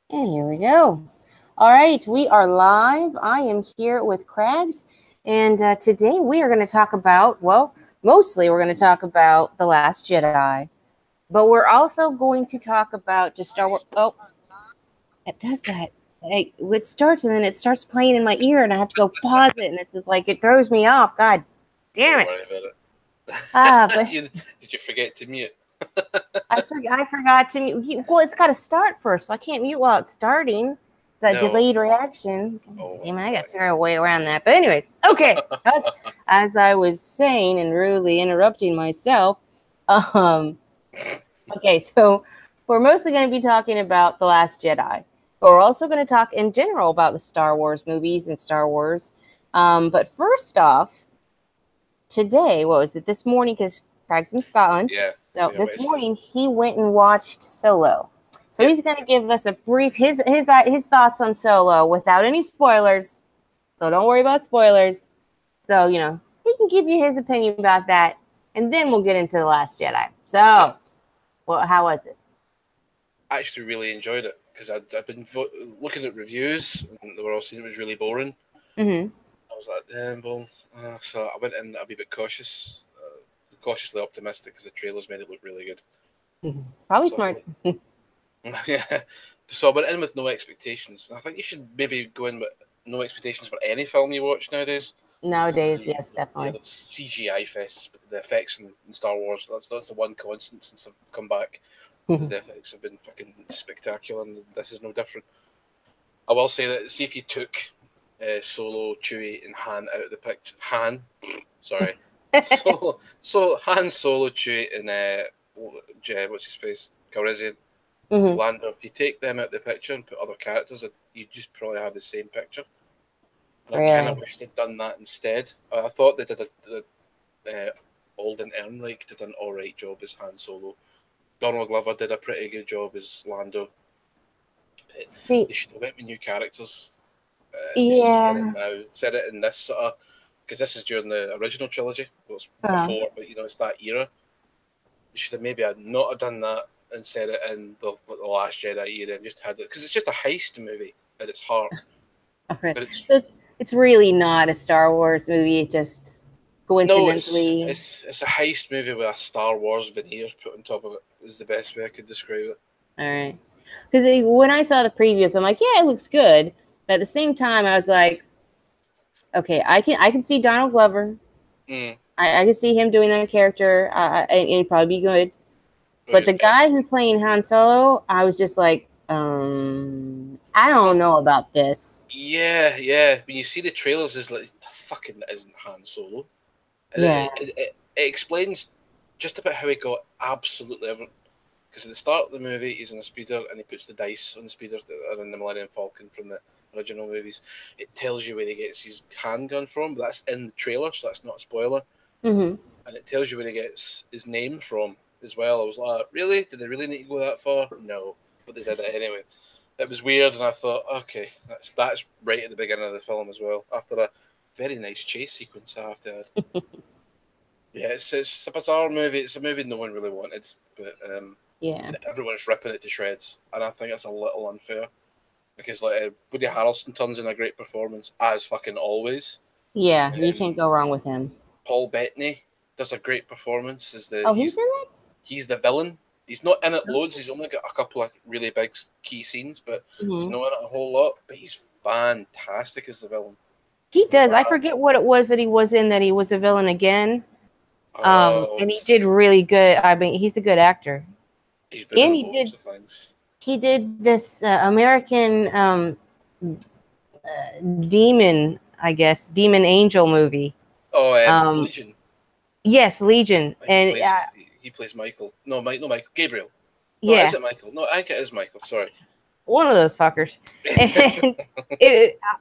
And here we go. All right, we are live. I am here with Craigs, and today we are going to talk about, well, mostly we're going to talk about The Last Jedi, but we're also going to talk about just Star Wars. Oh, it does that. It starts and then it starts playing in my ear, and I have to go pause it, and this is like, it throws me off. God damn Don't it. worry about But it. Did you forget to mute? I forgot to mute. Well, it's got to start first, so I can't mute while it's starting. That No. delayed reaction. Oh, Damn it, that's I got to right. figure out a way around that. But anyways, okay. As I was saying and rudely interrupting myself, um, okay, so we're mostly going to be talking about The Last Jedi, but we're also going to talk in general about the Star Wars movies and Star Wars. But first off, today, what was it? This morning, because Craig's in Scotland. Yeah. So Yeah, this wait a second. morning he went and watched Solo. So Yeah. he's going to give us a brief his thoughts on Solo without any spoilers. So don't worry about spoilers. So he can give you his opinion about that, and then we'll get into the Last Jedi. Yeah. So, well, how was it? I actually really enjoyed it because I've been looking at reviews and they were all saying it was really boring. Mm-hmm. I was like, well, so I went in a wee bit cautiously optimistic because the trailers made it look really good. Mm-hmm. Probably So I smart. thought, yeah. So I went in with no expectations. I think you should maybe go in with no expectations for any film you watch nowadays. Nowadays, The, yes, the definitely. other CGI fests, but the effects in Star Wars, that's the one constant since I've come back, is the effects have been fucking spectacular, and this is no different. I will say that, see if you took Solo, Chewie, and Han out of the picture. Sorry. Han, Solo, Chewie, and what's his face? Calrissian. Mm-hmm. Lando, if you take them out of the picture and put other characters, you just probably have the same picture. And I kind of Really? wish they'd done that instead. I thought they did Alden Ehrenreich did an alright job as Han Solo. Donald Glover did a pretty good job as Lando. But See, they should have went with new characters. Just set it yeah. now. Set it in this sort of, because this is during the original trilogy. Well, it's Uh, before, but it's that era. You should have maybe not have done that and set it in the Last Jedi era and just had it, because it's just a heist movie at its heart. Okay. But it's It's really not a Star Wars movie. It just no, it's coincidentally. it's it's a heist movie with a Star Wars veneer put on top of it. Is the best way I could describe it. All right. Because when I saw the previews, I'm like, yeah, it looks good. But at the same time, I was like, okay, I can see Donald Glover. Mm. I can see him doing that character, and it'd probably be good. Oh, he But was the guy who excellent. playing Han Solo, I was just like, I don't know about this. Yeah, yeah. When you see the trailers, it's like fucking isn't Han Solo, and Yeah. it explains just about how he got absolutely everything. Because at the start of the movie, he's in a speeder and he puts the dice on the speeders that are in the Millennium Falcon from the original movies. It tells you where he gets his handgun from, but that's in the trailer, so that's not a spoiler. Mm-hmm. And it tells you where he gets his name from as well. I was like, really? Did they really need to go that far? No, but they did it anyway. It was weird, and I thought, okay, that's right at the beginning of the film as well. After a very nice chase sequence, I have to add. Yeah, it's a bizarre movie. It's a movie no one really wanted, but Yeah. and everyone's ripping it to shreds, and I think it's a little unfair because Woody Harrelson turns in a great performance as fucking always. Yeah. You can't Um, go wrong with him. Paul Bettany does a great performance as Oh, he's in it. he's the villain. He's not in it loads. He's only got a couple of really big key scenes, but he's Mm-hmm. not in it a whole lot. But he's fantastic as the villain. He I was does. like, I forget what it was that he was in. That he was a villain again. oh, And he did really good. I mean, he's a good actor. he's been And in loads of things. he did this American demon, I guess, demon angel movie. Oh, Um, Legion. yes, Legion, and He plays Michael. No, no Michael. Gabriel. No, is yeah, it Michael? No, I think it is Michael. Sorry. one of those fuckers. And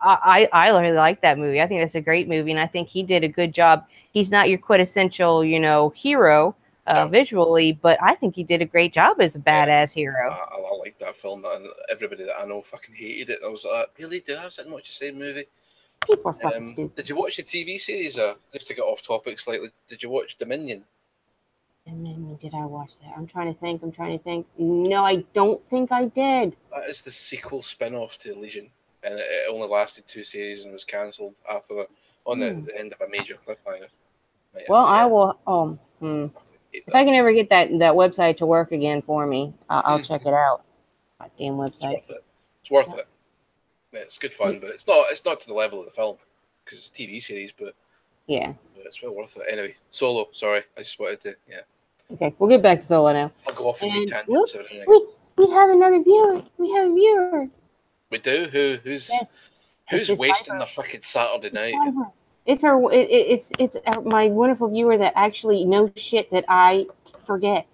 I really like that movie. I think that's a great movie, and I think he did a good job. He's not your quintessential, hero No. visually, but I think he did a great job as a Yeah. badass hero. I like that film, and everybody that I know fucking hated it. I was like, really? Did I sit and watch the same movie? People are fucking stupid. Did you watch the TV series? Just to get off topic slightly, did you watch Dominion? And then did I watch that? I'm trying to think. No, I don't think I did. That is the sequel spin-off to Legion, and it only lasted 2 series and was cancelled on the end of a major cliffhanger. Well, I will. If I can ever get that website to work again for me, I'll check it out. Damn website. It's worth it. Yeah, it's good fun, but it's not to the level of the film because it's a TV series. But yeah, it's well worth it. Anyway, Solo. Sorry, I just wanted to. Yeah. Okay, we'll get back to Solo now. I'll go off and meet tangents. We have another viewer. We have a viewer. We do. Who's wasting their fucking Saturday night? It's my wonderful viewer that actually knows shit that I forget.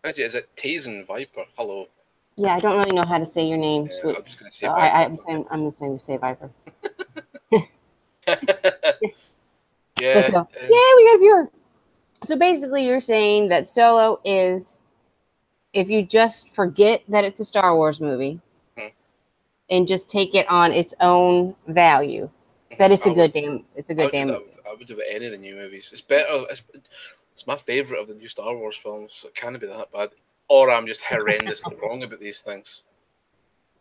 Is it Tazen Viper? Hello. Yeah, I don't really know how to say your name. Yeah, I'm just gonna say Viper. I'm just saying we say Viper. Yeah. So, we got a viewer. So basically, you're saying that Solo is, if you just forget that it's a Star Wars movie, and just take it on its own value, that it's a good damn. I would do it any of the new movies. It's better. It's my favorite of the new Star Wars films. So it can't be that bad. Or I'm just horrendously wrong about these things.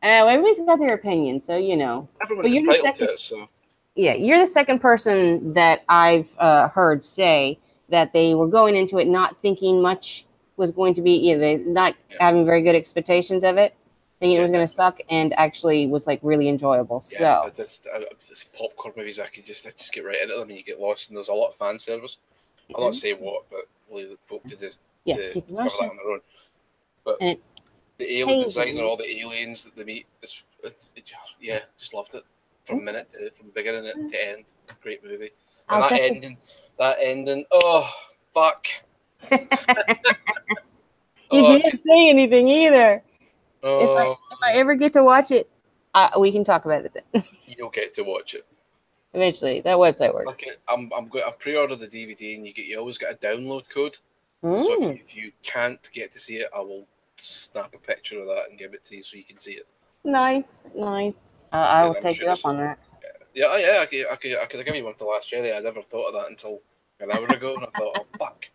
Well, everybody's got their opinion, so you know. Everyone's entitled to it, so. Yeah, you're the second person that I've heard say that they were going into it not thinking much was going to be, having very good expectations of it, thinking it was going to suck, and actually was like really enjoyable. Yeah, so this popcorn movies, I just get right into them, and you get lost, and there's a lot of fan service. I'll not say what, but really folk to just discover that on their own. But and it's the alien design and all the aliens that they meet, just loved it from beginning to end. Great movie. And that ending, oh fuck. You didn't say anything either. If I ever get to watch it, we can talk about it then. You'll get to watch it eventually. That website works. I pre-ordered the DVD, and you always get a download code. So if you can't get to see it, I will snap a picture of that and give it to you so you can see it. Nice. I will take you up on that. Yeah. I could have given you one for The Last Jedi. I never thought of that until an hour ago, and I thought, oh fuck.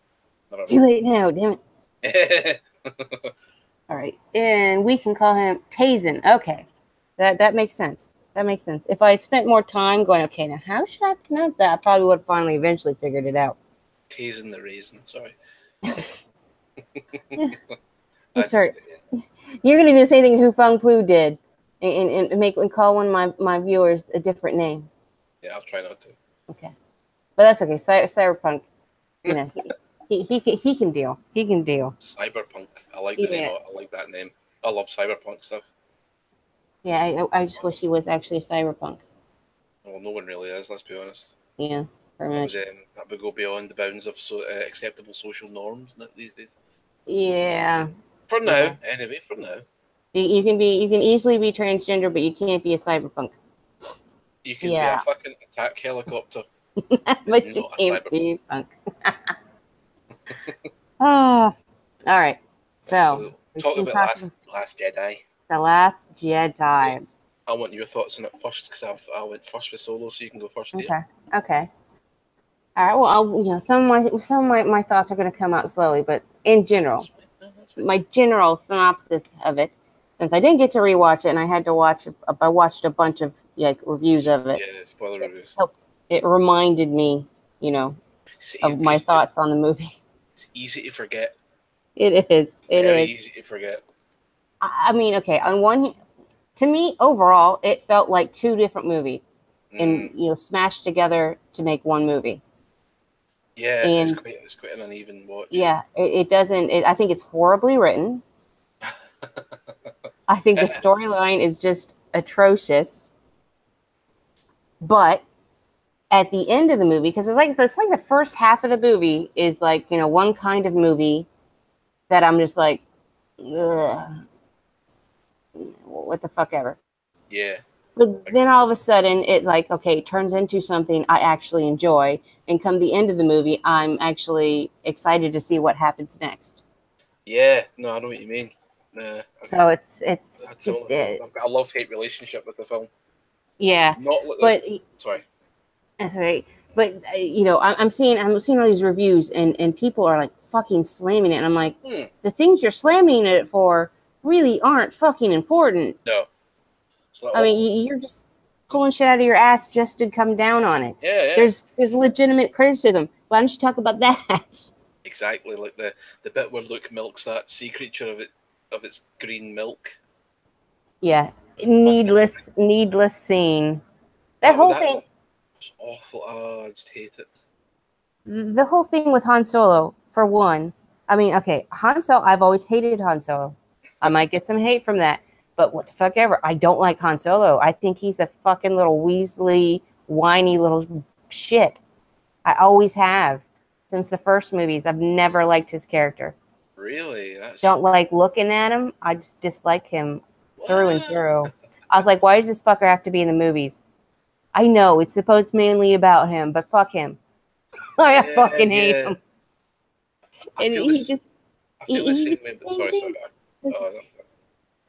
Too late now, damn it. All right, and we can call him Tazen. Okay, that makes sense. If I had spent more time going, okay, now how should I pronounce that? I probably would have finally eventually figured it out. Tazen the Raisin. Sorry. Sorry. You're gonna do the same thing Hu Feng Plu did, and call one of my viewers a different name. Yeah, I'll try not to. Okay, but that's okay. Cyberpunk, he can deal. Cyberpunk. I like the name. I like that name. I love cyberpunk stuff. Yeah, I just wish he was actually a cyberpunk. Well, no one really is. Let's be honest. Yeah, pretty much. That would go beyond the bounds of acceptable social norms these days. Yeah. For now, anyway. For now. You can easily be transgender, but you can't be a cyberpunk. You can be a fucking attack helicopter. But you can't be punk. Oh, all right. So talk about Last Jedi. The Last Jedi. I want your thoughts on it first because I went first with Solo, so you can go first. Okay. All right. Well, some of my thoughts are going to come out slowly, but in general, my general synopsis of it, since I didn't get to rewatch it and I had to watch, I watched a bunch of reviews of it. Yeah, spoiler reviews. It reminded me, of my thoughts on the movie. It's easy to forget. It is. Very easy to forget. I mean, okay. On one hand, to me, overall, it felt like two different movies, and smashed together to make one movie. Yeah, and it's quite an uneven watch. Yeah, it doesn't. I think it's horribly written. I think the storyline is just atrocious. But at the end of the movie, because it's like the first half of the movie is like one kind of movie that I'm just like, ugh, what the fuck ever. Yeah. But then all of a sudden, it turns into something I actually enjoy. And come the end of the movie, I'm actually excited to see what happens next. Yeah, no, I know what you mean. So it's I've got a love-hate relationship with the film. Yeah, Sorry. That's right. But you know, I'm seeing all these reviews, and people are like fucking slamming it, and I'm like, the things you're slamming it for really aren't fucking important. No. Like, I mean, you're just pulling shit out of your ass just to come down on it. Yeah. There's legitimate criticism. Why don't you talk about that? Exactly, like the bit where Luke milks that sea creature of its green milk. Yeah, needless scene. That whole thing was awful. Oh, I just hate it. The whole thing with Han Solo, for one. I mean, okay, Han Solo. I've always hated Han Solo. I might get some hate from that, but what the fuck ever. I don't like Han Solo. I think he's a fucking little Weasley, whiny little shit. I always have. Since the first movies, I've never liked his character. Really? Don't like looking at him. I just dislike him through and through. I was like, why does this fucker have to be in the movies? I know it's supposed mainly about him, but fuck him. I fucking hate him. I feel the same way. Sorry.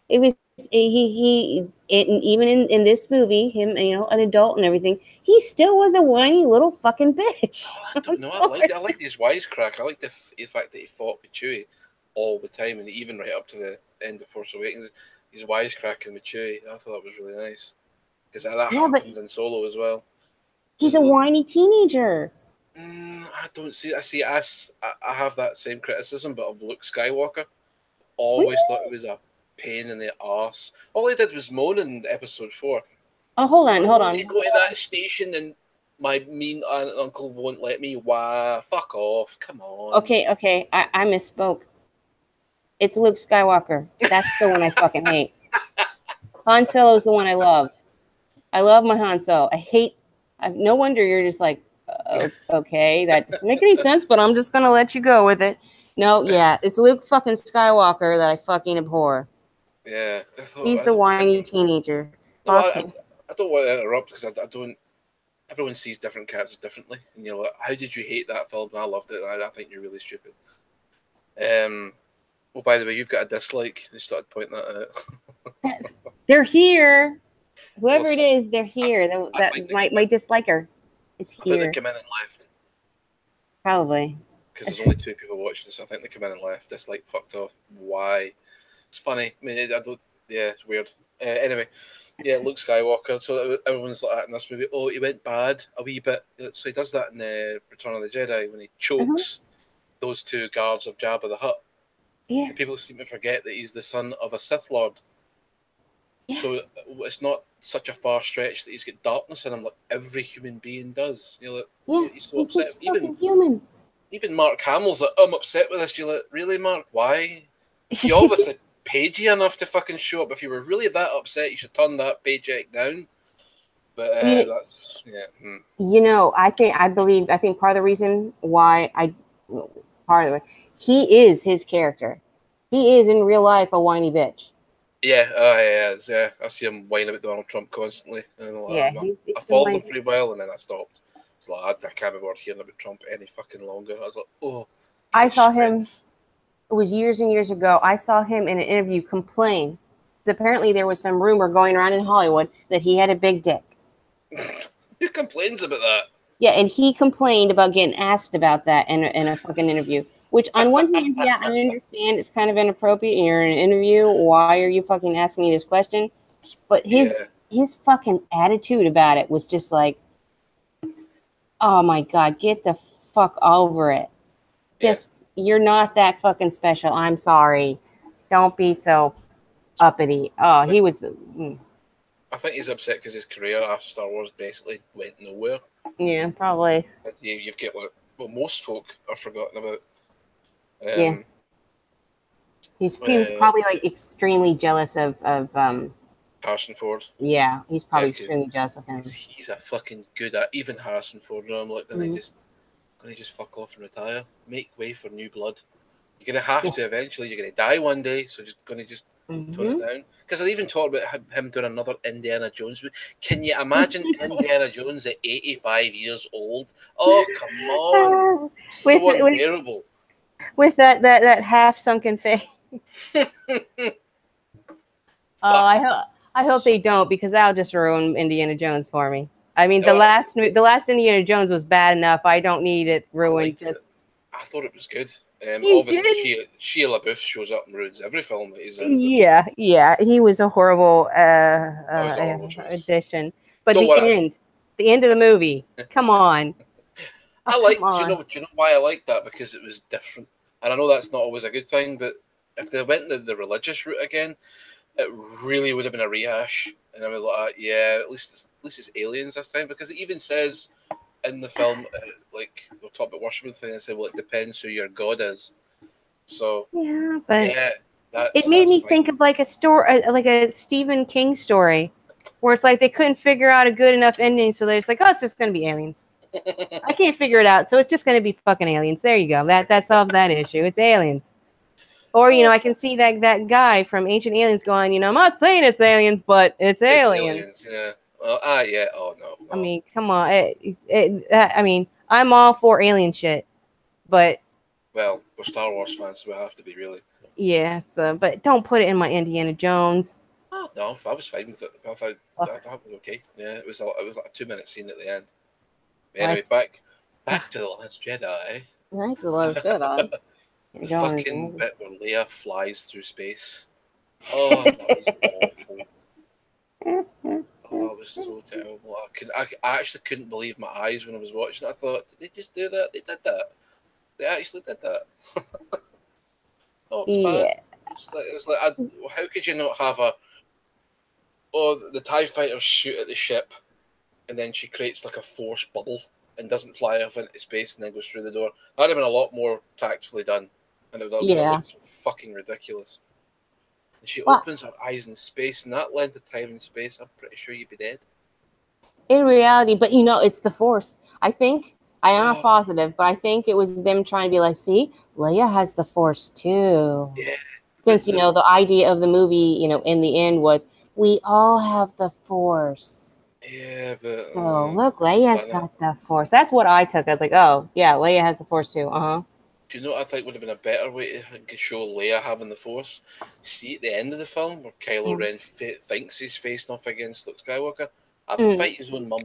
It was he even in this movie, him, you know, an adult and everything, he still was a whiny little fucking bitch. Oh, I don't know. I like his wisecrack. I like the fact that he fought with Chewie all the time, and even right up to the end of Force Awakens, he's wisecracking with Chewie. I thought that was really nice because that happens in Solo as well. He's a whiny teenager. I don't see. I have that same criticism, but of Luke Skywalker. Always thought it was a pain in the arse. All he did was moan in episode 4. Oh, hold on. I go to that station and my mean aunt and uncle won't let me. Why? Fuck off. Come on. Okay. I misspoke. It's Luke Skywalker. That's the one I fucking hate. Han Solo's the one I love. I love my Han Solo. No wonder you're just like, okay, that doesn't make any sense, but I'm just going to let you go with it. No, yeah, it's Luke fucking Skywalker that I fucking abhor. Yeah. He's the whiny teenager. I don't want to interrupt because I don't. Everyone sees different characters differently, and you're like, "How did you hate that film?" And I loved it. I think you're really stupid. Well, by the way, you've got a dislike. You started pointing that out. They're here. Whoever it is, they're here. My disliker is here. I think they came in and left. Probably. Because there's only 2 people watching, so I think they came in and left. Dislike fucked off. Why? It's funny. I mean, I don't. Yeah, it's weird. Anyway, yeah, Luke Skywalker. So everyone's like that in this movie. Oh, he went bad a wee bit. So he does that in Return of the Jedi when he chokes those 2 guards of Jabba the Hutt. Yeah. And people seem to forget that he's the son of a Sith Lord. Yeah. So it's not such a far stretch that he's got darkness in him like every human being does. You're like, yeah, he's so upset. Just fucking human. Even Mark Hamill's like, I'm upset with this. You're like, really, Mark? Why? He obviously paid you enough to fucking show up. If you were really that upset, you should turn that paycheck down. But that's, yeah. You know, I think part of the reason why he is his character. He is in real life a whiny bitch. Yeah, he is. Yeah, I see him whining about Donald Trump constantly. And I followed him for a while and then I stopped. It's like, I can't be bothered hearing about Trump any fucking longer. I was like, oh. I saw him. It was years and years ago. I saw him in an interview complain. Apparently, there was some rumor going around in Hollywood that he had a big dick. Who complains about that? Yeah, and he complained about getting asked about that in a fucking interview. Which, on one hand, yeah, I understand it's kind of inappropriate. And you're in an interview. Why are you fucking asking me this question? But his fucking attitude about it was just like, oh my God, get the fuck over it. Just, you're not that fucking special. I'm sorry. Don't be so uppity. Oh, he was. I think he's upset because his career after Star Wars basically went nowhere. Yeah, probably. You've got most folk are forgotten about. Yeah. He was probably like extremely jealous of Harrison Ford. Yeah, he's probably extremely jealous of him. He's a fucking good at even Harrison Ford. I'm like, gonna just fuck off and retire. Make way for new blood. You're gonna have to eventually. You're gonna die one day, so just tone it down. Because I even talked about him doing another Indiana Jones movie. Can you imagine Indiana Jones at 85 years old? Oh, come on, so unbearable. With that half sunken face. I hope they don't, because that'll just ruin Indiana Jones for me. I mean, No, the last Indiana Jones was bad enough. I don't need it ruined. I thought it was good. You Obviously, did? Shia LaBeouf shows up and ruins every film that he's in. Yeah. He was a horrible That was a horrible choice. addition. But Don't worry. the end of the movie. Come on. Oh, I like. come on. Do you know why I like that? Because it was different, and I know that's not always a good thing. But if they went the religious route again, it really would have been a rehash. And I was like, yeah, at least it's aliens this time, because it even says in the film, like we'll talk about worshiping thing, and say, well, it depends who your god is. So Yeah, but yeah, it made that's me fine. think of like a story, like a Stephen King story, where it's like they couldn't figure out a good enough ending, so they're just like, oh, it's just gonna be aliens. I can't figure it out, so it's just gonna be fucking aliens. There you go. That solves that issue. It's aliens. Or I can see that guy from Ancient Aliens going, I'm not saying it's aliens, but it's It's aliens. aliens, yeah. Yeah. Oh no. I mean, come on. I mean, I'm all for alien shit, but Well, we're Star Wars fans, so we have to be, really. yes, but don't put it in my Indiana Jones. Oh no, I was fine with it. I thought that was okay. Yeah, it was like a 2-minute scene at the end. Anyway, back to the Last Jedi. Like the Last Jedi. The fucking bit where Leia flies through space. Oh, that was awful. Oh, it was so terrible. I actually couldn't believe my eyes when I was watching it. I thought, did they just do that? They did that. They actually did that. Oh, it's bad. It was like how could you not have the TIE fighters shoot at the ship, and then she creates like a force bubble and doesn't fly off into space and then goes through the door. That'd have been a lot more tactfully done, and it would have looked so fucking ridiculous. And she opens her eyes in space, and that length of time in space, I'm pretty sure you'd be dead. In reality, but it's the Force. I think, I am not positive, but I think it was them trying to be like, see, Leia has the Force too. Yeah. Since, the idea of the movie, in the end was, we all have the Force. Yeah, but... Oh, look, Leia's got the Force. That's what I took. I was like, oh, yeah, Leia has the Force too. Uh-huh. Do you know what I think would have been a better way to show Leia having the Force? See at the end of the film where Kylo Ren thinks he's facing off against Luke Skywalker, have him fight his own mum.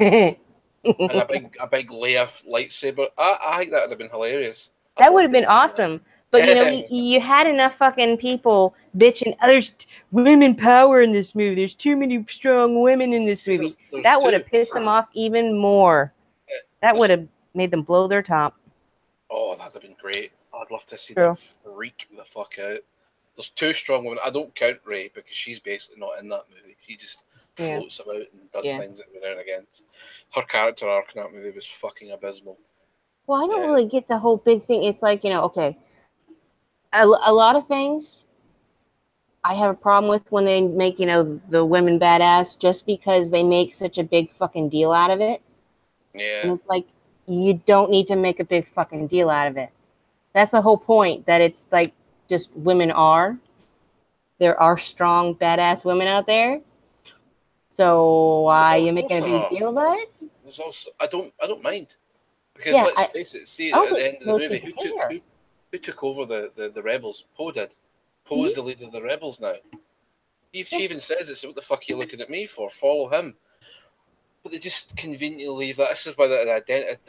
And a big Leia lightsaber. I think that would have been hilarious. That would have been awesome. But you had enough fucking people bitching. There's women power in this movie. There's too many strong women in this movie. That would have pissed them off even more. That would have made them blow their top. Oh, that'd have been great. I'd love to see them freak the fuck out. There's 2 strong women. I don't count Rey because she's basically not in that movie. She just floats about and does things every now and again. Her character arc in that movie was fucking abysmal. Well, I don't really get the whole big thing. It's like, okay, a lot of things I have a problem with when they make, the women badass just because they make such a big fucking deal out of it. Yeah. And it's like, you don't need to make a big fucking deal out of it. That's the whole point, that it's like just there are strong, badass women out there. So why are you making a big deal about it? There's also, I don't mind. Because let's face it, see at the end of the movie, who took over the rebels? Poe did. Poe is the leader of the rebels now. She even says it, so what the fuck are you looking at me for? Follow him. But they just conveniently leave that. This is why the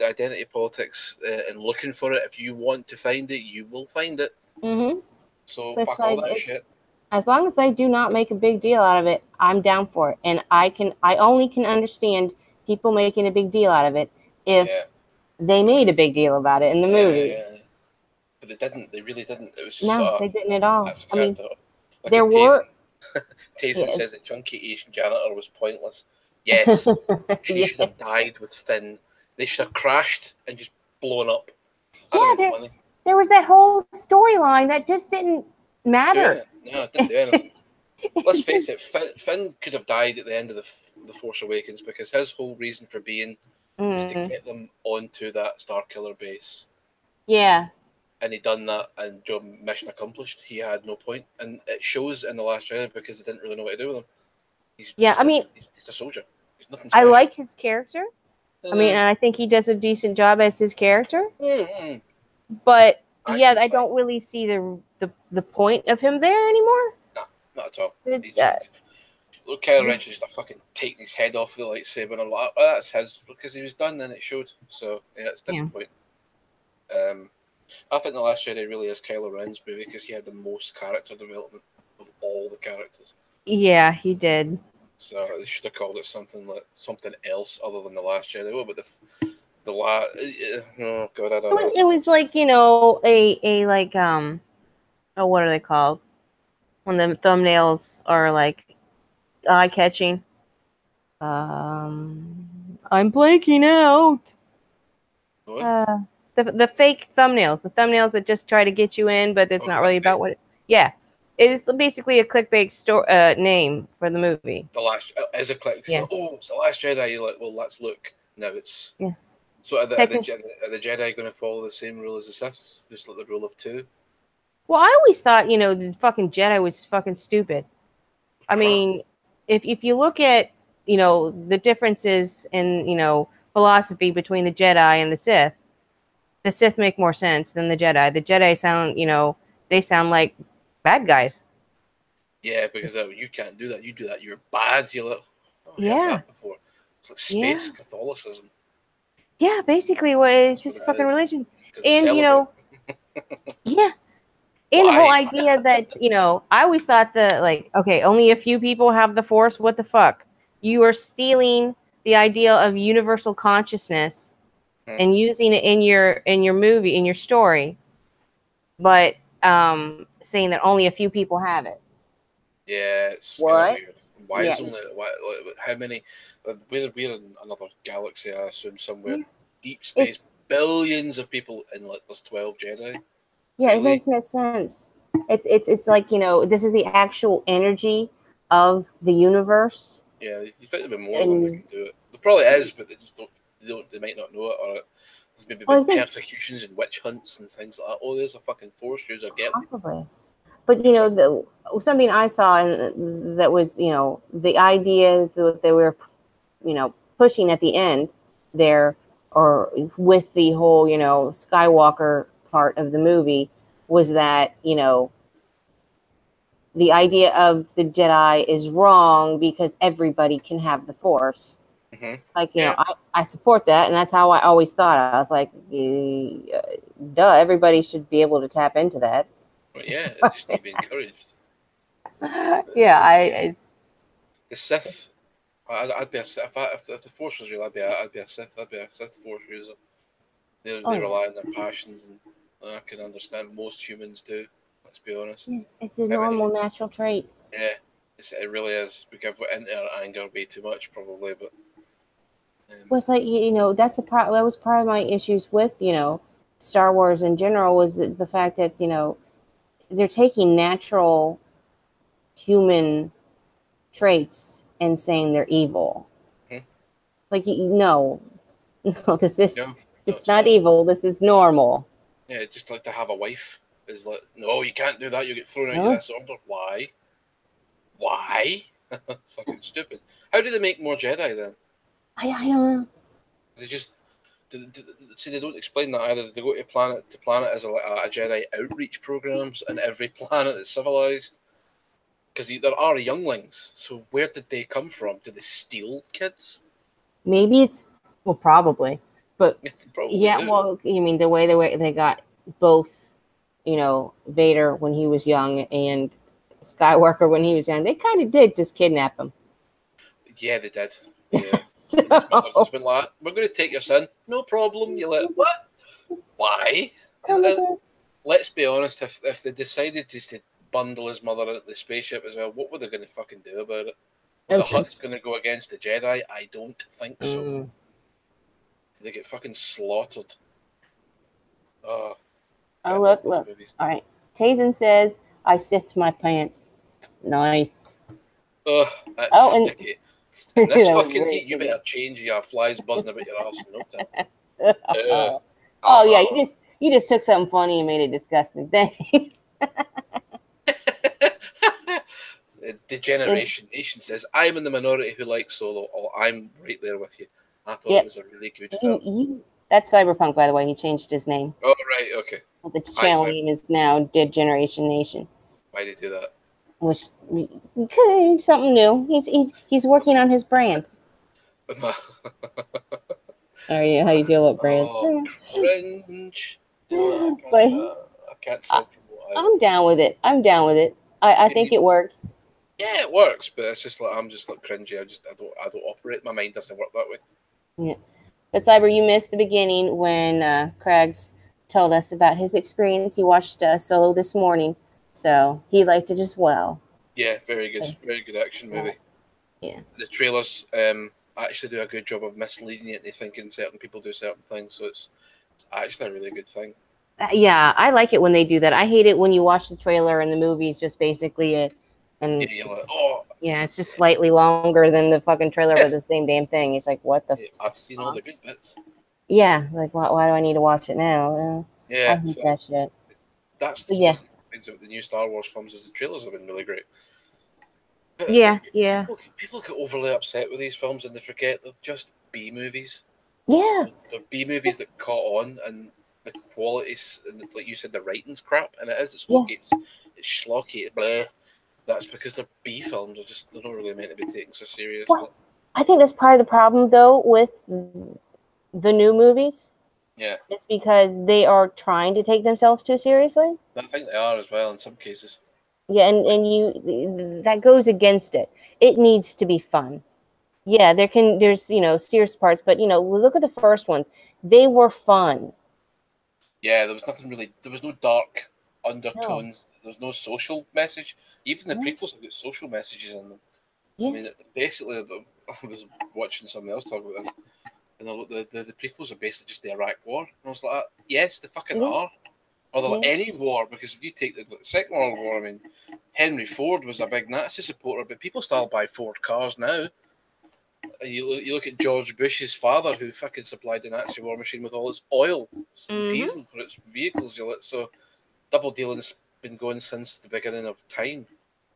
identity politics and looking for it. If you want to find it, you will find it. Mm-hmm. So fuck all that shit. As long as they do not make a big deal out of it, I'm down for it. And I only can understand people making a big deal out of it if they made a big deal about it in the movie. Yeah. But they didn't. They really didn't. It was just they didn't at all. I mean, like there were... Tayson says that chunky Asian janitor was pointless. Yes. She should have died with Finn. They should have crashed and just blown up. There was that whole storyline that just didn't matter. No, it didn't do anything. Let's face it, Finn could have died at the end of the Force Awakens because his whole reason for being was to get them onto that Starkiller base. Yeah. And he done that, and job mission accomplished. He had no point, and it shows in the Last Jedi because they didn't really know what to do with him. He's a soldier. He's nothing special. I like his character. I mean, and I think he does a decent job as his character. Mm-hmm. But I don't really see the point of him there anymore. No, not at all. Look, Kylo Ren's just fucking taking his head off the lightsaber, and I'm like, oh, that's his because he was done and it showed. So yeah, it's disappointing. I think The Last Jedi really is Kylo Ren's movie because he had the most character development of all the characters. Yeah, he did. So they should have called it something else other than The Last Jedi. What about the last? Oh god, I don't know. It was like, you know, a like oh, what are they called? When the thumbnails are like eye catching. I'm blanking out. What? The fake thumbnails, the thumbnails that just try to get you in, but it's not really about what. Yeah, it is basically a clickbait name for the movie. The Last is a click. Yeah. So, oh, it's The Last Jedi. You're like, well, let's look. Now it's yeah. So are the Jedi going to follow the same rule as the Sith, just like the rule of two? Well, I always thought, you know, the fucking Jedi was fucking stupid. I mean, if you look at, you know, the differences in, you know, philosophy between the Jedi and the Sith make more sense than the Jedi. The Jedi sound, you know, they sound like bad guys. Yeah, because you can't do that. You do that, you're bad. You're like, oh, I heard that before. It's like space Catholicism. Yeah, basically, it's just fucking religion. And, you know, yeah. And the whole idea that, you know, I always thought that, like, okay, only a few people have the Force. What the fuck? You are stealing the idea of universal consciousness and using it in your movie, in your story, but saying that only a few people have it. Yeah, it's what? Weird. Why is only how many? We're in another galaxy, I assume, somewhere deep space. Billions of people, and like there's 12 Jedi. Yeah, really? It makes no sense. It's like, you know, this is the actual energy of the universe. Yeah, you think there'd be more of them that can do it. There probably is, but they just they might not know it, or there's maybe persecutions and witch hunts and things like that. Oh, there's a fucking Force user, get possibly. But you know, something I saw that was, you know, the idea that they were, you know, pushing at the end there, or with the whole, you know, Skywalker part of the movie, was that, you know, the idea of the Jedi is wrong because everybody can have the Force. Like, you know, I support that, and that's how I always thought. I was like, duh, everybody should be able to tap into that. Well, yeah, it just need to be encouraged. Yeah, the Sith. I'd be a Sith if the Force was real. I'd be a Sith. I'd be a Sith Force user. They rely on their passions, and I can understand most humans do. Let's be honest. It's a normal, natural trait. Yeah, it really is. We give into our anger way too much, probably, but. Well, it's like, you know, that was part of my issues with, you know, Star Wars in general, was the fact that, you know, they're taking natural human traits and saying they're evil. Like, no, it's not evil. This is normal. Yeah, just like to have a wife is like, no, you can't do that. You get thrown out of this order. Why? Fucking stupid. How do they make more Jedi then? I don't know. They just see, they don't explain that either. They go to planet as a Jedi outreach programs, and every planet that's civilized, because there are younglings. So where did they come from? Did they steal kids? Maybe it's probably, but probably do. Well, you mean the way they got both, you know, Vader when he was young and Skywalker when he was young. They kind of did just kidnap him. Yeah, they did. Yeah. Just been like, we're going to take your son. No problem. You're like, what? Why? Let's be honest. If they decided just to bundle his mother into the spaceship as well, what were they going to fucking do about it? The Hutt's going to go against the Jedi? I don't think so. Did they get fucking slaughtered? Oh, look. All right. Tazen says, I Sithed my pants. Nice. Ugh, that's sticky. In this fucking heat, you better change your flies buzzing about your ass in no time. Yeah, you just took something funny and made it disgusting. Thanks. Degeneration Nation says, I'm in the minority who likes Solo. Oh, I'm right there with you. I thought it was a really good film. That's Cyberpunk, by the way. He changed his name. Oh, right, okay. The channel name is now Degeneration Nation. Why did he do that? which something new. He's working on his brand. How you feel about brands? Oh, cringe. But I can't self-promote either. I'm down with it. I'm down with it. I think it works. Yeah, it works, but it's just like I'm just like cringy. I don't operate. My mind doesn't work that way. Yeah. But Cyber, you missed the beginning when Craigs told us about his experience. He watched Solo this morning, so he liked it as well. Yeah, very good action movie. Yeah. The trailers actually do a good job of misleading you into thinking certain people do certain things, so it's actually a really good thing. Yeah, I like it when they do that. I hate it when you watch the trailer and the movie's just basically it, and Yeah, you're like, oh, yeah, it's just slightly longer than the fucking trailer, but the same damn thing. It's like, what the? yeah, I've seen all the good bits. Yeah, like why do I need to watch it now? I Yeah, hate so that shit. that's But one yeah, of the things about the new Star Wars films is the trailers have been really great. But yeah. people get overly upset with these films and they forget they're just B movies. Yeah. They're B movies that caught on, and the quality, and like you said, the writing's crap, and it is. It's okay. It's schlocky. Blah. That's because they're B films. They're not really meant to be taken so seriously. Well, I think that's part of the problem, though, with the new movies. Yeah. It's because they are trying to take themselves too seriously. I think they are as well in some cases. Yeah, and that goes against it. It needs to be fun. Yeah, there's serious parts, but look at the first ones. They were fun. Yeah, there was nothing really. There was no dark No. undertones. There was no social message. Even the prequels have got social messages in them. Yeah. I mean, basically, I was watching somebody else talk about this, and the prequels are basically just the Iraq War. And I was like, yes, they fucking are. Or they're like any war, because if you take the Second World War, I mean, Henry Ford was a big Nazi supporter, but people still buy Ford cars now. You look at George Bush's father, who fucking supplied the Nazi war machine with all its oil and diesel for its vehicles. So double dealing's been going since the beginning of time,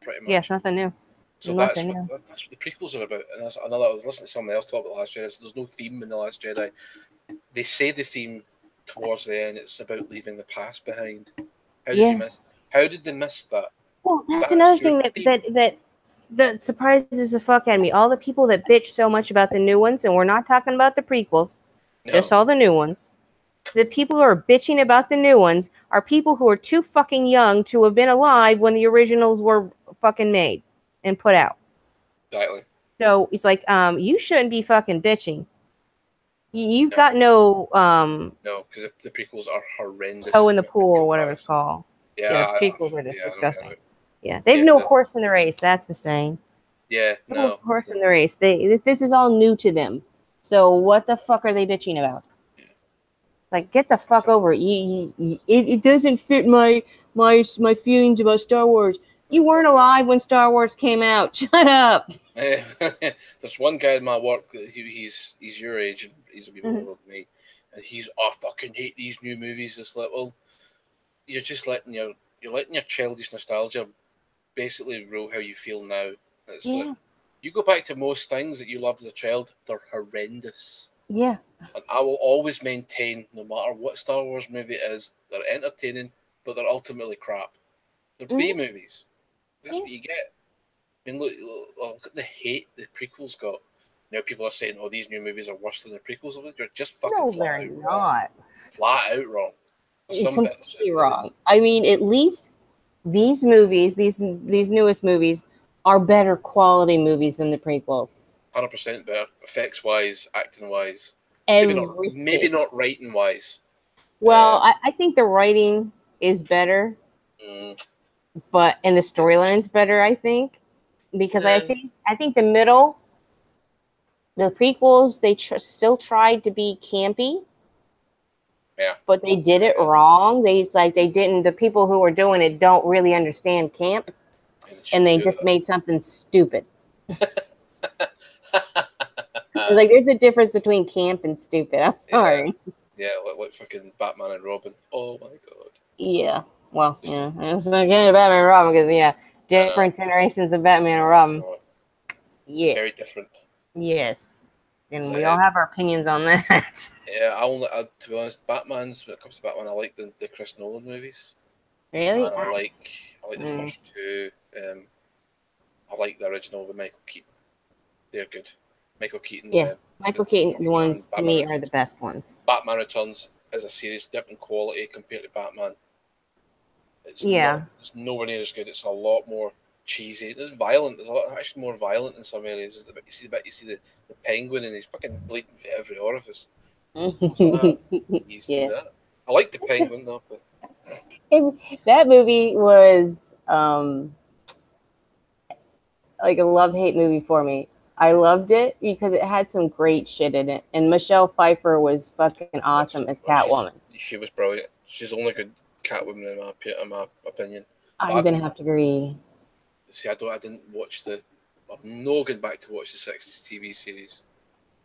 pretty much. Yeah, it's nothing new. So that's what the prequels are about. And that's another. I was listening to somebody else talk about The Last Jedi. So there's no theme in The Last Jedi. They say the theme towards the end. It's about leaving the past behind. How did they miss that? Well, that's another thing that surprises the fuck out of me. All the people that bitch so much about the new ones, and we're not talking about the prequels, just all the new ones. The people who are bitching about the new ones are people who are too fucking young to have been alive when the originals were fucking made and put out. Exactly. So it's like, you shouldn't be fucking bitching. You've got no because the prequels are horrendous. Toe in the pool or whatever it's called. Yeah, the prequels are just disgusting. Yeah, they have no horse in the race. That's the saying. Yeah, no horse in the race. This is all new to them. So what the fuck are they bitching about? Yeah. Like, get the fuck over it. It doesn't fit my feelings about Star Wars. You weren't alive when Star Wars came out. Shut up. There's one guy in my work. He's your age and he's a bit older than me, and he's I fucking hate these new movies. It's like, well, you're just letting your childish nostalgia basically rule how you feel now. It's like you go back to most things that you loved as a child, they're horrendous. Yeah. And I will always maintain, no matter what Star Wars movie it is, they're entertaining, but they're ultimately crap. They're B movies. That's what you get. I mean, look at the hate the prequels got. Now people are saying, "Oh, these new movies are worse than the prequels." You're just fucking flat out wrong. Flat out wrong. Some bits wrong. I mean, at least these movies, these newest movies, are better quality movies than the prequels. 100% better, effects wise, acting wise. Maybe not writing wise. Well, I think the writing is better, but and the storyline's better. I think because I think the middle, the prequels, they still tried to be campy. Yeah. But they did it wrong. They didn't. The people who were doing it don't really understand camp, and they just made something stupid. Like, there's a difference between camp and stupid. I'm sorry. Yeah, like fucking Batman and Robin. Oh my god. Yeah. Well, yeah. It's not getting Batman and Robin because different generations of Batman and Robin. Yeah. Very different. Yes. And we all have our opinions on that. Yeah, to be honest, when it comes to Batman, I like the Chris Nolan movies. Really? And I like the first two. I like the original with Michael Keaton. They're good. Michael Keaton. Yeah, Michael Keaton ones to me are the best ones. Batman Returns is a serious dip in quality compared to Batman. It's nowhere near as good. It's a lot more cheesy. It's violent. There's actually more violent in some areas. You see the penguin and he's fucking bleeding for every orifice. You see Yeah. that? I like the penguin though, but That movie was like a love-hate movie for me. I loved it because it had some great shit in it, and Michelle Pfeiffer was fucking awesome as Catwoman. She was brilliant. She's the only good Catwoman in my opinion. I'm gonna have to agree. See, I didn't watch I'm no going back to watch the '60s TV series.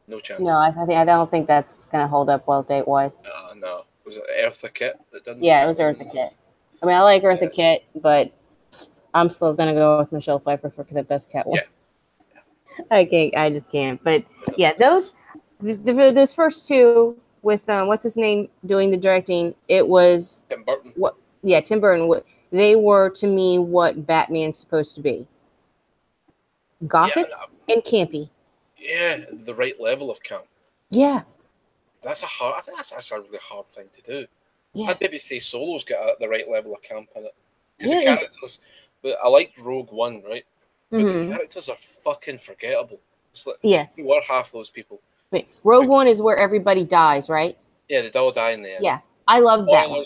No chance. No, I don't think that's gonna hold up well date-wise. No. Was it Eartha Kitt that didn't? Yeah, it was Eartha Kitt. I mean, I like Eartha Kitt, but I'm still gonna go with Michelle Pfeiffer for the best Catwoman. Yeah. I just can't. But yeah, those first two with what's his name doing the directing, it was Tim Burton. Tim Burton. They were to me what Batman's supposed to be. Gothic and campy. Yeah, the right level of camp. Yeah. I think that's actually a really hard thing to do. Yeah. I'd maybe say Solo's got the right level of camp in it. Because the characters, but I liked Rogue One, right? But the characters are fucking forgettable. It's like, who are half those people? Wait, Rogue One is where everybody dies, right? Yeah, they all die in the end. Yeah, I love that one.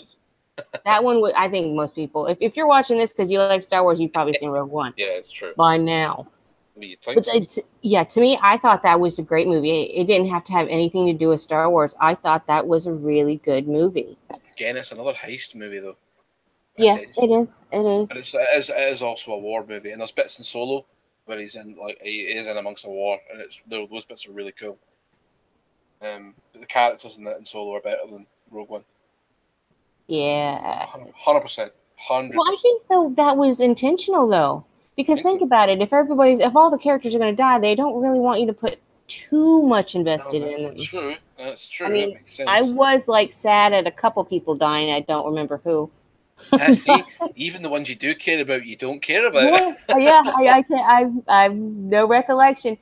That one, I think most people, if you're watching this because you like Star Wars, you've probably seen Rogue One. Yeah, it's true. By now. So. To me, I thought that was a great movie. It didn't have to have anything to do with Star Wars. I thought that was a really good movie. Again, it's another heist movie, though. Yeah, it is. It is. But it is also a war movie, and there's bits in Solo where he is in amongst a war, and those bits are really cool. But the characters in Solo are better than Rogue One. Yeah, 100%. Well, I think though that was intentional though, because think about it: if all the characters are going to die, they don't really want you to put too much invested in them. True. That's true. I mean, that makes sense. I was sad at a couple people dying. I don't remember who. See, even the ones you do care about, you don't care about. I can't. I've no recollection,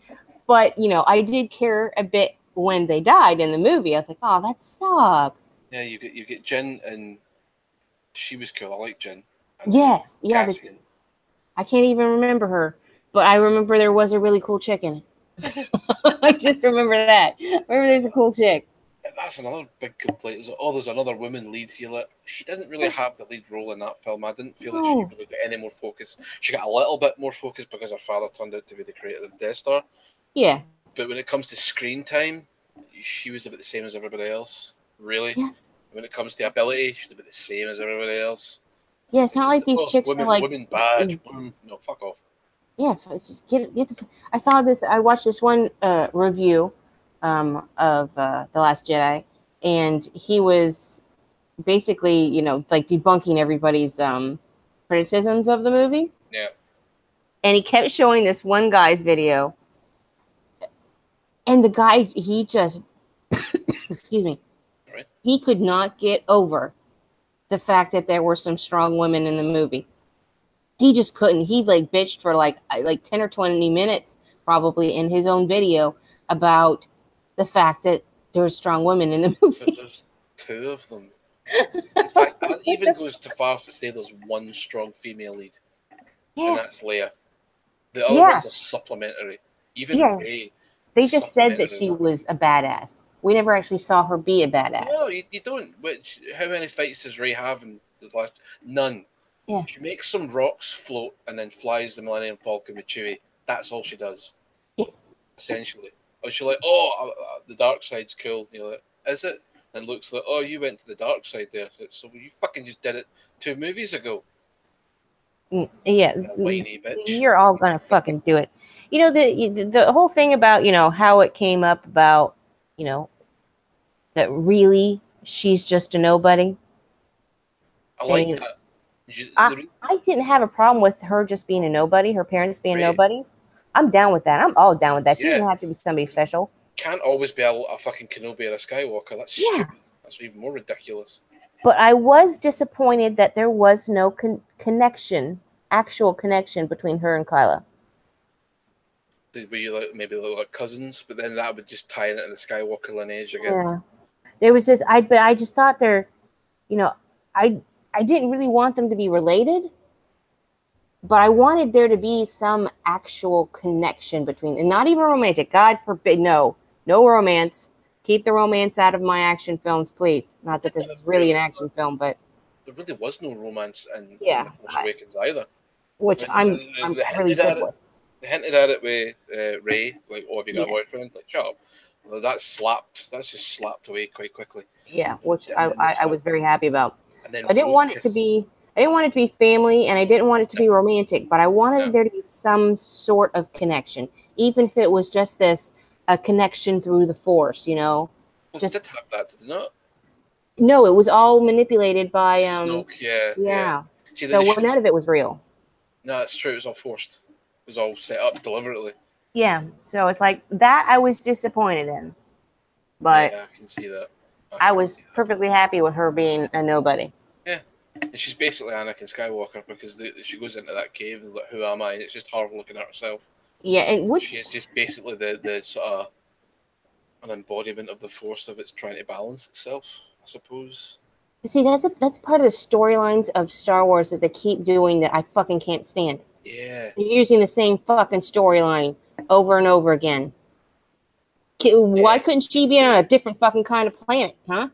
but I did care a bit when they died in the movie. I was like, oh, that sucks. Yeah, you get Jin, and she was cool. I like Jin. Yes, yeah. I can't even remember her, but I remember there was a really cool chick in it. I just remember that. Remember, there's a cool chick. That's another big complaint. There's another woman lead here. Like, she didn't really have the lead role in that film. I didn't feel that she really got any more focus. She got a little bit more focus because her father turned out to be the creator of the Death Star. Yeah. But when it comes to screen time, she was about the same as everybody else. Really. Yeah. When it comes to ability, she's about the same as everybody else. Yeah, it's not like these chicks are like women bad. No, fuck off. Yeah, just get the. I watched this one review of The Last Jedi, and he was basically, debunking everybody's criticisms of the movie. Yeah. And he kept showing this one guy's video, and the guy, he just, excuse me, right. He could not get over the fact that there were some strong women in the movie. He just couldn't. He bitched for like 10 or 20 minutes probably in his own video about the fact that there were strong women in the movie. But there's two of them. In fact, that even goes too far to say there's one strong female lead. Yeah. And that's Leia. The other ones are supplementary. Even Rey. They just said that she was a badass. We never actually saw her be a badass. No, you don't. How many fights does Rey have in the last? None. Yeah. She makes some rocks float and then flies the Millennium Falcon with Chewie. That's all she does. Yeah. Essentially. Or she's like, the dark side's cool. You're like, is it? And looks like, you went to the dark side there. So you fucking just did it 2 movies ago. Yeah. Whiny bitch. You're all gonna fucking do it. The whole thing about, how it came up about, that really she's just a nobody. I like that. I didn't have a problem with her just being a nobody, her parents being nobodies. I'm down with that. I'm all down with that. She doesn't have to be somebody special. Can't always be a fucking Kenobi or a Skywalker. That's stupid. That's even more ridiculous. But I was disappointed that there was no connection, actual connection between her and Kyla. Were you like maybe like cousins, but then that would just tie into the Skywalker lineage again. Yeah, there was this. But I just thought you know, I I didn't really want them to be related, but I wanted there to be some actual connection between, and not even romantic. God forbid, no romance. Keep the romance out of my action films, please. Not that this is really an action film, but there really was no romance in yeah, the Force Awakens either. which I mean, I'm they really hinted good at it. with. They hinted at it with Ray, like, "Oh, have you got a Yeah, boyfriend?" Like, shut up. Well, that's slapped. That's just slapped away quite quickly. yeah, which And then I was very happy about. and So then Rose kiss. I didn't want it to be family, and I didn't want it to Yeah, be romantic, but I wanted yeah. there to be some sort of connection, even if it was just this a connection through the Force, Well, they just did have that, did they not? no, it was all manipulated by Snoke, yeah, yeah. yeah. See, they So just should none have. of it was real. No, that's true. It was all forced. It was all set up deliberately. Yeah. So it's like that I was disappointed in. But Yeah, I can see that. I was perfectly happy with her being a nobody. Yeah, and she's basically Anakin Skywalker because she goes into that cave and is like, "Who am I?" And it's just her looking at herself. Yeah, and which She is just basically the sort of an embodiment of the Force of it's trying to balance itself, I suppose. see that's part of the storylines of Star Wars that they keep doing that I fucking can't stand. Yeah. They're using the same fucking storyline over and over again. Why Yeah. couldn't she be on a different fucking kind of planet, huh?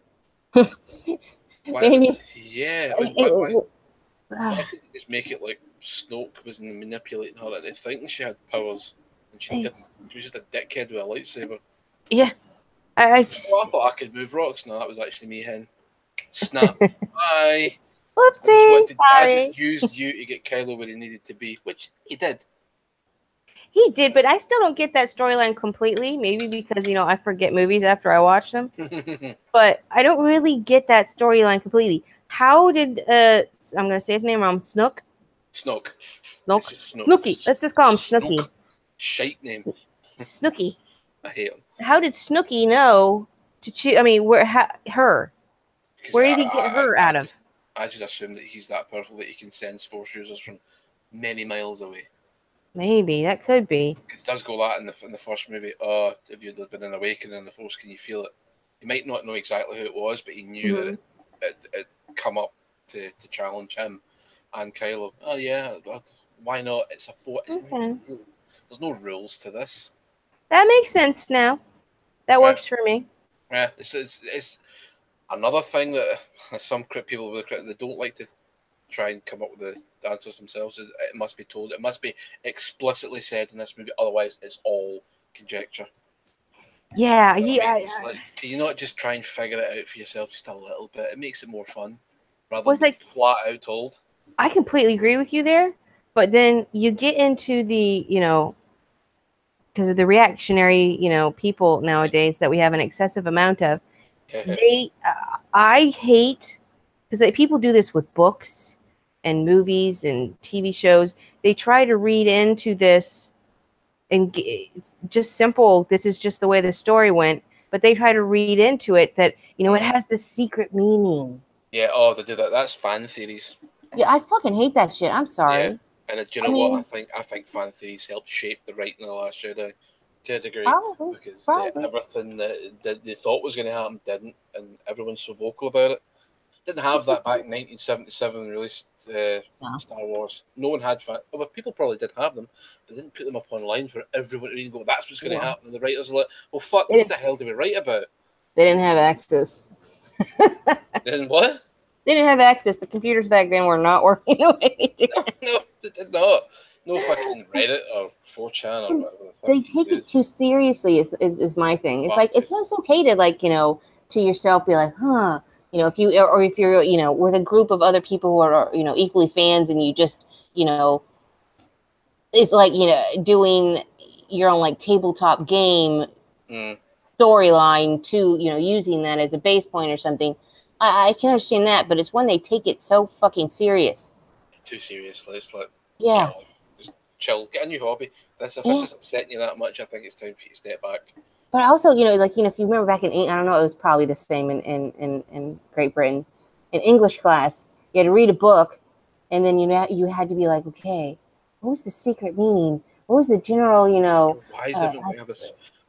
Why? Maybe. Yeah. I mean, why couldn't you just make it like Snoke was manipulating her into thinking she had powers and she didn't? She was just a dickhead with a lightsaber. Yeah. I thought I could move rocks. No, that was actually me, hen. Snap. Bye. Whoopsie, I just used you to get Kylo where he needed to be, which he did. He did, but I still don't get that storyline completely. Maybe because, I forget movies after I watch them. But I don't really get that storyline completely. How did, I'm going to say his name wrong, Snoke. Snooky. Let's just call him Snooky. Shite name. Snooky. I hate him. How did Snooky know to choose? I mean, her? Where did he get her out of? I just assume that he's that powerful that he can sense Force users from many miles away. Maybe that could be. It does go that in the first movie. Oh, if you'd been an awakening in the Force, can you feel it? He might not know exactly who it was, but he knew that it come up to challenge him and Kylo. Oh yeah, why not? It's a Force. Okay. There's no rules to this. That makes sense now. That works for me. Yeah, it's another thing that some people will they don't like to try and come up with the answers themselves. It must be told. It must be explicitly said in this movie. Otherwise, it's all conjecture. Yeah, Like, can you not just try and figure it out for yourself just a little bit? It makes it more fun rather than flat out told. I completely agree with you there, but then you get into the, because of the reactionary, people nowadays that we have an excessive amount of. I hate because people do this with books and movies and TV shows. They try to read into this and just simple. This is just the way the story went, but they try to read into it that it has this secret meaning. Yeah. Oh, they do that. That's fan theories. Yeah, I fucking hate that shit. I'm sorry. Yeah. And do you know what? I think fan theories helped shape the writing of The Last Jedi to a degree. Because everything that they thought was going to happen didn't, and everyone's so vocal about it. Didn't have that back in 1977 released Star Wars. No one had fan. Well, people probably did have them, but didn't put them up online for everyone to read and go, "That's what's going to happen." And the writers are like, "Well, fuck, what the hell do we write about?" They didn't have access. They didn't what? They didn't have access. The computers back then were not working the way they do. No, they did not. No fucking Reddit or 4chan or whatever the fuck. They take it too seriously is my thing. It's like it's not okay to to yourself be like, huh. If you're with a group of other people who are equally fans and you just it's like doing your own like tabletop game storyline to using that as a base point or something. I can understand that, but it's when they take it so fucking serious. Too seriously. It's like just chill, get a new hobby. If this is upsetting you that much, I think it's time for you to step back. But also, if you remember back in England, I don't know, it was probably the same in Great Britain. in English class, you had to read a book, and then you had to be like, okay, what was the secret meaning? What was the general, Why is everything we have a?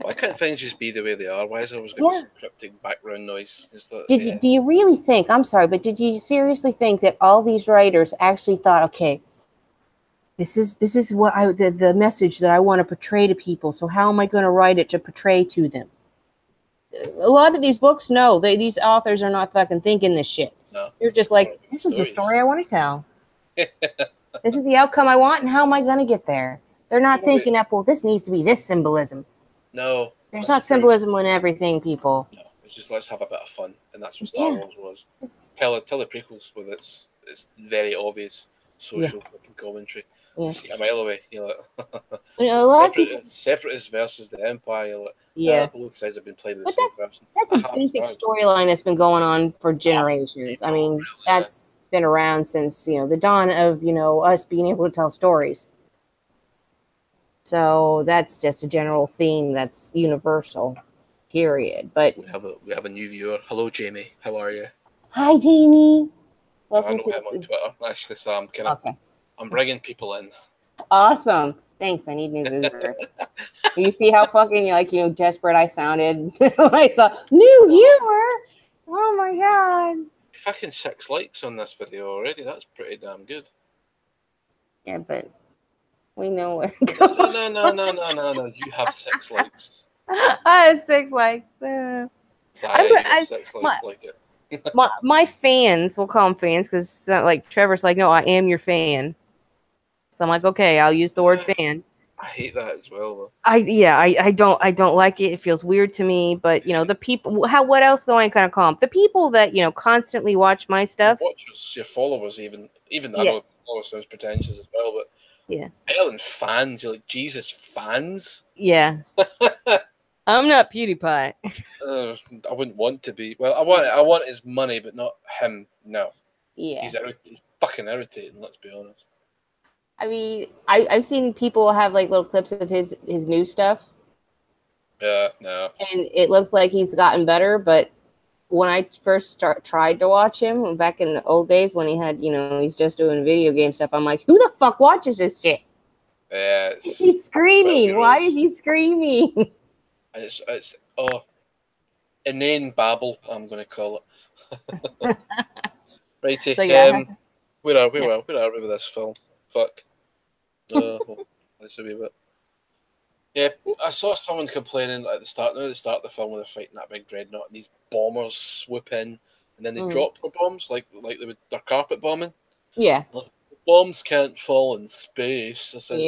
Why can't things just be the way they are? Why is there always going to be some cryptic background noise? Is that, do you really think, I'm sorry, but did you seriously think that all these writers actually thought, okay, this is what the message that I want to portray to people, so how am I going to write it to portray to them? A lot of these books, no, these authors are not fucking thinking this shit. no, They're just like, this is the story I want to tell. This is the outcome I want, and how am I going to get there? They're not thinking up, well, this needs to be this symbolism. No. There's not symbolism in everything, people. No, it's just let's have a bit of fun, and that's what Star Wars was. Tell the prequels with its very obvious social fucking commentary. Yeah. See a mile away, you're like, a lot of people, separatists versus the Empire. You're like, both sides have been played with the same person. That's a basic storyline that's been going on for generations. I mean, that's been around since the dawn of us being able to tell stories. So that's just a general theme that's universal, period. But we have a new viewer. Hello, Jamie. How are you? Hi, Jamie. Welcome to him on Twitter. Actually, so I'm bringing people in. Awesome. Thanks. I need new viewers. You see how fucking desperate I sounded when I saw new viewer. Oh my god. Fucking 6 likes on this video already. That's pretty damn good. Yeah, but we know where. No. You have 6 likes. I have 6 likes. You have 6 likes like it. my fans, we'll call them fans, because like Trevor's like, no, I am your fan. So I'm like, okay, I'll use the word fan. I hate that as well, though. I don't like it. It feels weird to me. But the people, what else do I kind of call them? The people that constantly watch my stuff. Your watchers, your followers, even I know followers sounds pretentious as well, but better than fans. You're like, Jesus, fans. Yeah. I'm not PewDiePie. I wouldn't want to be. Well, I want his money, but not him. No. Yeah. He's fucking irritating. Let's be honest. I mean, I've seen people have like little clips of his new stuff. Yeah, no. And it looks like he's gotten better, but when I first tried to watch him back in the old days when he had, he's just doing video game stuff, I'm like, who the fuck watches this shit? Yeah, he's screaming. Why is he screaming? It's inane babble, I'm going to call it. Righty. So, where are we with this film? Fuck. Let's see a bit. Yeah, I saw someone complaining at the start of the film when they're fighting that big dreadnought and these bombers swoop in and then they drop their bombs like they're carpet bombing. Yeah. Bombs can't fall in space. I said,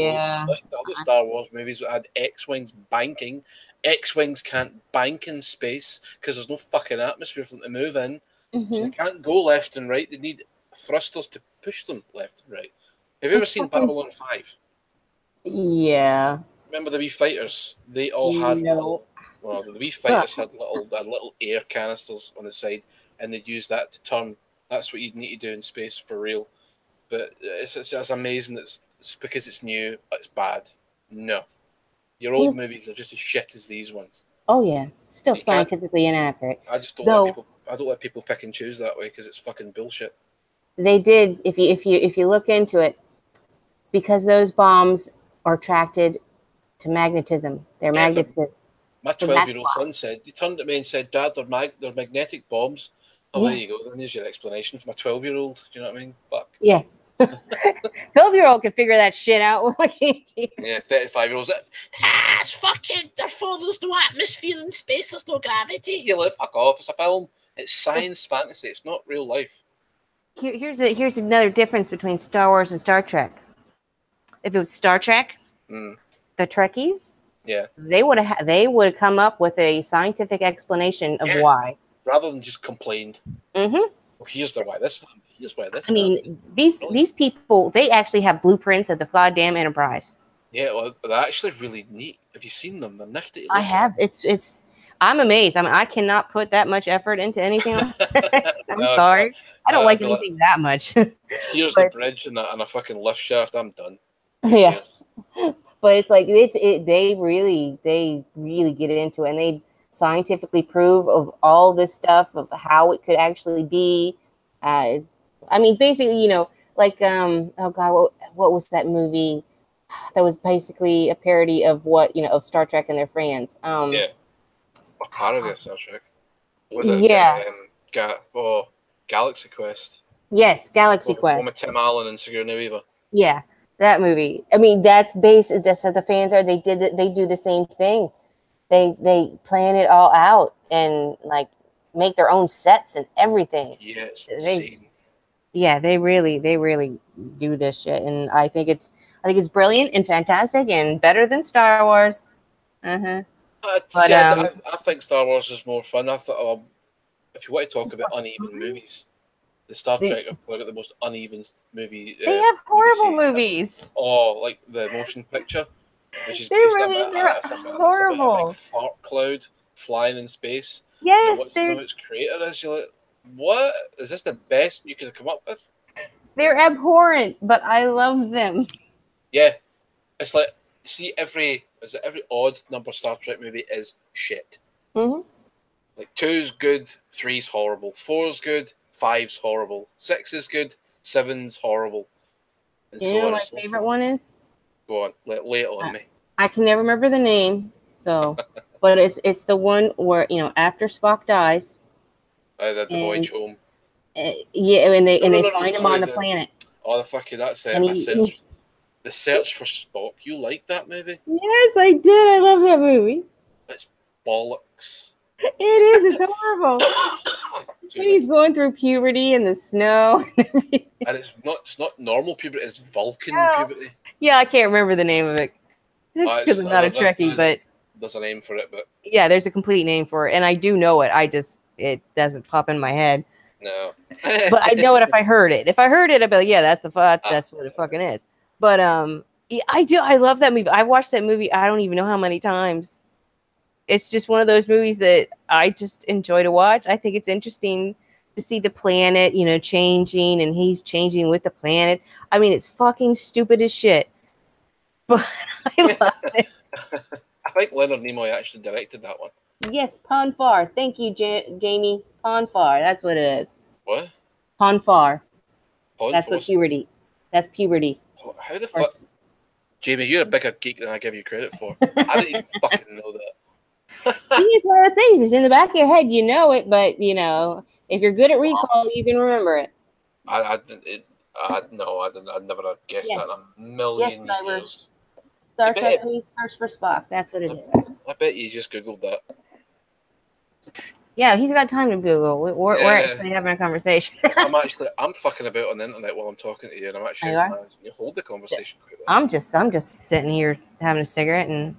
like the other Star Wars movies that had X-Wings banking. X-Wings can't bank in space because there's no fucking atmosphere for them to move in. So they can't go left and right. They need thrusters to push them left and right. Have you ever seen Babylon 5? Yeah. Remember the wee fighters? They all had the wee fighters had little air canisters on the side, and they'd use that to turn. That's what you'd need to do in space for real. But it's amazing. It's because it's new. It's bad. No, your old movies are just as shit as these ones. Oh yeah, still scientifically inaccurate. I just don't let people pick and choose that way because it's fucking bullshit. They did. If you look into it, it's because those bombs are attracted to magnetism. They're magnetism. My 12-year-old son said, he turned to me and said, Dad, they're magnetic bombs. Oh, there you go. There's your explanation for my 12-year-old. Do you know what I mean? Fuck. Yeah. 12-year-old can figure that shit out. Yeah, 35-year-olds. It's fucking, therefore there's no atmosphere in space, there's no gravity. You're like, fuck off, it's a film. It's science fantasy, it's not real life. Here's another difference between Star Wars and Star Trek. If it was Star Trek, the Trekkies, they would have come up with a scientific explanation of why, rather than just complained. Well, here's why this happened. Here's why this. I mean, these people, they actually have blueprints of the goddamn Enterprise. Yeah, well, they're actually really neat. Have you seen them? They're nifty. I have. It's. I'm amazed. I mean, I cannot put that much effort into anything. I'm sorry. I don't like anything that much. Here's the bridge and a fucking lift shaft. I'm done. Yeah. But it's like they really get into it, and they scientifically prove of all this stuff of how it could actually be. I mean, basically, you know, like oh god, what was that movie that was basically a parody of what you know of Star Trek and their fans? Yeah, a parody of Star Trek. Was it Yeah, Galaxy Quest? yes, Galaxy One with Quest. Tim Allen and Sigourney Weaver. Yeah, that movie. I mean, that's based. That's what the fans are. They did. They do the same thing. They plan it all out and like make their own sets and everything. Yeah, it's They insane. yeah, they really do this shit, and I think it's brilliant and fantastic and better than Star Wars. Uh-huh. But See, I think Star Wars is more fun. I thought, if you want to talk about uneven movies, the Star they, Trek have probably got the most uneven they have movie horrible series ever. movies. Oh, like the motion picture, which is Their basically movies are it's about a big horrible. fart cloud flying in space. And Yes, once you know who its creator is, you're like, what? Is this the best you could have come up with? they're abhorrent, but I love them. Yeah. It's like, see, every odd number Star Trek movie is shit. Mm-hmm. Like 2's good, 3's horrible, 4's good, 5's horrible, 6 is good, 7's horrible, and You so know on my and so favorite forth. one is? Go on, lay it on Uh, me. I can never remember the name, so but it's the one where you know after Spock dies, The and voyage home. yeah, No, no, they no, no. find him on Sorry, the planet, the fucking that's and I said the search for Spock. You like that movie? yes, I did. I love that movie. It's bollocks. It is. It's horrible. When Excuse me. he's going through puberty in the snow. And it's not normal puberty. It's Vulcan Oh. puberty. Yeah, I can't remember the name of it because I'm not a Trekkie, but There's a name for it, but yeah, there's a complete name for it, and I do know it. It doesn't pop in my head, no. but I know it if I heard it. If I heard it, I'd be like, yeah, that's what it fucking is. But yeah, I do. I love that movie. I watched that movie. I don't even know how many times. It's just one of those movies that I just enjoy to watch. I think it's interesting to see the planet, you know, changing, and he's changing with the planet. I mean, it's fucking stupid as shit, but I love it. I think Leonard Nimoy actually directed that one. Yes, Ponfar. Thank you, Jamie. Ponfar. That's what it is. What? Ponfar. That's what What's puberty. That's puberty. how the fuck? Jamie, you're a bigger geek than I give you credit for. I didn't even fucking know that. See, it's one of those things. It's in the back of your head. You know it, but you know, if you're good at recall, you can remember it. No, I didn't. I'd never have guessed Yes. that in a million years. Star Trek Search for Spock. That's what it is. I bet you just googled that. Yeah, he's got time to Google. We're actually having a conversation. I'm fucking about on the internet while I'm talking to you, and I'm actually you hold the conversation quite well. I'm just sitting here having a cigarette, and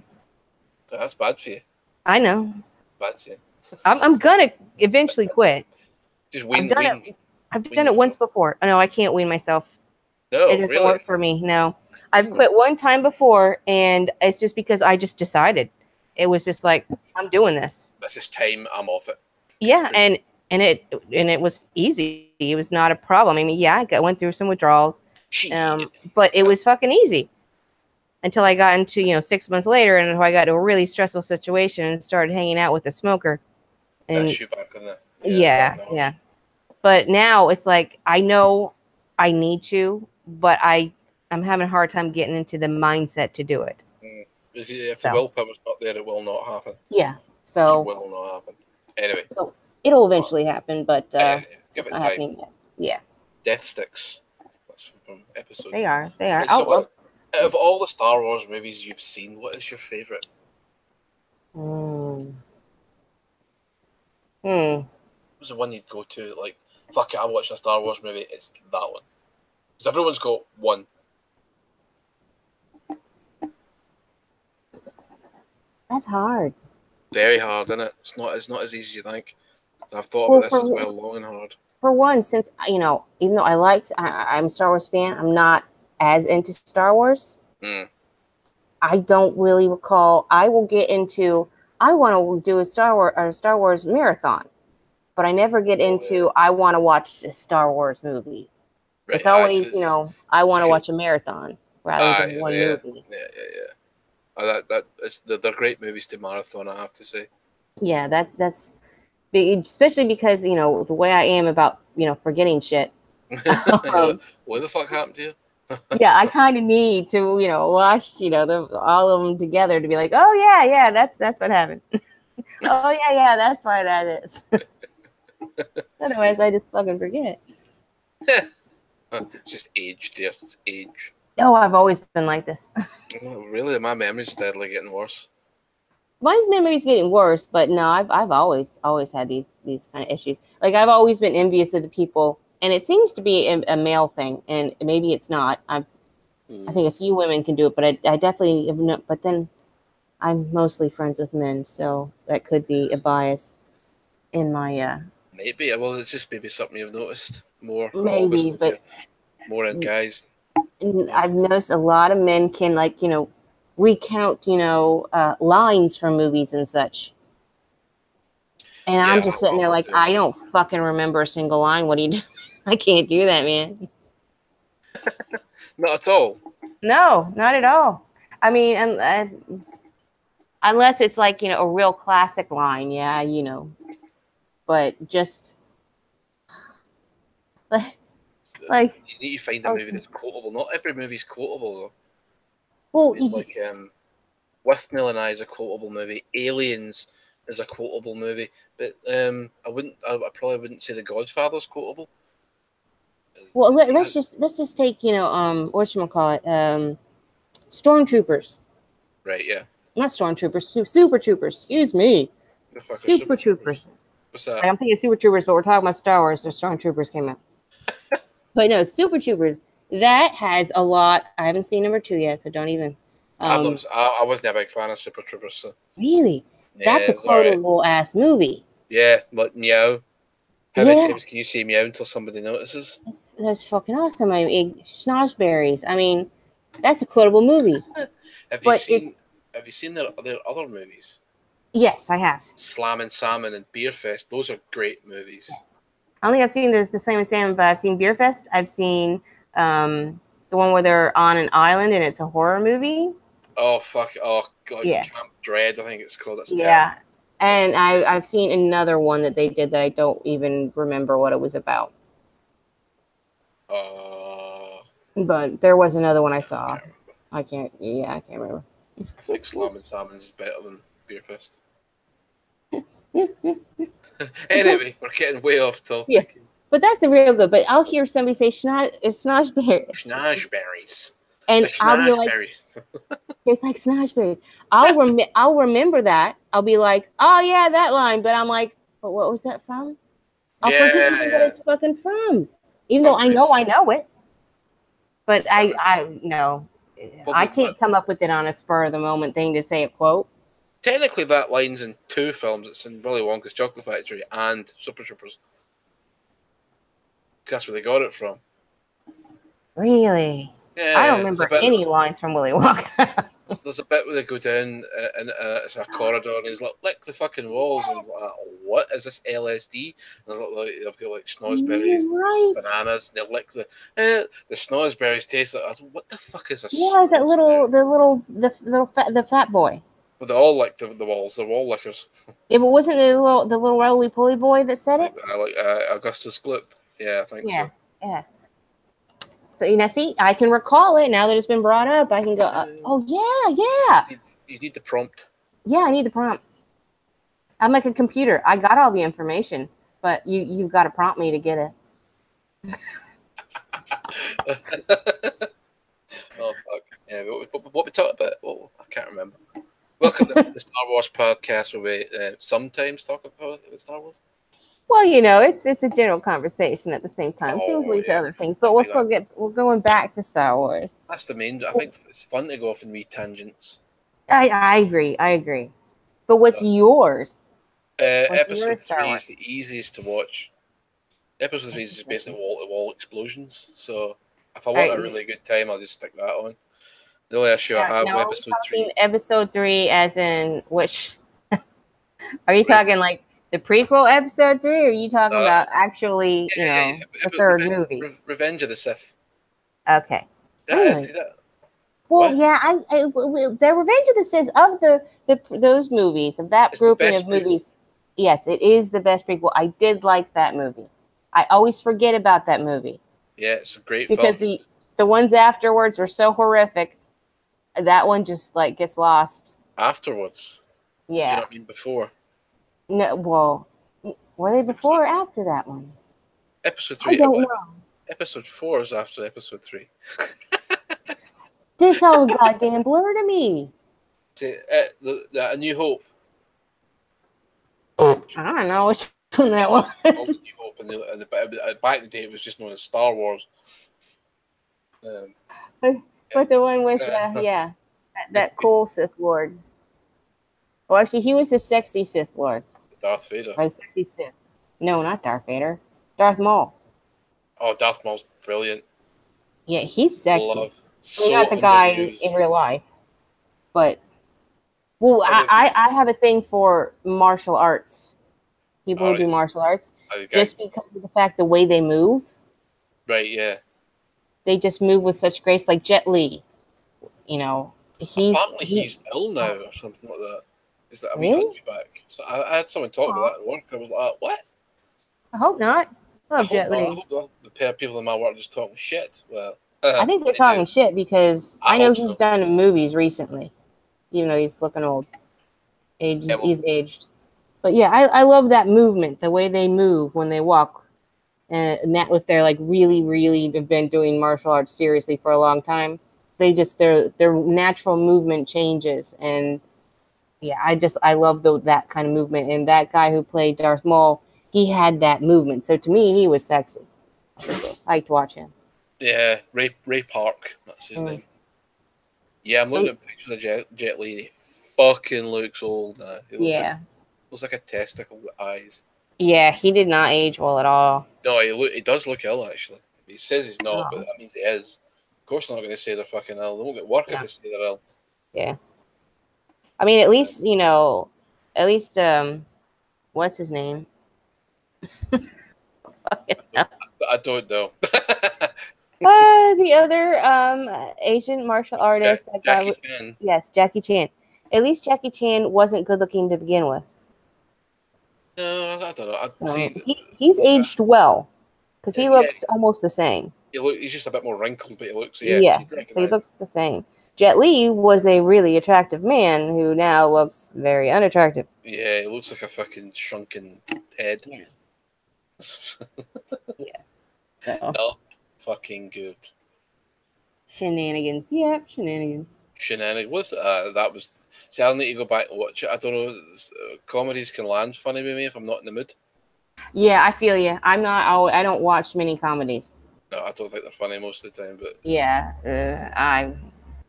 that's bad for you. I know. Bad for you. I'm gonna eventually quit. Just wean. I've done it once before. Oh, no, I can't wean myself. No, it doesn't work for me. No, I've quit one time before, and it's just because I just decided. It was just like, I'm doing this. This is time. I'm off it. Yeah, and it was easy. It was not a problem. I mean, yeah, I went through some withdrawals, but it was fucking easy until I got into 6 months later, and I got to a really stressful situation and started hanging out with a smoker. And that's you back on that. Yeah. But now it's like I know I need to, but I'm having a hard time getting into the mindset to do it. If the willpower's not there, it will not happen. Yeah. So it will not happen. Anyway. So it'll eventually happen, but it's give it not time. happening yet. Yeah. Death sticks. That's from episode. They are. Right, so out of all the Star Wars movies you've seen, what is your favorite? What's the one you'd go to? Like, fuck it, I'm watching a Star Wars movie. It's that one. Because everyone's got one. That's hard. Very hard, isn't it? It's not as easy as you think. I've thought about this as well, long and hard. For one, since even though I'm a Star Wars fan, I'm not as into Star Wars. I don't really recall. I will get into. I want to do a Star Wars marathon, but I never get into. I want to watch a Star Wars movie. Right. It's always I want to watch a marathon rather than one movie. Yeah. They're great movies to marathon, I have to say. Yeah, that's especially because the way I am about forgetting shit. What the fuck happened to you? Yeah, I kind of need to watch all of them together to be like, oh yeah, that's what happened. Oh yeah, that's why that is. Otherwise, I just fucking forget. It's just age, dear. It's age. No, I've always been like this. Oh, really? My memory's steadily getting worse. My memory's getting worse, but no, I've always had these kind of issues. Like I've always been envious of the people, and it seems to be a male thing, and maybe it's not. I think a few women can do it, but I definitely have no. But then I'm mostly friends with men, so that could be a bias in my. Maybe. Well, it's just maybe something you've noticed more. Maybe, but more in guys. I've noticed a lot of men can recount lines from movies and such. And yeah, I'm just sitting there like, I don't fucking remember a single line. What do you do? I can't do that, man. Not at all. No, not at all. I mean, unless it's like, a real classic line. Yeah, but just like you need to find a movie that's quotable. Not every movie's quotable though. Well, like With Mel and I is a quotable movie. Aliens is a quotable movie, but I probably wouldn't say The Godfather's quotable. Well, let's just take whatchamacallit, Stormtroopers. Right. Yeah. Not Stormtroopers. Super Troopers. Excuse me. Super Troopers. What's that? I'm thinking Super Troopers, but we're talking about Star Wars, so Stormtroopers came out. But no, Super Troopers. That has a lot. I haven't seen number 2 yet, so don't even. I wasn't a big fan of Super Troopers. So. Really? Yeah, that's a quotable ass movie. Yeah, but meow. How many times can you say meow until somebody notices? That's fucking awesome. I mean, Schnozberries. I mean, that's a quotable movie. Have you seen their other movies? Yes, I have. Slammin' Salmon and Beer Fest. Those are great movies. Yes. I don't think I've seen the Slammin' Salmon, but I've seen Beer Fest. I've seen the one where they're on an island and it's a horror movie. Oh, fuck. Oh, God. Yeah. Camp Dread, I think it's called. That's terrible. And I've seen another one that they did that I don't even remember what it was about. But there was another one I saw. I can't remember. I think Slammin' Salmon is better than Beer Fest. Anyway, we're getting way off topic. Yeah, but that's the real good. But I'll hear somebody say Schnozberries. Schnozberries. And I'll be like, it's like Schnozberries. I'll remember that. I'll be like, oh yeah, that line. But I'm like, but what was that from? I'll forget what it's fucking from. Even though I know it. But I can't come up with it on a spur of the moment thing to say a quote. Technically, that line's in 2 films. It's in Willy Wonka's Chocolate Factory and Super Troopers. That's where they got it from. Really? Yeah, I don't remember any lines from Willy Wonka. There's a bit where they go down and it's a corridor and he's like, lick the fucking walls. And like, what is this LSD? And they've got like snozberries, bananas, and they lick the snozberries taste like, what the fuck is this? Yeah, is that the fat boy? But they all lick the walls. They're wall lickers. Yeah, but wasn't it the little roly poly boy that said it? Like Augustus Gloop. Yeah, I think so. Yeah. So see, I can recall it now that it's been brought up. I can go, oh yeah. You need the prompt. Yeah, I need the prompt. I'm like a computer. I got all the information, but you've got to prompt me to get it. Oh fuck! Yeah, what we talked about? Oh, I can't remember. Welcome to the Star Wars podcast, where we sometimes talk about Star Wars. Well, it's a general conversation at the same time. Things lead to other things, but we're going back to Star Wars. That's the main. I think it's fun to go off in wee tangents. I agree. But what's yours? Episode 3 is the easiest to watch. Episode 3 is just basically wall-to-wall explosions. So if I want a really good time, I'll just stick that on. The only issue I have with episode 3. Episode 3, as in which? Are you talking like the prequel episode 3, or are you talking about actually, the third movie? Revenge of the Sith. Okay. Really? Well, yeah, the Revenge of the Sith of those movies, of that grouping of movies, yes, it is the best prequel. I did like that movie. I always forget about that movie. Yeah, it's a great because film. the ones afterwards were so horrific. That one just like gets lost. Afterwards. Yeah. Do you not mean before? No, well, were they before or after that one? Episode 3. I don't know. Episode 4 is after episode 3. This all goddamn blur to me. A New Hope. I don't know which one that was. New Hope, back in the day, it was just known as Star Wars. But the one with that cool Sith Lord. Well, actually, he was the sexy Sith Lord. Darth Vader. Or the sexy Sith. No, not Darth Vader. Darth Maul. Oh, Darth Maul's brilliant. Yeah, he's sexy. So not the guy in real life, but well, I have a thing for martial arts. People who do martial arts, just because of the fact the way they move. Right. Yeah. They just move with such grace, like Jet Li. You know, he's ill now or something like that. Is that a wee hunchback? So I had someone talk about that at work. I was like, what? I hope not. I Jet Li. I hope the pair of people in my work just talking shit. Well, I think they're talking shit because I know he's done movies recently, even though he's looking old. He's aged. But yeah, I love that movement, the way they move when they walk. And that if they're like really have been doing martial arts seriously for a long time, they just their natural movement changes. And yeah, I love that kind of movement. And that guy who played Darth Maul, he had that movement. So to me, he was sexy. I liked to watch him. Yeah, Ray Park, that's his name. Yeah, I'm looking at pictures of Jet Li. He fucking looks old now. Looks like a testicle with eyes. Yeah, he did not age well at all. No, he does look ill, actually. He says he's not, but that means he is. Of course they're not going to say they're fucking ill. They won't get work if they say they're ill. Yeah. I mean, at least, what's his name? I don't know. The other Asian martial artist. Jackie Chan. Yes, Jackie Chan. At least Jackie Chan wasn't good looking to begin with. No, I don't know. He's aged well because he looks almost the same. He's just a bit more wrinkled, but he looks he looks the same. Jet Li was a really attractive man who now looks very unattractive. Yeah, he looks like a fucking shrunken head. Yeah. Not fucking good. Shenanigans. Yep, shenanigans. What's that was. See, I'll need to go back and watch it. I don't know. Comedies can land funny with me if I'm not in the mood. Yeah, I feel you. I don't watch many comedies. No, I don't think they're funny most of the time. But yeah,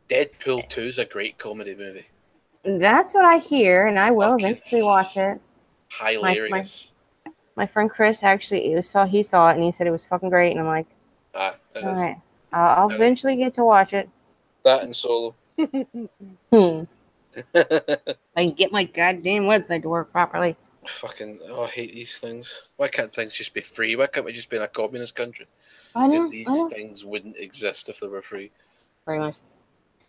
Deadpool 2 is a great comedy movie. That's what I hear, and I will eventually watch it. Hilarious. My friend Chris actually saw it, and he said it was fucking great, and I'm like, all right, I'll eventually get to watch it. That and Solo. I can get my goddamn website to work properly. I hate these things. Why can't things just be free? Why can't we just be in a communist country? I know. These things wouldn't exist if they were free. Very much.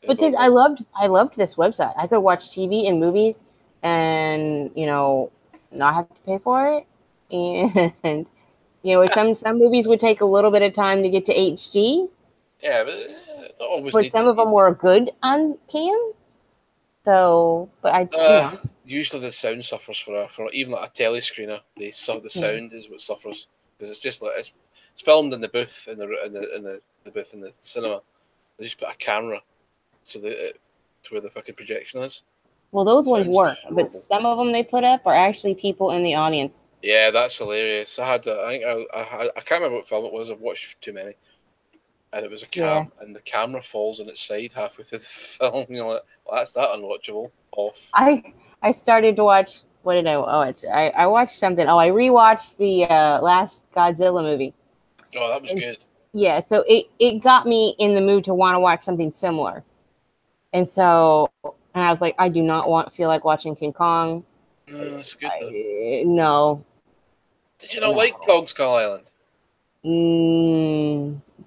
But I loved this website. I could watch TV and movies and, not have to pay for it. And, some movies would take a little bit of time to get to HD. Yeah, but some of them were good on cam. So, but usually the sound suffers for even like a telescreener. The sound is what suffers because it's just like it's filmed in the booth in the booth in the cinema. They just put a camera to where the fucking projection is. Well, those ones work, but some of them they put up are actually people in the audience. Yeah, that's hilarious. I can't remember what film it was. I've watched too many. And it was a cam, and the camera falls on its side halfway through the film. You're like, well, that's that unwatchable. Off. I started to watch. What did I watch? I watched something. I rewatched the last Godzilla movie. Oh, that was good. Yeah, so it got me in the mood to want to watch something similar. And I was like, I do not feel like watching King Kong. That's good though. No. Did you not like Kong Skull Island?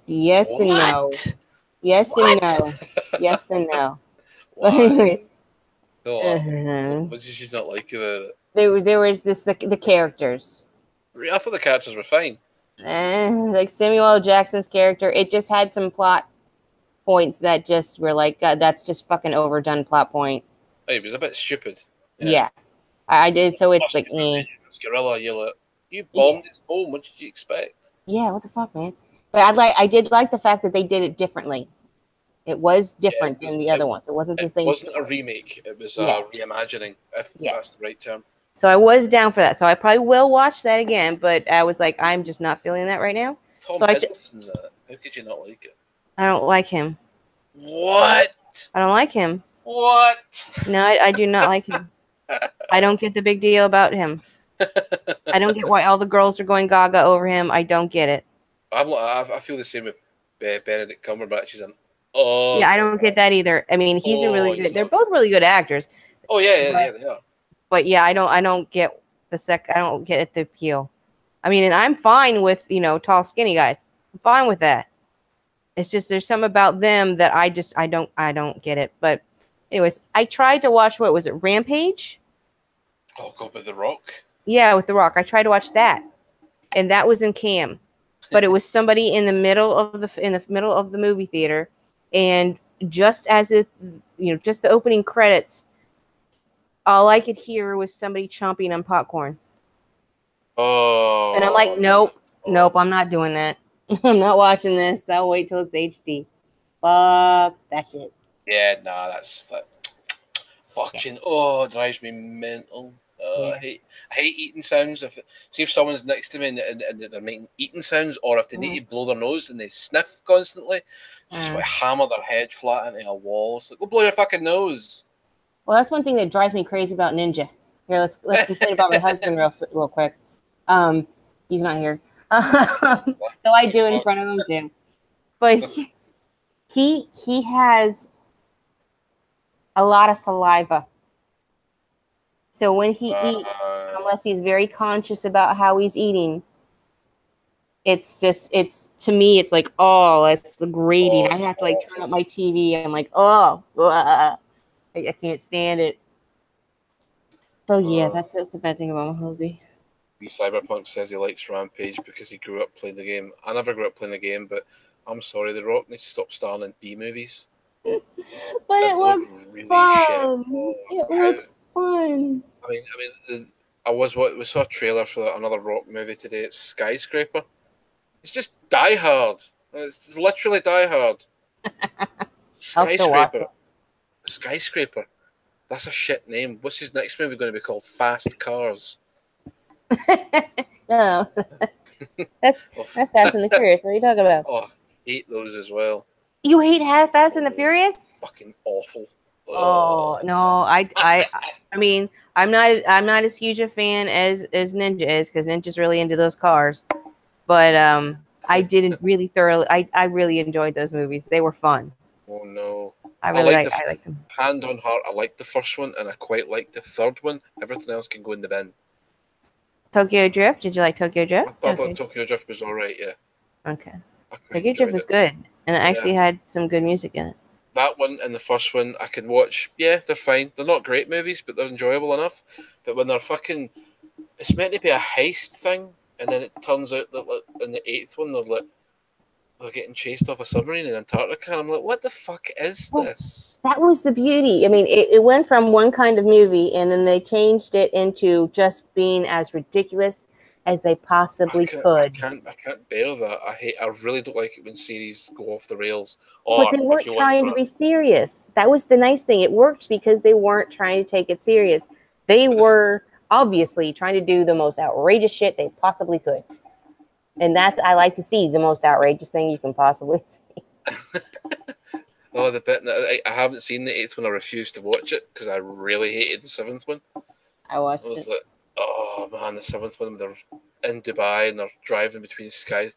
Yes and no. Yes and no. Yes and no. What did you not like about it? there was the characters. I thought the characters were fine. Like Samuel L. Jackson's character, it just had some plot points that just were like, God, that's just fucking overdone plot point. It was a bit stupid. Yeah, I did. So it's like, it's Gorilla. You bombed his home. What did you expect? Yeah, what the fuck, man? But I did like the fact that they did it differently. It was different than the other ones. It wasn't the same. It wasn't a remake. It was a reimagining, if that's the right term. So I was down for that. So I probably will watch that again, but I was like, I'm just not feeling that right now. Tom Hiddleston's in it. How could you not like it? I don't like him. What? I don't like him. What? No, I do not like him. I don't get the big deal about him. I don't get why all the girls are going gaga over him. I don't get it. I feel the same with Benedict Cumberbatch. He's yeah, I don't get that either. I mean, he's a really good. They're both really good actors. Oh yeah, they are. But yeah, I don't get I don't get the appeal. I mean, and I'm fine with tall, skinny guys. I'm fine with that. It's just there's something about them that I don't get it. But anyways, I tried to watch what was it, Rampage? Oh God, with The Rock. Yeah, with The Rock. I tried to watch that, and that was in Cam, but it was somebody in the middle of the movie theater, and just as if just the opening credits, all I could hear was somebody chomping on popcorn. Oh. And I'm like, nope, I'm not doing that. I'm not watching this. I'll wait till it's HD. Fuck that shit. Yeah, nah, that's like fucking. Oh, it drives me mental. I hate eating sounds. See if someone's next to me and they're making eating sounds, or if they need to blow their nose and they sniff constantly, just like hammer their head flat into a wall. It's like, go blow your fucking nose. Well, that's one thing that drives me crazy about Ninja. Here, let's complain about my husband real quick. He's not here. Though I do it in front of him too. But he has a lot of saliva. So when he eats, unless he's very conscious about how he's eating, it's to me, it's like, oh, it's grating. I have to like turn up my TV. I'm like, oh, I can't stand it. So yeah, that's the bad thing about my husband. Cyberpunk says he likes Rampage because he grew up playing the game. I never grew up playing the game, but I'm sorry, The Rock needs to stop starring in B movies. But it looks really fun. It looks fun. I mean, we saw a trailer for another Rock movie today. It's Skyscraper. It's just Die Hard. It's literally Die Hard. Skyscraper. That's a shit name. What's his next movie going to be called? Fast Cars. No, that's Fast and the Furious. What are you talking about? Oh, I hate those as well. You hate Fast and the Furious? Fucking awful. Oh no, I mean, I'm not as huge a fan as Ninja is, because Ninja's really into those cars. But I didn't really thoroughly. I really enjoyed those movies. They were fun. Oh no. I like them. Hand on heart, I liked the first one, and I quite liked the third one. Everything else can go in the bin. Tokyo Drift? Did you like Tokyo Drift? I thought Tokyo Drift was alright, yeah. Okay. Tokyo Drift was good, and it actually had some good music in it. That one and the first one I can watch. Yeah, they're fine. They're not great movies, but they're enjoyable enough. But when they're fucking... It's meant to be a heist thing, and then it turns out that in the 8th one, they're getting chased off a submarine in Antarctica, and I'm like, what the fuck is this? That was the beauty. I mean, it went from one kind of movie, and then they changed it into just being as ridiculous as they possibly could. I can't bear that. I really don't like it when series go off the rails. But they weren't trying to be serious. That was the nice thing. It worked because they weren't trying to take it serious. They were obviously trying to do the most outrageous shit they possibly could. And I like to see the most outrageous thing you can possibly see. Oh, the bit I haven't seen the 8th one. I refused to watch it because I really hated the 7th one. I watched it. Like, oh man, the 7th one, they're in Dubai and they're driving between skyscrapers.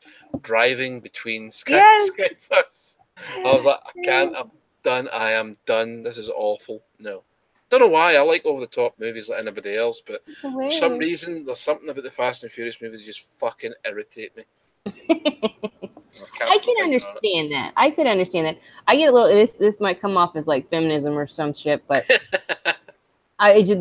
Yes. I was like, I can't. I'm done. I am done. This is awful. No. Don't know why. I like over-the-top movies like anybody else, but for some reason, there's something about the Fast and Furious movies that just fucking irritate me. I can understand that. I could understand that. I get a little. This might come off as like feminism or some shit, but I did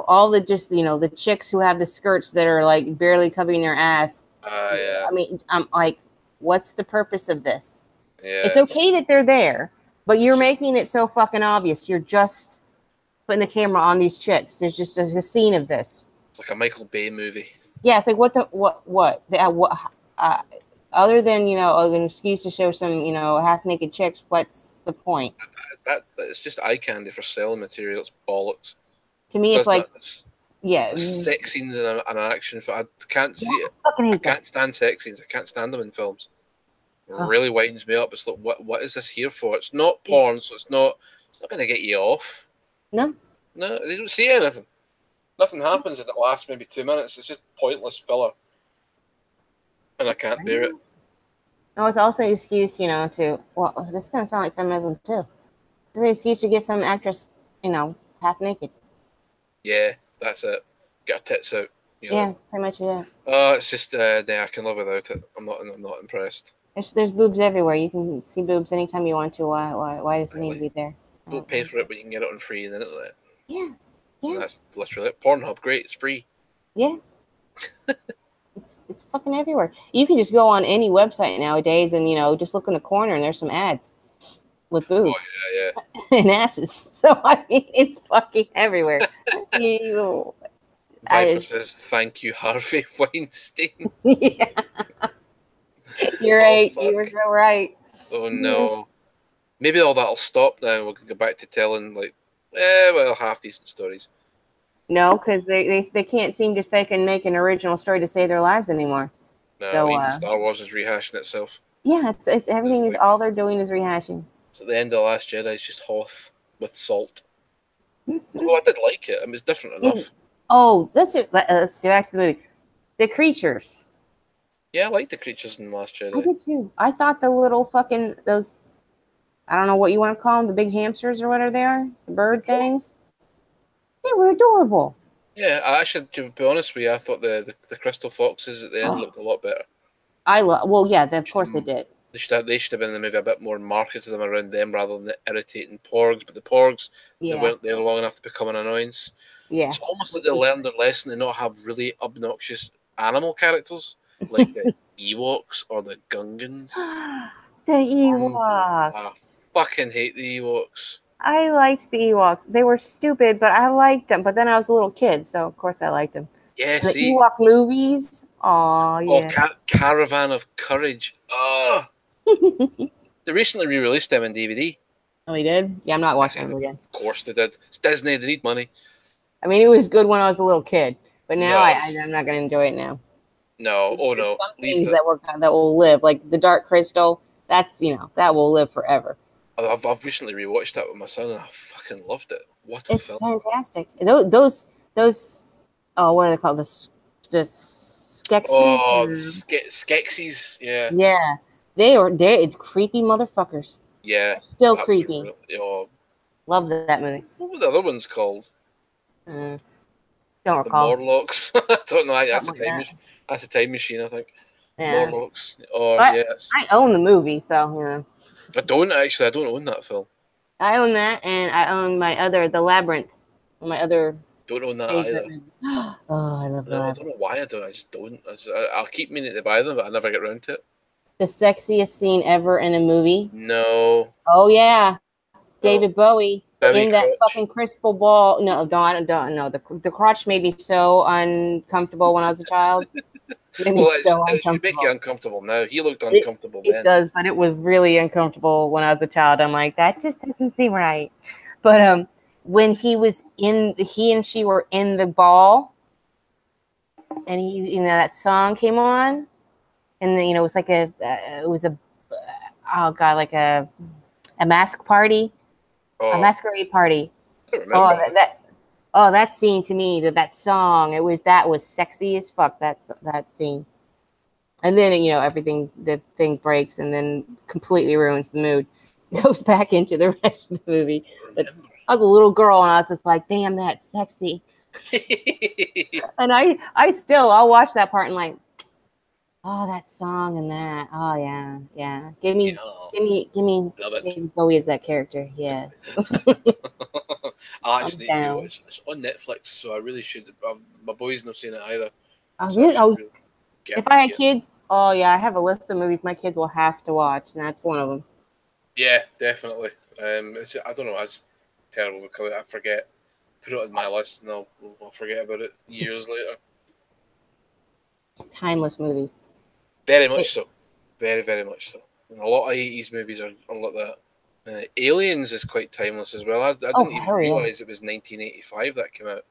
all the just the chicks who have the skirts that are like barely covering their ass. Yeah. I mean, I'm like, what's the purpose of this? Yeah. It's okay that they're there, but you're just making it so fucking obvious. You're just putting the camera on these chicks. There's just a scene of this. like a Michael Bay movie. Yeah, it's like what uh, other than an excuse to show some half naked chicks. What's the point? That it's just eye candy for selling material. It's bollocks. To me, it's like it's a sex scenes and an action film. I can't see it. I can't stand sex scenes. I can't stand them in films. It really winds me up. It's like, what is this here for? It's not porn, so it's not going to get you off. No, they don't see anything. Nothing happens, and it lasts maybe 2 minutes. It's just pointless filler, and I can't bear it. No, it's also an excuse, to this is going to sound like feminism too. It's an excuse to get some actress, half naked. Yeah, that's it. Get her tits out. Yeah, it's pretty much it. Oh, it's just I can live without it. I'm not impressed. There's boobs everywhere. You can see boobs anytime you want to. Why does it need to be there? Don't pay for it, but you can get it on free on the internet. Yeah. And that's literally it. Pornhub, great. It's free. Yeah. It's fucking everywhere. You can just go on any website nowadays and just look in the corner and there's some ads with boobs. Oh yeah. And asses. So I mean, it's fucking everywhere. Viper says, "Thank you, Harvey Weinstein." Yeah. You're right. You were so right. Oh no. Maybe all that'll stop now. We can go back to telling half decent stories. No, because they can't seem to fake and make an original story to save their lives anymore. No, so, even Star Wars is rehashing itself. Yeah, it's everything is all they're doing is rehashing. So the end of The Last Jedi is just Hoth with salt. Although I did like it. I mean, it's different enough. Oh, let's go back to the movie. The creatures. Yeah, I like the creatures in The Last Jedi. I did too. I thought the little fucking those, I don't know what you want to call them, the big hamsters or whatever they are, the bird things. They were adorable. Yeah, actually, to be honest with you, I thought the crystal foxes at the end looked a lot better. Of course they did. They should have been in the movie a bit more and marketed them around them rather than the irritating porgs. But the porgs, they weren't there long enough to become an annoyance. Yeah, it's almost like they learned their lesson and not have really obnoxious animal characters like the Ewoks or the Gungans. The Ewoks. I fucking hate the Ewoks. I liked the Ewoks. They were stupid, but I liked them. But then I was a little kid, so of course I liked them. Yeah, the Ewok movies. Oh, yeah. Oh, Caravan of Courage. Oh. They recently re-released them in DVD. Oh, they did? Yeah, I'm not watching them again. Of course they did. It's Disney. They need money. I mean, it was good when I was a little kid, but now I'm not going to enjoy it now. No, no. Some things that will live, like the Dark Crystal. That's that will live forever. I've recently rewatched that with my son, and I fucking loved it. What a film! It's fantastic. Those what are they called? The Skeksis. Oh, Skeksis. Yeah. Yeah, they're creepy motherfuckers. Yeah. Still creepy. Love that movie. What were the other ones called? Don't recall. The Morlocks. I don't know. That's a time machine, I think. Yeah. Morlocks. Oh, yes. I own the movie, so I don't actually. I don't own that film. I own that, and I own The Labyrinth. My other. Don't own that either. Oh, I love that. I don't know why I don't. I just don't. I'll keep meaning to buy them, but I never get around to it. The sexiest scene ever in a movie? No. Oh yeah, David Bowie in that fucking crystal ball. No, I don't know. The crotch made me so uncomfortable when I was a child. It should make you uncomfortable now. He looked uncomfortable then. It does, but it was really uncomfortable when I was a child. I'm like, that just doesn't seem right. But when he and she were in the ball, and that song came on, and then, it was like a mask party, a masquerade party. That scene to me, that song, that was sexy as fuck. That scene. And then, the thing breaks and then completely ruins the mood. Goes back into the rest of the movie. But I was a little girl and I was just like, damn, that's sexy. And I'll watch that part and like, oh, that song and that. Oh yeah. Give me David Bowie as that character. Yes. I I'm actually need to down. rewatch. It's on Netflix, so I really should. My boy's not seen it either, Oh, so I really? should Oh, really get if to I see had it. kids, oh yeah, I have a list of movies my kids will have to watch, and that's one of them. Yeah, definitely. I don't know. I just terrible because I forget. Put it on my list, and I'll forget about it years later. Timeless movies. Very much so. Very, very much so. And a lot of 80s movies are like that. Aliens is quite timeless as well. I Oh, didn't even hell yeah. realise it was 1985 that came out.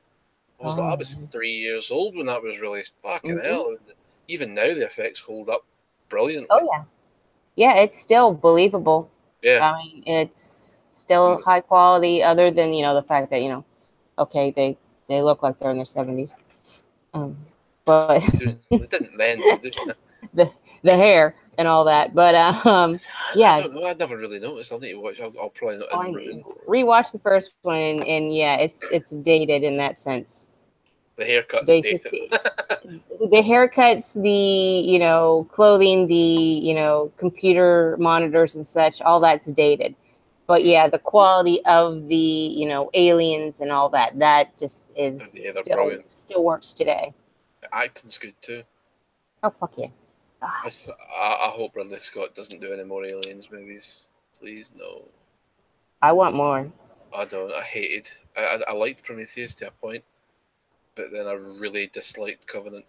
I Oh, was 3 years old when that was released. Fucking mhm. hell. Even now, the effects hold up brilliantly. Oh yeah. Yeah, it's still believable. Yeah. I mean, it's still high quality, other than, the fact that, okay, they look like they're in their 70s. But It didn't then, did it? the hair and all that. But I yeah, don't know. I never really noticed. I'll need to watch. I'll probably not in rewatch the first one, and yeah, it's dated in that sense. the haircut's They just dated. the haircuts, the clothing, the computer monitors and such, all that's dated. But yeah, the quality of the aliens and all that just is Yeah, they're still brilliant. works today. The acting's good too. Oh fuck yeah! I hope Ridley Scott doesn't do any more Aliens movies. Please, no. I want more. I don't. I hated. I liked Prometheus to a point, but then I really disliked Covenant.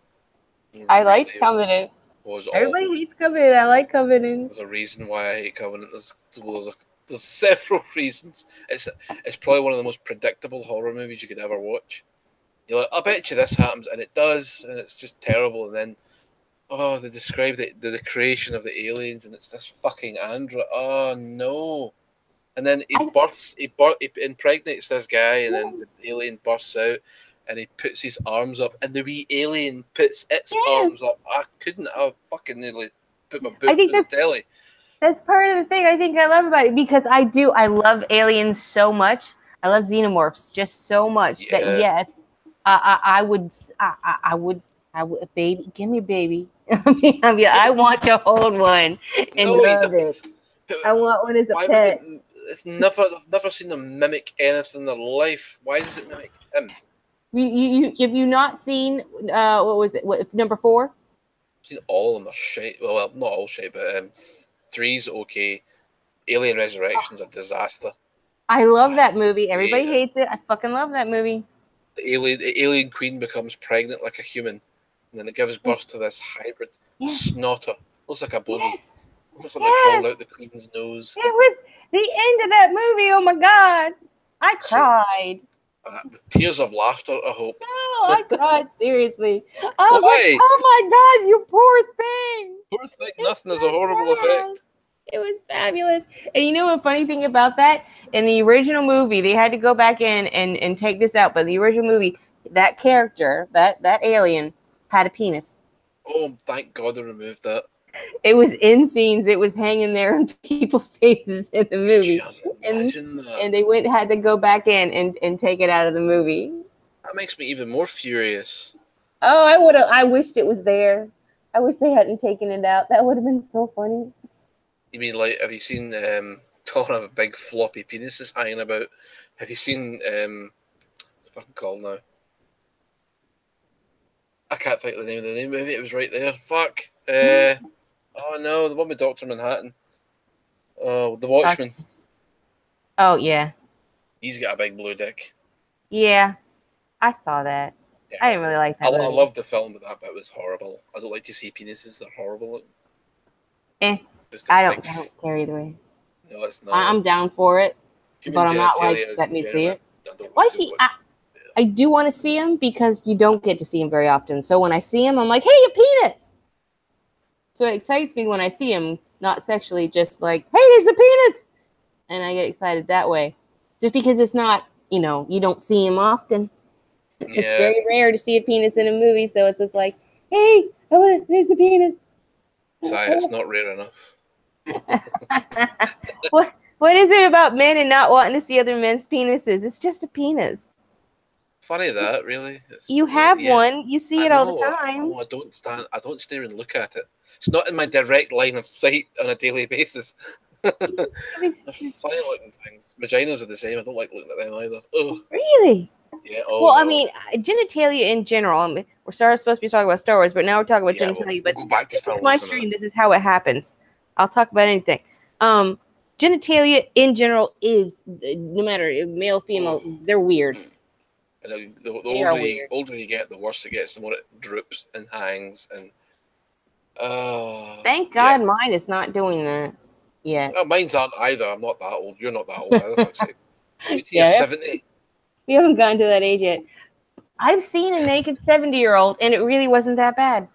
I liked Really Covenant. was Everybody awful. hates Covenant. I like Covenant. There's a reason why I hate Covenant. There's several reasons. It's probably one of the most predictable horror movies you could ever watch. You're like, I bet you this happens, and it does, and it's just terrible. And then, they describe the creation of the aliens, and it's this fucking android. Oh no! And then he impregnates this guy, and then the alien bursts out, and he puts his arms up, and the wee alien puts its Yes. arms up. I fucking nearly put my I boot think through the telly. that's part of the thing I think I love about it, because I love aliens so much. I love xenomorphs just so much that Yeah. yes, I would baby, give me a baby. I want to hold one and No, you love don't. it. I want one as a Why would pet. it? I've never seen them mimic anything in their life. Why does it mimic him? Have you not seen what was it? What, number 4? I've seen all of them. They're shite. Well, not all shite, but 3's okay. Alien Resurrection's a disaster. I love that movie. Everybody Yeah. hates it. I fucking love that movie. The alien queen becomes pregnant like a human, and then it gives birth to this hybrid snotter. Looks like a bogey. Yes. Looks like they crawled out the queen's nose. It was the end of that movie. Oh my god, I cried. With tears of laughter, I hope. No, I cried seriously. Why? Oh my god, you poor thing. Poor thing. Nothing is a horrible effect. It was fabulous. And you know a funny thing about that? In the original movie, they had to go back in and take this out. But in the original movie, that character, that alien, had a penis. Oh, thank God they removed that. It was in scenes. It was hanging there in people's faces in the movie. Imagine that. And they had to go back in and take it out of the movie. That makes me even more furious. Oh, I wished it was there. I wish they hadn't taken it out. That would have been so funny. You mean, like, have you seen talking about big floppy penises hanging about? Have you seen what's it fucking called now? I can't think of the name of the movie. It was right there. Fuck. Oh no, the one with Dr. Manhattan. Oh, The Watchmen. Oh yeah. He's got a big blue dick. Yeah, I saw that. Yeah. I didn't really like that. I loved the film, but that bit was horrible. I don't like to see penises. They're horrible. I don't care either way. No, it's not. I'm down for it, but I'm not like, let me see it. Why see? I do want to see him because you don't get to see him very often. So when I see him, I'm like, hey, a penis. So it excites me when I see him, not sexually, just like, hey, there's a penis. And I get excited that way. Just because it's not, you don't see him often. Yeah. It's very rare to see a penis in a movie. So it's just like, hey, there's a penis. Sorry, it's not rare enough. What is it about men and not wanting to see other men's penises? It's just a penis. Funny that, really. You have one. You see it all the time. I don't stare and look at it. It's not in my direct line of sight on a daily basis. They're funny looking things. Vaginas are the same. I don't like looking at them either. Ugh. Really? Yeah. Oh Well, no. I mean, genitalia in general. I mean, we're supposed to be talking about Star Wars, but now we're talking about Yeah, genitalia. we'll But go back to this Star is my Wars in a stream. minute. This is how it happens. I'll talk about anything. Genitalia in general is no matter male, female, they're weird. And the They are weird. older you get, the worse it gets. The more it droops and hangs and. Thank God mine is not doing that yet. Oh, mine's aren't either. I'm not that old. You're not that old either. Fuck's sake. You're Yeah, 70. we haven't gotten to that age yet. I've seen a naked 70-year-old, and it really wasn't that bad.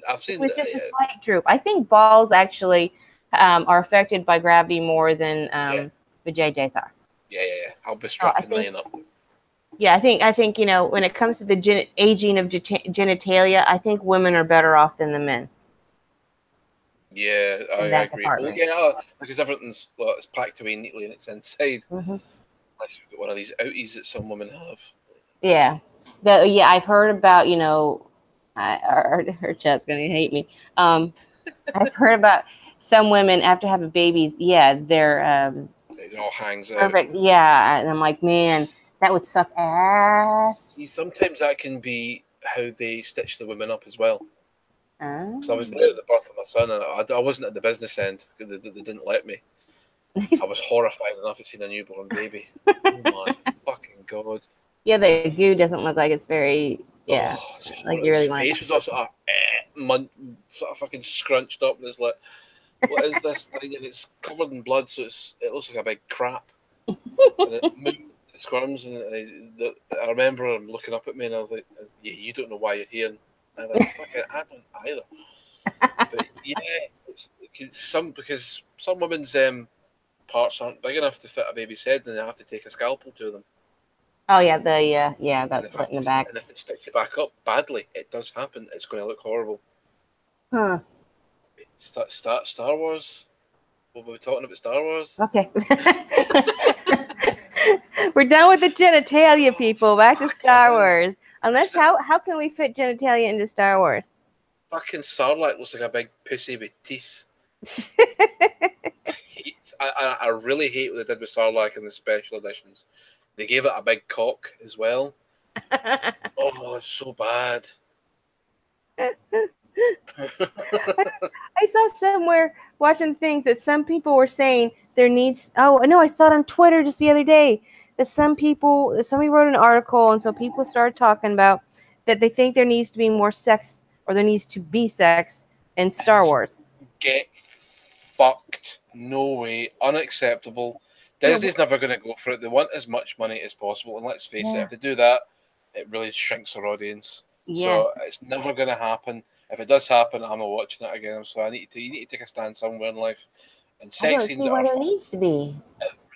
I've seen. It was just a slight droop. I think balls actually are affected by gravity more than the JJs are. Yeah. I'll be strapping mine up. Yeah, I think when it comes to the aging of genitalia, I think women are better off than the men. Yeah, I agree. Well, yeah, because everything's it's packed away neatly and it's inside. Mm-hmm. Unless you've got one of these outies that some women have. Yeah, I've heard about her chat's gonna hate me. I've heard about some women after having babies. Yeah, it all hangs out. Yeah, and I'm like, man, that would suck ass. See, sometimes that can be how they stitch the women up as well. Because I was there at the birth of my son, and I wasn't at the business end because they didn't let me. I was horrified enough to see a newborn baby. Oh my fucking god! Yeah, the goo doesn't look like it's very. Yeah, like you really want. His face was also sort of fucking scrunched up, and it's like, what is this thing? And it's covered in blood, so it looks like a big crap. And it moves, it squirms, and I remember him looking up at me, and I was like, "Yeah, you don't know why you're here." And I was like, "Fucking, I don't either." But yeah, because some women's parts aren't big enough to fit a baby's head, and they have to take a scalpel to them. Oh yeah, that's slit in the back. And if they stitch it back up badly, it does happen. It's going to look horrible. Huh. Star Wars. What were we talking about? Star Wars. Okay. We're done with the genitalia, people. Back to Star Wars. Unless how can we fit genitalia into Star Wars? Fucking Sarlacc looks like a big pussy with teeth. I really hate what they did with Sarlacc in the special editions. They gave it a big cock as well. Oh, it's so bad. I saw somewhere watching things that some people were saying there needs. Oh no, I saw it on Twitter just the other day that somebody wrote an article, and so people started talking about that they think there needs to be more sex, or there needs to be sex in Star Wars. Get fucked. No way. Unacceptable. Disney's never going to go for it. They want as much money as possible, and let's face it, if they do that, it really shrinks their audience. Yeah. So it's never going to happen. If it does happen, I'm not watching it again. So you need to take a stand somewhere in life. And sex scenes are there needs to be. Everything.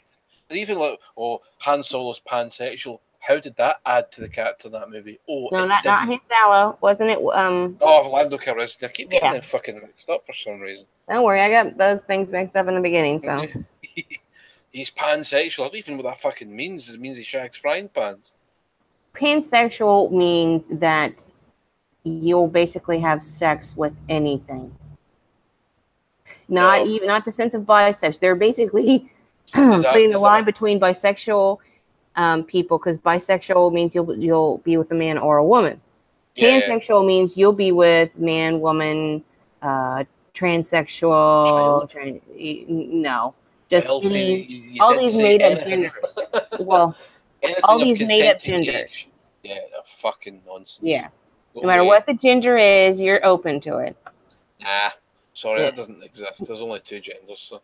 And even like, Han Solo's pansexual. How did that add to the character in that movie? Oh, no, not Han Solo, wasn't it? Lando Calrissian. I keep getting them fucking mixed up for some reason. Don't worry, I got those things mixed up in the beginning. So he's pansexual. Even what that fucking means it means he shags frying pans. Pansexual means that you'll basically have sex with anything. Not the sense of bisexual. They're basically putting the line between bisexual people, because bisexual means you'll be with a man or a woman. Pansexual means you'll be with man, woman, transsexual. No, just all these made up genders. Well, all these made up genders. Yeah, they're fucking nonsense. Yeah. No matter what the gender is, you're open to it. Nah, sorry, that doesn't exist. There's only two genders, so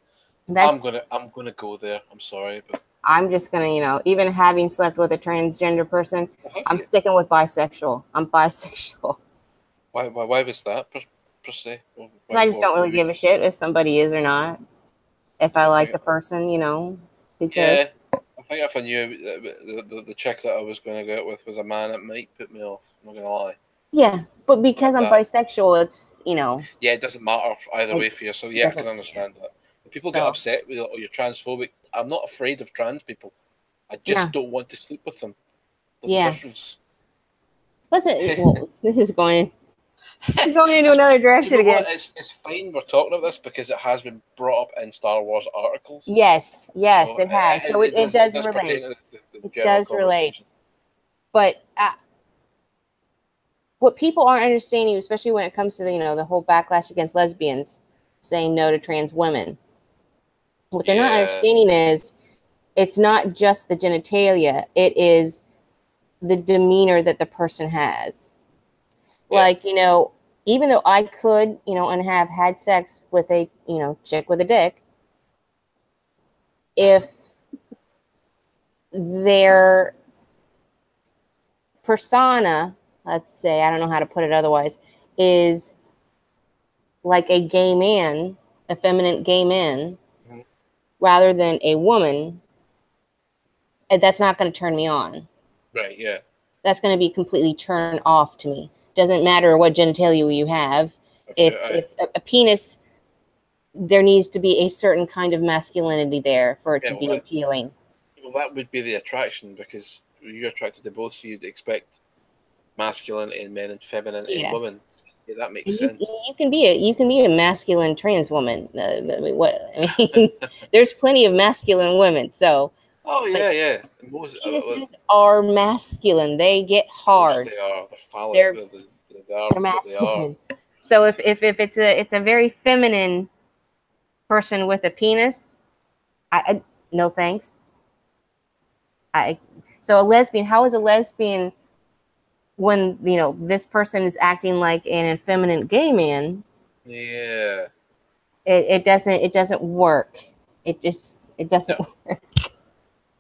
I'm gonna go there. I'm sorry, but I'm just gonna, even having slept with a transgender person, I'm sticking with bisexual. I'm bisexual. Why was that per se? I just don't really give a shit if somebody is or not. If I like the person, because. Yeah. I think if I knew the chick that I was going to go out with was a man, it might put me off. I'm not going to lie. Yeah, but because I'm bisexual, it's, Yeah, it doesn't matter either way for you. So, yeah, I can understand that. If people get upset with you're transphobic, I'm not afraid of trans people. I just don't want to sleep with them. There's a difference. Listen, this is going We're going into another direction You know again. what? It's fine we're talking about this because it has been brought up in Star Wars articles. Yes, So it has. So it does pertain relate. to the It general does relate. conversation. But what people aren't understanding, especially when it comes to the whole backlash against lesbians, saying no to trans women, what they're not understanding is it's not just the genitalia; it is the demeanor that the person has. Like, even though I could, and have had sex with a, chick with a dick, if their persona, let's say, I don't know how to put it otherwise, is like a gay man, effeminate gay man, rather than a woman, that's not going to turn me on. Right, yeah. That's going to be completely turned off to me. Doesn't matter what genitalia you have. If a penis, there needs to be a certain kind of masculinity there for it to be appealing. Well, that would be the attraction, because you're attracted to both, so you'd expect masculinity in men and femininity in women. Yeah, that makes sense. You can be a masculine trans woman. There's plenty of masculine women. So. Oh yeah. Most penises are masculine. They get hard. They are. They're phallic. They're masculine. So if it's a very feminine person with a penis, I no thanks. So a lesbian, how is a lesbian when this person is acting like an effeminate gay man? Yeah. It doesn't work. It doesn't work.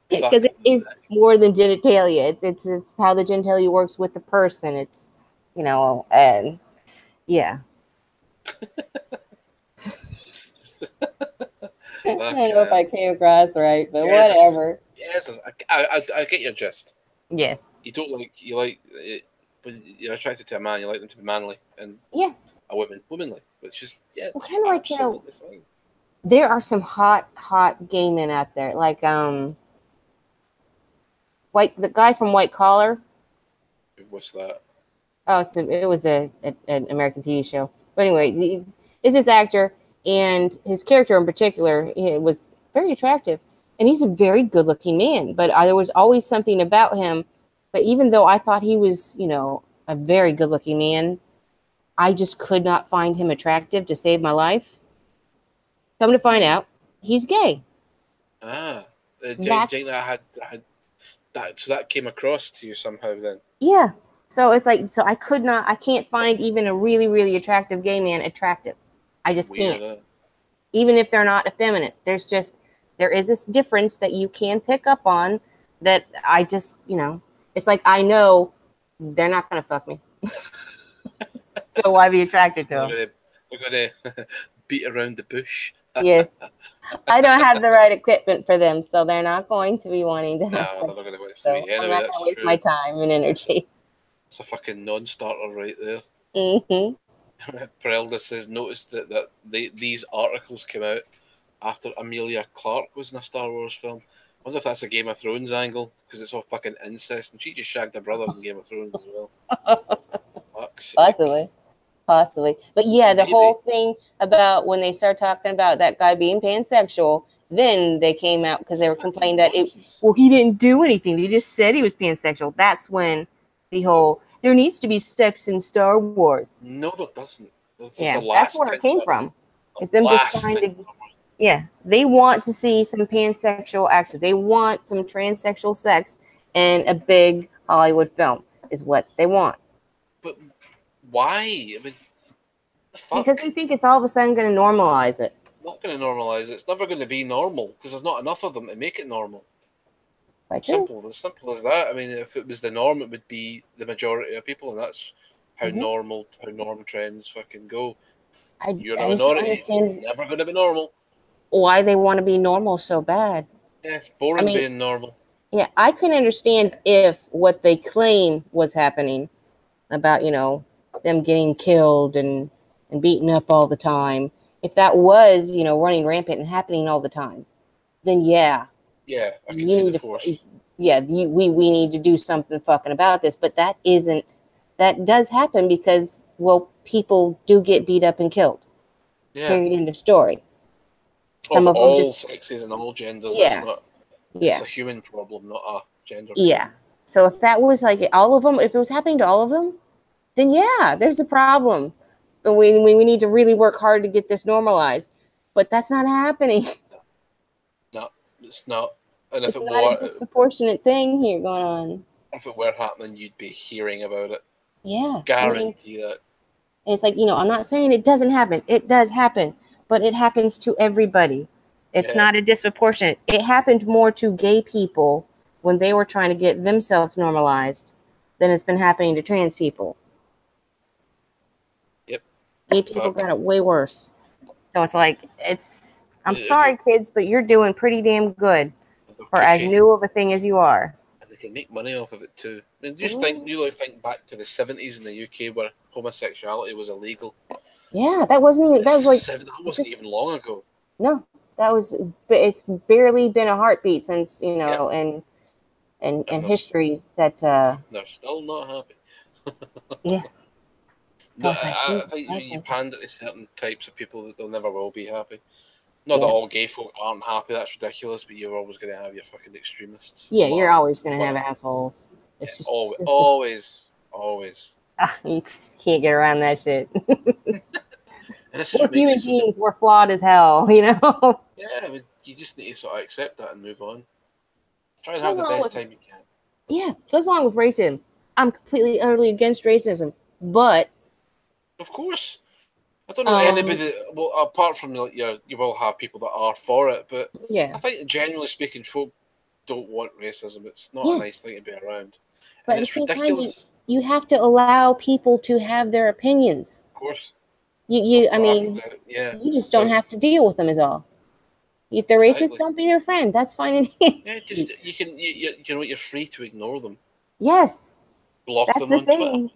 Because it is more than genitalia. It's how the genitalia works with the person. It's and yeah. I don't know if I came across right, but whatever. Yes, I get your gist. Yes. You like when you're attracted to a man, you like them to be manly, and a woman womanly, which is kind of like fine. There are some hot gay men out there, like the guy from White Collar. What's that? Oh, it was an American TV show. But anyway, is this actor, and his character in particular was very attractive, and he's a very good-looking man. But there was always something about him. But even though I thought he was, a very good-looking man, I just could not find him attractive to save my life. Come to find out, he's gay. Ah, that had that. So that came across to you somehow then. Yeah. So it's like, I can't find even a really, really attractive gay man attractive. I just can't. Even if they're not effeminate, there is this difference that you can pick up on that I just, it's like, I know they're not going to fuck me. So why be attracted to them? They're going to beat around the bush. Yes. I don't have the right equipment for them, so they're not going to be wanting to have sex. They're not going to waste so anyway, I'm not going to waste my time and energy. It's a fucking non-starter right there. Mm-hmm. Perelda says, noticed that these articles came out after Amelia Clarke was in a Star Wars film. I wonder if that's a Game of Thrones angle, because it's all fucking incest, and she just shagged her brother in Game of Thrones as well. Possibly. But yeah, the whole thing about when they start talking about that guy being pansexual, then they came out because they were complaining that he didn't do anything. He just said he was pansexual. That's when the whole, there needs to be sex in Star Wars. No, there doesn't. That's where it came from. It's them just trying to, they want to see some pansexual action. They want some transsexual sex in a big Hollywood film is what they want. But why? I mean, because they think it's all of a sudden going to normalize it. Not going to normalize it. It's never going to be normal because there's not enough of them to make it normal. Simple as that. I mean, if it was the norm, it would be the majority of people, and that's how norm trends fucking go. You're a minority. It's never going to be normal. Why they want to be normal so bad? Yeah, it's boring being normal. Yeah, I can understand if what they claim was happening about, them getting killed and beaten up all the time. If that was, running rampant and happening all the time, then yeah, I can see the force. We need to do something fucking about this. But that isn't that does happen because, well, people do get beat up and killed. Yeah. Period. End of story. Of Some of them all just, sexes and all genders. yeah, It's a human problem, not a gender yeah. problem. So if that was like all of them, if it was happening to all of them, then yeah, there's a problem. And we need to really work hard to get this normalized. But that's not happening. No, it's not. And if It's it not a were, disproportionate thing here going on. if it were happening, you'd be hearing about it. Yeah. Guarantee that. It's like, I'm not saying it doesn't happen. It does happen, but it happens to everybody. It's not a disproportionate. It happened more to gay people when they were trying to get themselves normalized than it's been happening to trans people. Yep. Gay people got it way worse. So it's like, I'm sorry, kids, but you're doing pretty damn good for as new of a thing as you are. And they can make money off of it too. I mean, you think back to the 70s in the UK where homosexuality was illegal. Yeah, that wasn't even long ago. No, it's barely been a heartbeat since, and history that they're still not happy. Yeah. No, I think you pander to certain types of people that they'll never will be happy. Not that all gay folk aren't happy, that's ridiculous, but you're always going to have your fucking extremists. Yeah, you're always going to have assholes. It's just, always. You just can't get around that shit. We're human beings, we're flawed as hell, Yeah, I mean, you just need to sort of accept that and move on. Try and have the best time you can. Yeah, goes along with racism. I'm completely, utterly against racism, but... Of course. I don't know anybody. Well, apart from you will have people that are for it, but I think generally speaking, folk don't want racism. It's not a nice thing to be around, but and it's ridiculous. You have to allow people to have their opinions. Of course. You just don't have to deal with them, is all. If they're racist, don't be their friend. That's fine. Yeah, just you're free to ignore them. Yes, block that's them the on thing. Twitter.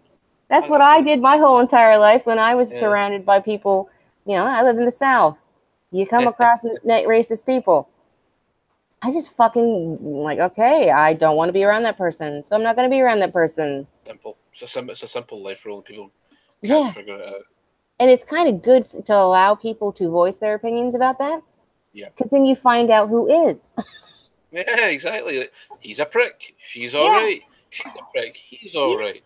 That's what I did my whole entire life when I was surrounded by people. I live in the South. You come across racist people. I just fucking okay, I don't want to be around that person, so I'm not going to be around that person. Simple. It's a simple life rule, and people can't figure it out. And it's kind of good to allow people to voice their opinions about that. Yeah. Because then you find out who is. Yeah, exactly. He's a prick. She's all right. She's a prick. He's all right.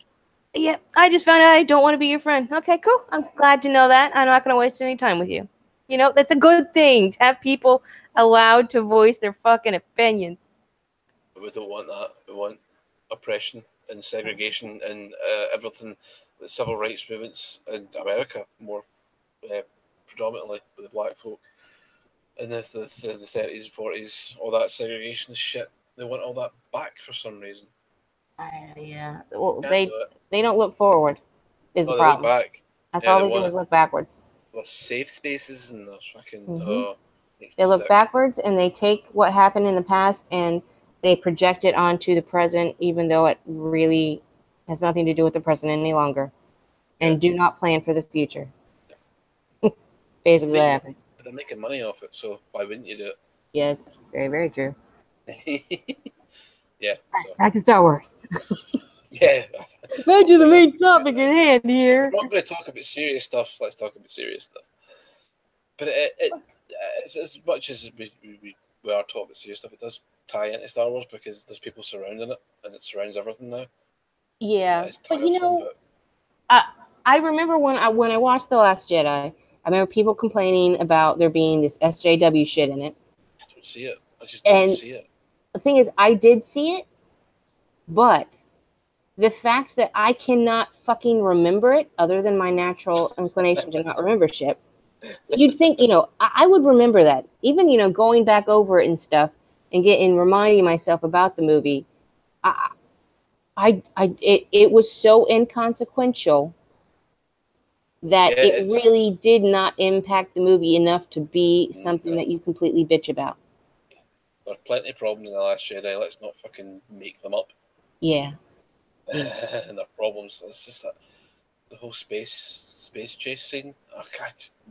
Yeah, I just found out I don't want to be your friend. Okay, cool. I'm glad to know that. I'm not going to waste any time with you. That's a good thing to have people allowed to voice their fucking opinions. But we don't want that. We want oppression and segregation and everything. The civil rights movements in America, more predominantly with the black folk. In the 30s, 40s, all that segregation shit. They want all that back for some reason. Yeah. Well, they don't look forward. Is the problem? They look back. That's all they do is look backwards. There's safe spaces and there's fucking. They look backwards and they take what happened in the past and they project it onto the present, even though it really has nothing to do with the present any longer, and do not plan for the future. Basically, that happens. But they're making money off it, so why wouldn't you do it? Yes, very, very true. Yeah. Back to Star Wars. Yeah. Back to the main topic at hand here. We're not going to talk about serious stuff. Let's talk about serious stuff. But as much as we are talking about serious stuff, it does tie into Star Wars because there's people surrounding it, and it surrounds everything now. Yeah, but I remember when I watched The Last Jedi, I remember people complaining about there being this SJW shit in it. I don't see it. I just don't see it. The thing is, I did see it, but the fact that I cannot fucking remember it, other than my natural inclination to not remember shit, you'd think, I would remember that. Even, going back over it and stuff and reminding myself about the movie, it was so inconsequential that it really did not impact the movie enough to be something that you completely bitch about. There are plenty of problems in The Last Jedi. Let's not fucking make them up. Yeah. And there are problems. It's just that the whole space chase scene.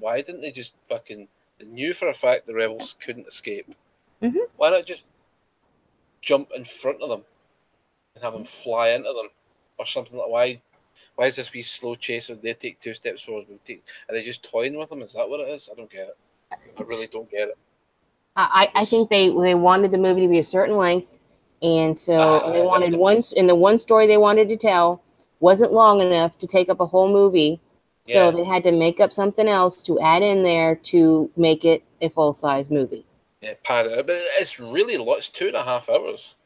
Why didn't they just fucking... They knew for a fact the rebels couldn't escape. Mm-hmm. Why not just jump in front of them and have them fly into them or something like? Why? Why is this wee slow chase? If they take 2 steps forward, are they just toying with them? Is that what it is? I don't get it. I really don't get it. I think they wanted the movie to be a certain length, and so they wanted the one story they wanted to tell wasn't long enough to take up a whole movie, so they had to make up something else to add in there to make it a full-size movie. Yeah, pad it, but it's really it's 2.5 hours.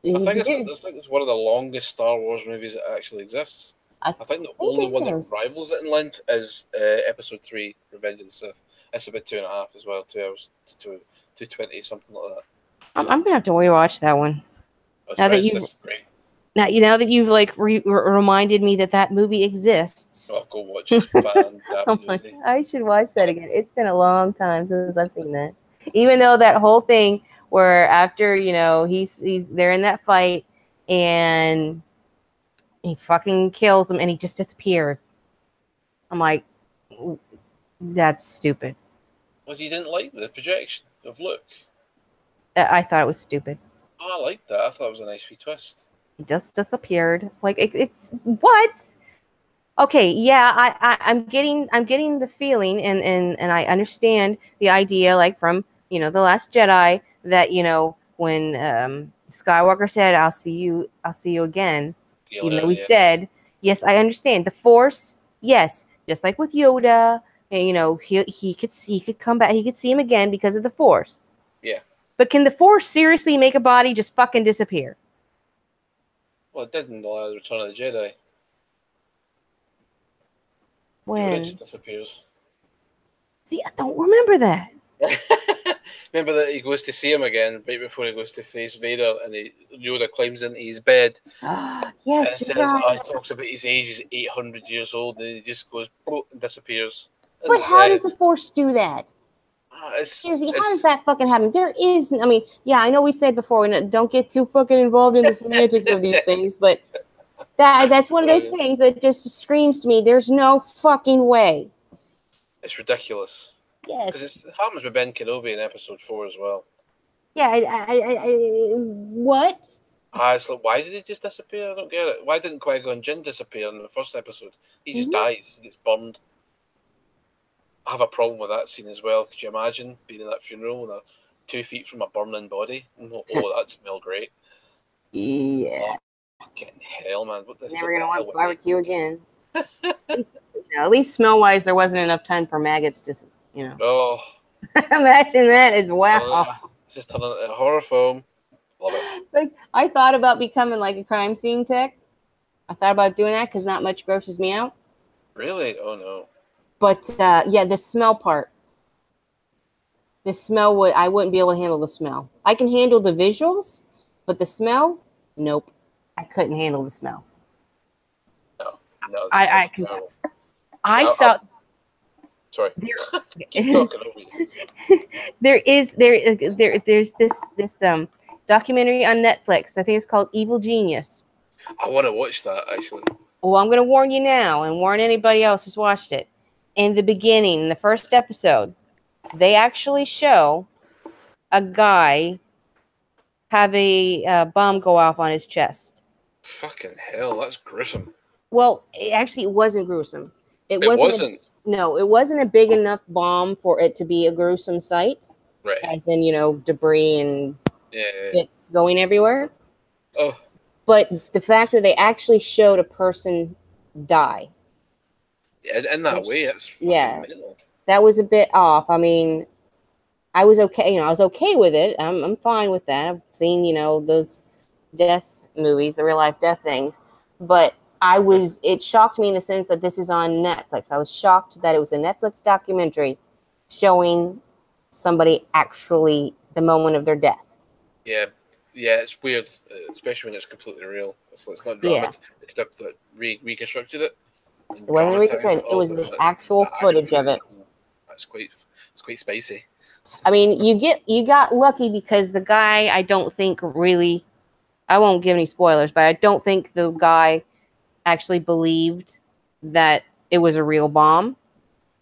I think it's one of the longest Star Wars movies that actually exists. I think the only one that rivals it in length is Episode 3, Revenge of the Sith. It's about 2.5 as well, 2 hours to 2:20, something like that. I'm gonna have to rewatch that one. That's great. Now that you've like reminded me that movie exists. Oh, go watch it. Movie. I should watch that again. It's been a long time since I've seen that. Even though that whole thing where after he's they're in that fight and he fucking kills him and he just disappears. I'm like, that's stupid. Well, you didn't like the projection of Luke? I thought it was stupid. Oh, I liked that. I thought it was a nice wee twist. He just disappeared. Like it's what? Okay, yeah, I'm getting the feeling and I understand the idea, like from The Last Jedi, that when Skywalker said I'll see you again, even though he's dead. Yes, I understand the Force. Yes, just like with Yoda, and, he could come back. He could see him again because of the Force. Yeah. But can the Force seriously make a body just fucking disappear? Well, it did in the Return of the Jedi. When it just disappears. See, I don't remember that. Remember that he goes to see him again right before he goes to face Vader, and Yoda climbs into his bed. Yes, and he talks about his age. He's 800 years old, and he just goes and disappears. But how does the Force do that? Seriously, how does that fucking happen? There is, I know we said before, don't get too fucking involved in the semantics of these things, but that's one of those things that just screams to me, there's no fucking way. It's ridiculous. Yes. Because it happens with Ben Kenobi in Episode 4 as well. Yeah, what? It's like, why did he just disappear? I don't get it. Why didn't Qui-Gon Jinn disappear in the first episode? He just dies. He gets burned. I have a problem with that scene as well. Could you imagine being in that funeral and 2 feet from a burning body? Oh, that smelled great. Yeah. Oh, fucking hell, man. Never going to want barbecue again. At least smell-wise, there wasn't enough time for maggots to, Oh. Imagine that as well. It's just turning into a horror film. Love it. Like, I thought about becoming like a crime scene tech. I thought about doing that because not much grosses me out. Really? Oh, no. But the smell part. The smell I wouldn't be able to handle the smell. I can handle the visuals, but the smell, nope. I couldn't handle the smell. No. I can. I saw. Sorry. Keep talking over you. There's this documentary on Netflix. I think it's called Evil Genius. I want to watch that actually. Well, I'm going to warn you now and warn anybody else who's watched it. In the beginning, in the first episode, they actually show a guy have a bomb go off on his chest. Fucking hell, that's gruesome. Well, it wasn't gruesome. It wasn't. No, it wasn't a big enough bomb for it to be a gruesome sight. Right. As in, debris and bits going everywhere. Oh. But the fact that they actually showed a person die. In that way, it's minimal. That was a bit off. I mean, I was okay. I was okay with it. I'm fine with that. I've seen, those death movies, the real life death things. But it shocked me in the sense that this is on Netflix. I was shocked that it was a Netflix documentary showing somebody actually the moment of their death. Yeah, it's weird, especially when it's completely real. It's not drama. They could have reconstructed it. It wasn't reconstructed. It was the actual footage of it. It's quite spicy. I mean, you got lucky because the guy, I don't think really, I won't give any spoilers, but I don't think the guy actually believed that it was a real bomb.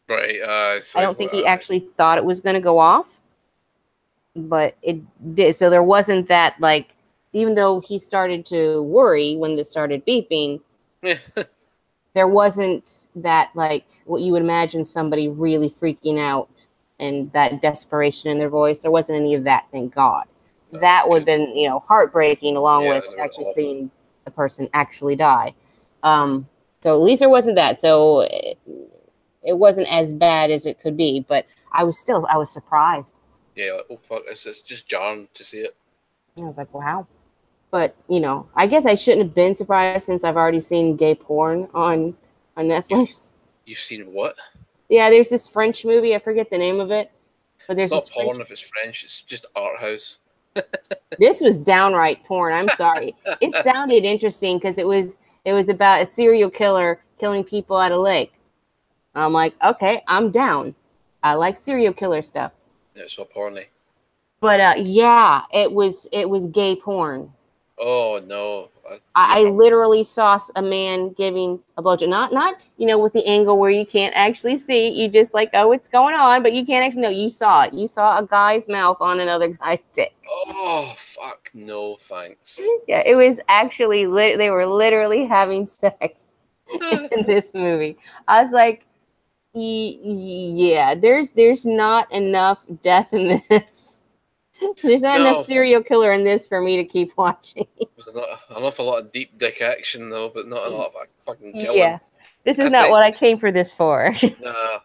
Right. I don't think he actually thought it was going to go off, but it did. So there wasn't that, like, even though he started to worry when this started beeping, there wasn't that, like, what you would imagine somebody really freaking out and that desperation in their voice. There wasn't any of that, thank God. That would have been, you know, heartbreaking, along with actually seeing the person actually die. So at least there wasn't that. So it wasn't as bad as it could be, but I was surprised. Yeah, like, oh fuck, it's just jarring to see it. I was like, wow. But, you know, I guess I shouldn't have been surprised since I've already seen gay porn on Netflix. You've seen what? Yeah, there's this French movie. I forget the name of it. But there's it's not porn if it's French. It's just art house. This was downright porn. I'm sorry. It sounded interesting because it was about a serial killer killing people at a lake. I'm like, okay, I'm down. I like serial killer stuff. Yeah, it's so porny. But yeah, it was gay porn. Oh no! I literally saw a man giving a blowjob, not you know, with the angle where you can't actually see. You just like, oh, it's going on, but you can't actually know. You saw it. You saw a guy's mouth on another guy's dick. Oh fuck! No thanks. Yeah, it was actually they were literally having sex in this movie. I was like, yeah, there's not enough death in this. There's not enough serial killer in this for me to keep watching. There's an awful lot of deep dick action though, but not a lot of fucking killing. Yeah, this is not what I came for this for.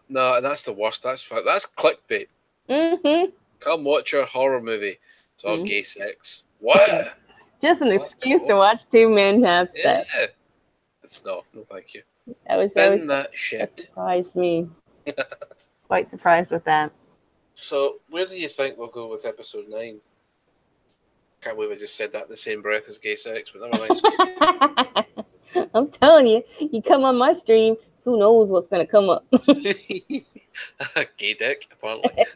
No, that's the worst. That's clickbait. Mm-hmm. Come watch your horror movie. It's all gay sex. What? Just an excuse to watch two men have sex. Yeah. No, thank you. That surprised me. Quite surprised with that. So, where do you think we'll go with episode 9? Can't believe I just said that in the same breath as gay sex, but never mind. I'm telling you, you come on my stream, who knows what's going to come up. Gay dick, apparently.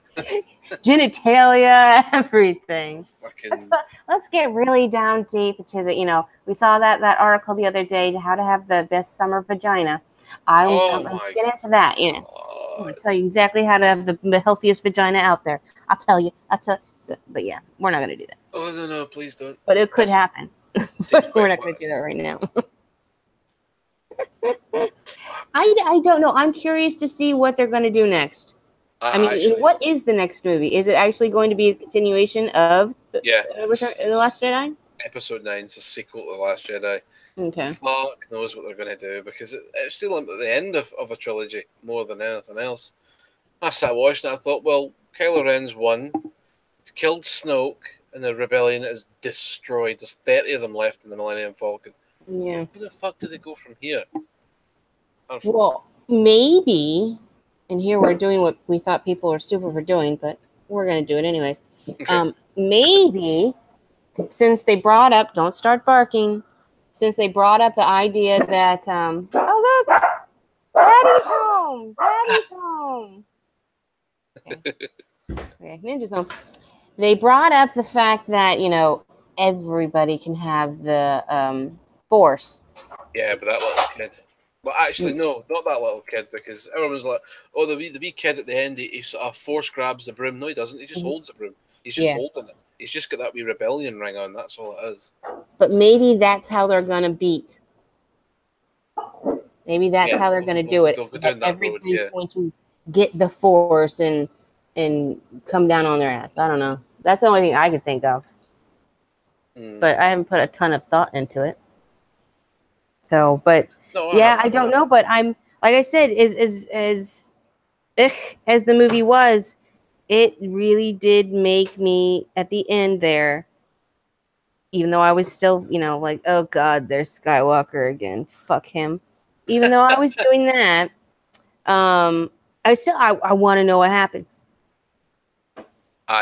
Genitalia, everything. Fucking... Let's get really down deep into the, you know, we saw that article the other day, how to have the best summer vagina. Let's get into that, you know. I'm going to tell you exactly how to have the healthiest vagina out there. I'll tell you. So, but yeah, we're not going to do that. Oh, no, please don't. But it could happen. But we're not going to do that right now. I don't know. I'm curious to see what they're going to do next. What is the next movie? Is it actually going to be a continuation of The Last Jedi? Episode 9 is a sequel to The Last Jedi. Okay. Fuck knows what they're going to do, because it's still at the end of a trilogy more than anything else. I sat watching it, I thought, well, Kylo Ren's won, he's killed Snoke, and the rebellion is destroyed. There's 30 of them left in the Millennium Falcon. Yeah. Where the fuck do they go from here? Well, maybe, and here we're doing what we thought people were stupid for doing, but we're going to do it anyways. Okay. Maybe, since they brought up, don't start barking, since they brought up the idea that, oh, look, Daddy's home. Daddy's home. Okay, Ninja's home. They brought up the fact that, you know, everybody can have the Force. Yeah, but that little kid. Well, actually, no, not that little kid, because everyone's like, oh, the wee kid at the end, he sort of force grabs the broom. No, he doesn't. He just holds the broom. He's just holding it. He's just got that wee rebellion ring on. That's all it is. But maybe that's how they're going to beat. Maybe that's how they're going to do it. Everybody's going to get the Force and come down on their ass. I don't know. That's the only thing I could think of. But I haven't put a ton of thought into it. So, but I don't know. But I'm, like I said, as the movie was, it really did make me at the end there, even though I was still, you know, like, oh God, there's Skywalker again. Fuck him. Even though I was doing that, I want to know what happens.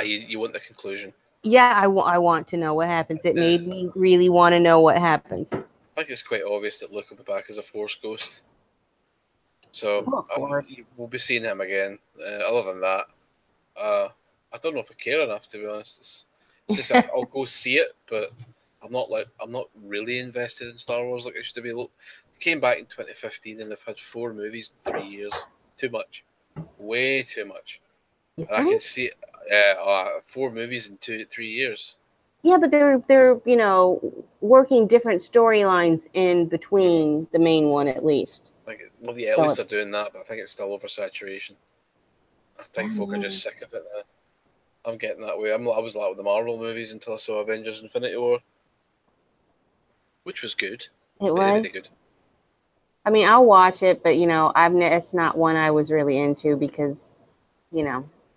You want the conclusion? Yeah, I want to know what happens. It made me really want to know what happens. I think it's quite obvious that Luke will be back as a Force ghost. So we'll be seeing him again. Other than that, I don't know if I care enough, to be honest. It's just I'll go see it, but I'm not really invested in Star Wars like I used to be. Look, came back in 2015 and they've had 4 movies in 3 years. Too much, way too much. And I can see it. 4 movies in 3 years. Yeah, but they're you know, working different storylines in between the main one at least. Like, well, yeah, at So least they're doing that, but I think it's still oversaturation. I think folk are know. just sick of it now. I'm getting that way. I was like with the Marvel movies until I saw Avengers Infinity War, which was good. It Very, was. very good. I mean, I'll watch it, but it's not one I was really into because,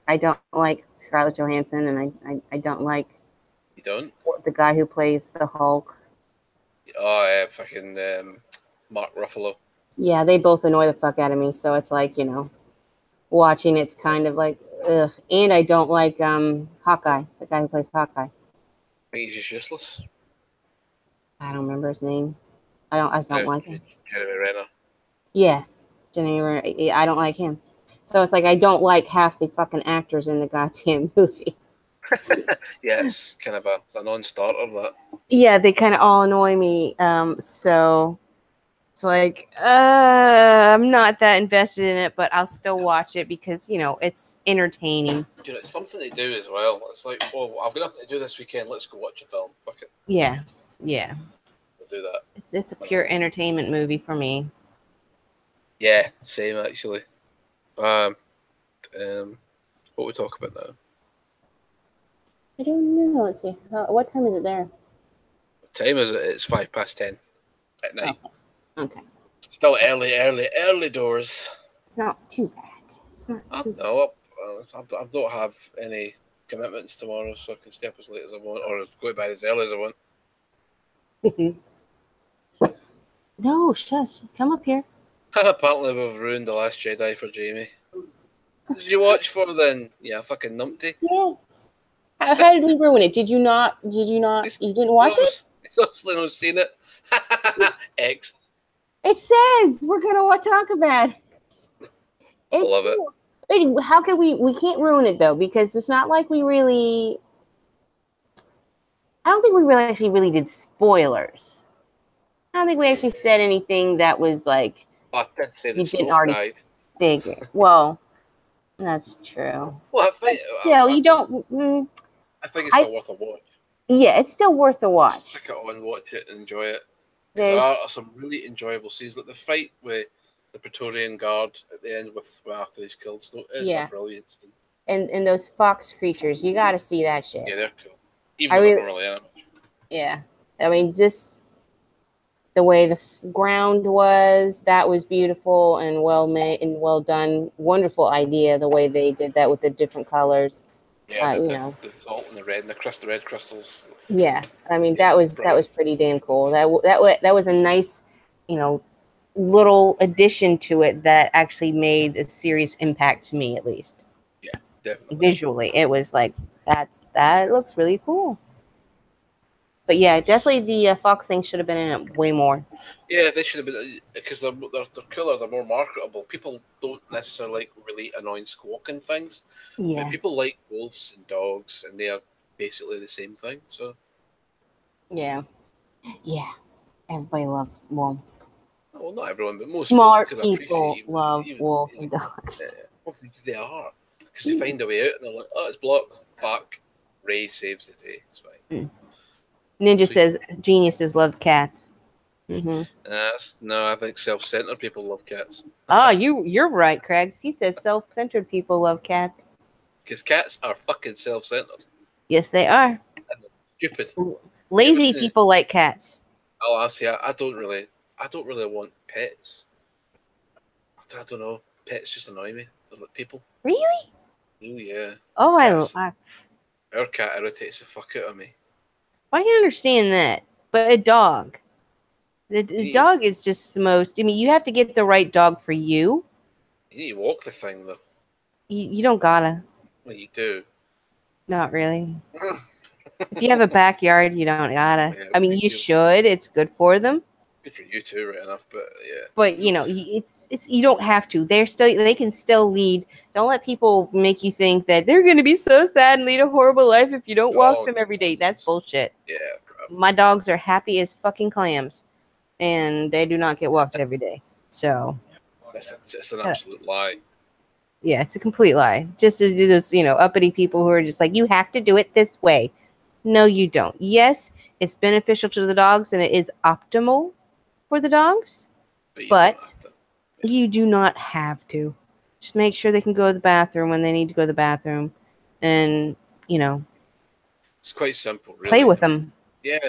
I don't like Scarlett Johansson, and I don't like You don't? the guy who plays the Hulk. Oh, yeah, fucking Mark Ruffalo. Yeah, they both annoy the fuck out of me. So it's like, watching it's kind of like, ugh. And I don't like Hawkeye, the guy who plays Hawkeye. I think he's just useless. I don't remember his name. I just don't like him. Jeremy Renner. Yes, I don't like him. So it's like I don't like half the fucking actors in the goddamn movie. Yeah, it's kind of a non-starter, that. Yeah, they kind of all annoy me. So it's like I'm not that invested in it, but I'll still watch it because it's entertaining. You know, it's something to do as well. It's like, oh, I've got nothing to do this weekend. Let's go watch a film. Fuck it. Yeah. We'll do that. It's a pure entertainment movie for me. Yeah, same actually. What we talk about now? I don't know. Let's see. What time is it there? What time is it? It's 10:05 at night. Okay. Still early doors. It's not too bad. It's not too bad. No, I don't have any commitments tomorrow, so I can stay up as late as I want, or go to bed as early as I want. No, shush. Come up here. Apparently, we've ruined The Last Jedi for Jamie. Did you watch for then? Yeah, fucking numpty. Yeah. How did we ruin it? Did you not? You didn't watch it? He's obviously not seen it. X. It says we're gonna talk about it. I love it. How can we can't ruin it though, because it's not like we really. I don't think we really did spoilers. I don't think we actually said anything that was like. I did say you didn't already figure. Well, that's true. Well, I think still, you don't. I think it's still worth a watch. Yeah, it's still worth a watch. Stick it on, watch it, and enjoy it. There are some really enjoyable scenes, like the fight with the Praetorian Guard at the end with after he's killed Snow. It's a brilliant scene. And those fox creatures, you got to see that shit. Yeah, they're cool. Even though they're really animals. Yeah, I mean, just the way the ground was, that was beautiful and well made and well done. Wonderful idea, the way they did that with the different colors. Yeah, the salt and the red and the red crystals. Yeah, I mean that was pretty damn cool. That was a nice, little addition to it that actually made a serious impact to me, at least. Yeah, definitely. Visually, it was like that looks really cool. But yeah, definitely the fox thing should have been in it way more. Yeah, they should have been, because they're cooler, they're more marketable. People don't necessarily like really annoying squawking things. Yeah. But people like wolves and dogs, and they are basically the same thing. So. Yeah. Everybody loves wolves. Well, not everyone, but most smart people love wolves and dogs. Well, they are, because they find a way out, and they're like, "Oh, it's blocked. Fuck." Ray saves the day. It's fine. Ninja says geniuses love cats. Mm-hmm. No, I think self-centered people love cats. You're right, Craig. He says self-centered people love cats. Because cats are fucking self-centered. Yes, they are. And stupid. Lazy people like cats. Oh, I don't really want pets. I don't know. Pets just annoy me. They're like people. Really? Oh yeah. Oh, Our cat irritates the fuck out of me. I can understand that, but a dog. The dog is just the most. I mean, you have to get the right dog for you. You need to walk the thing though. You don't gotta. Well, you do. Not really. If you have a backyard, you don't gotta. Yeah, I mean, you should. It's good for them. Good for you too, right enough. But yeah. But it's you don't have to. They can still lead. Don't let people make you think that they're going to be so sad and lead a horrible life if you don't walk them every day. That's bullshit. Yeah. My dogs are happy as fucking clams, and they do not get walked every day. So. It's an absolute lie. Yeah, it's a complete lie. Just to do those, uppity people who are just like, you have to do it this way. No, you don't. Yes, it's beneficial to the dogs and it is optimal for the dogs, but You do not have to. Just make sure they can go to the bathroom when they need to go to the bathroom, and It's quite simple, really. play with them. Yeah,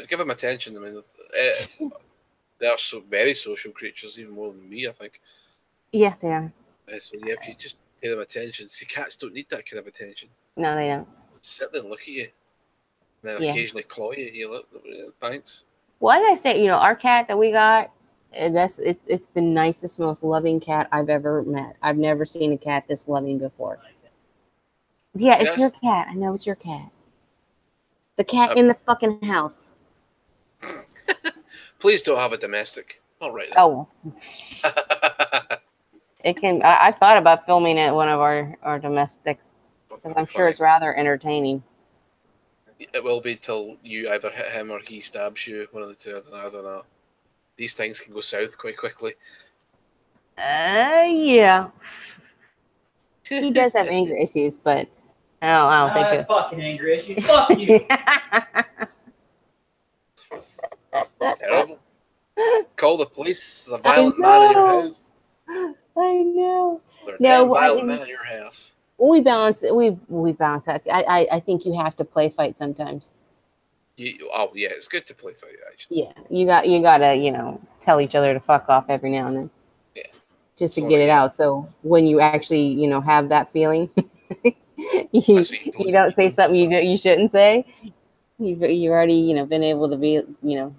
give them attention. I mean, they are so very social creatures, even more than me, I think. Yeah, they are. So yeah, if you just pay them attention, see, cats don't need that kind of attention. No, they don't. Sit there and look at you, and then occasionally claw you. You look, thanks. Why did I say, our cat that we got, it's the nicest, most loving cat I've ever met. I've never seen a cat this loving before. Yeah, See, it's your cat. I know it's your cat. The cat in the fucking house. Please don't have a domestic. Not right now. Oh. It can. I thought about filming it one of our domestics, because I'm sure it's rather entertaining. It will be till you either hit him or he stabs you. One of the two. I don't know. These things can go south quite quickly. Yeah. He does have anger issues, but I don't think fucking anger issues. Fuck you. Terrible. Call the police. There's a violent man in your house. I know. There's a violent man in your house. We balance it. We balance that. I think you have to play fight sometimes. Oh yeah, it's good to play fight actually. Yeah, you gotta tell each other to fuck off every now and then. Yeah. Just to get it out. So when you actually have that feeling, you don't say something you shouldn't say. You've already been able to be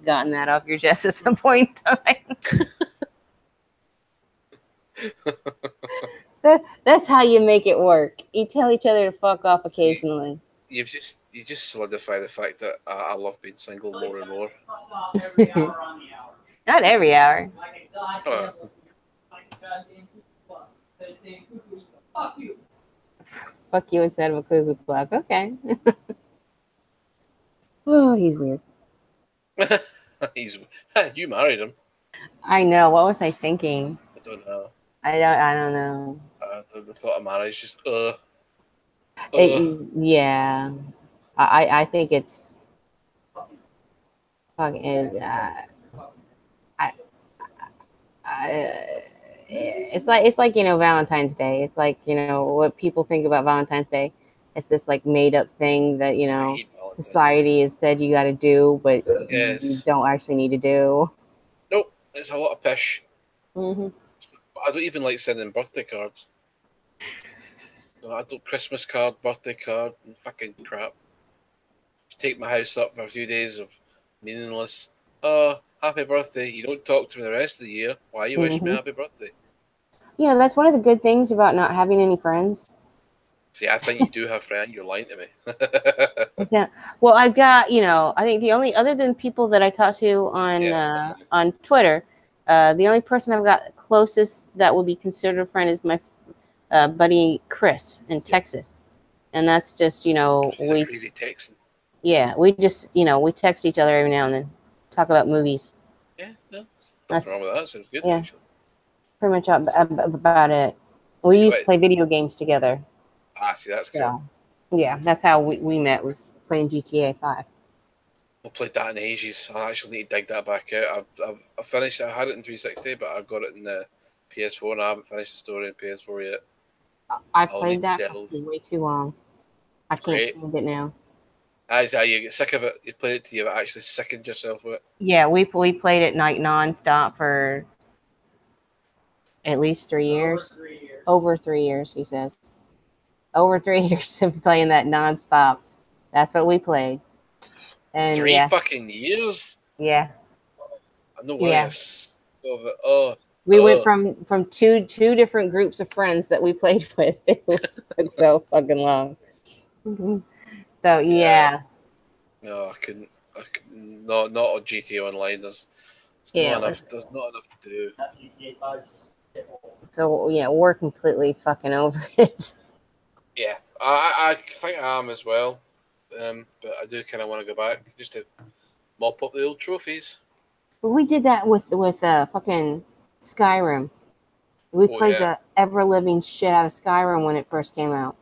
gotten that off your chest at some point in time. That's how you make it work. You tell each other to fuck off occasionally. You just solidify the fact that I love being single more and more. Not every hour. Fuck you instead of a cuckoo clock. Okay. Oh, he's weird. You married him. I know. What was I thinking? I don't know. I don't know. The thought of marriage just yeah. I think it's fucking it's like Valentine's Day. It's like what people think about Valentine's Day. It's this like made up thing that society has said you got to do, but you don't actually need to do. Nope, it's a lot of pish. Mm-hmm. I don't even like sending birthday cards. I don't Christmas card, birthday card, and fucking crap. Just take my house up for a few days of meaningless. Oh, happy birthday! You don't talk to me the rest of the year. Why you wish me happy birthday? That's one of the good things about not having any friends. See, I think you do have friends. You're lying to me. Well, I've got I think the only other than people that I talk to on Twitter, the only person I've got closest that will be considered a friend is my buddy Chris in Texas, and that's just He's a crazy Texan. Yeah, we just we text each other every now and then, talk about movies. Yeah, no, nothing wrong with that. Sounds good. Yeah, actually. pretty much about it. We used to play video games together. See, that's cool. Yeah, that's how we met, was playing GTA 5. I played that in ages. I actually need to dig that back out. I finished. I had it in 360, but I got it in the PS4, and I haven't finished the story in PS4 yet. I played that for way too long. I can't stand it now. You get sick of it. You play it till you've actually sickened yourself with it. Yeah, we played it nonstop for at least 3 years. Over 3 years, he says. Over 3 years of playing that nonstop. That's what we played. And 3 fucking years? Yeah. No way. Yeah. We went from two different groups of friends that we played with. It took so fucking long. So yeah. No, I couldn't. Not on GTA Online. There's not enough to do. So yeah, we're completely fucking over it. Yeah, I think I am as well. But I do kind of want to go back just to mop up the old trophies. But we did that with fucking Skyrim. We played the ever living shit out of Skyrim when it first came out.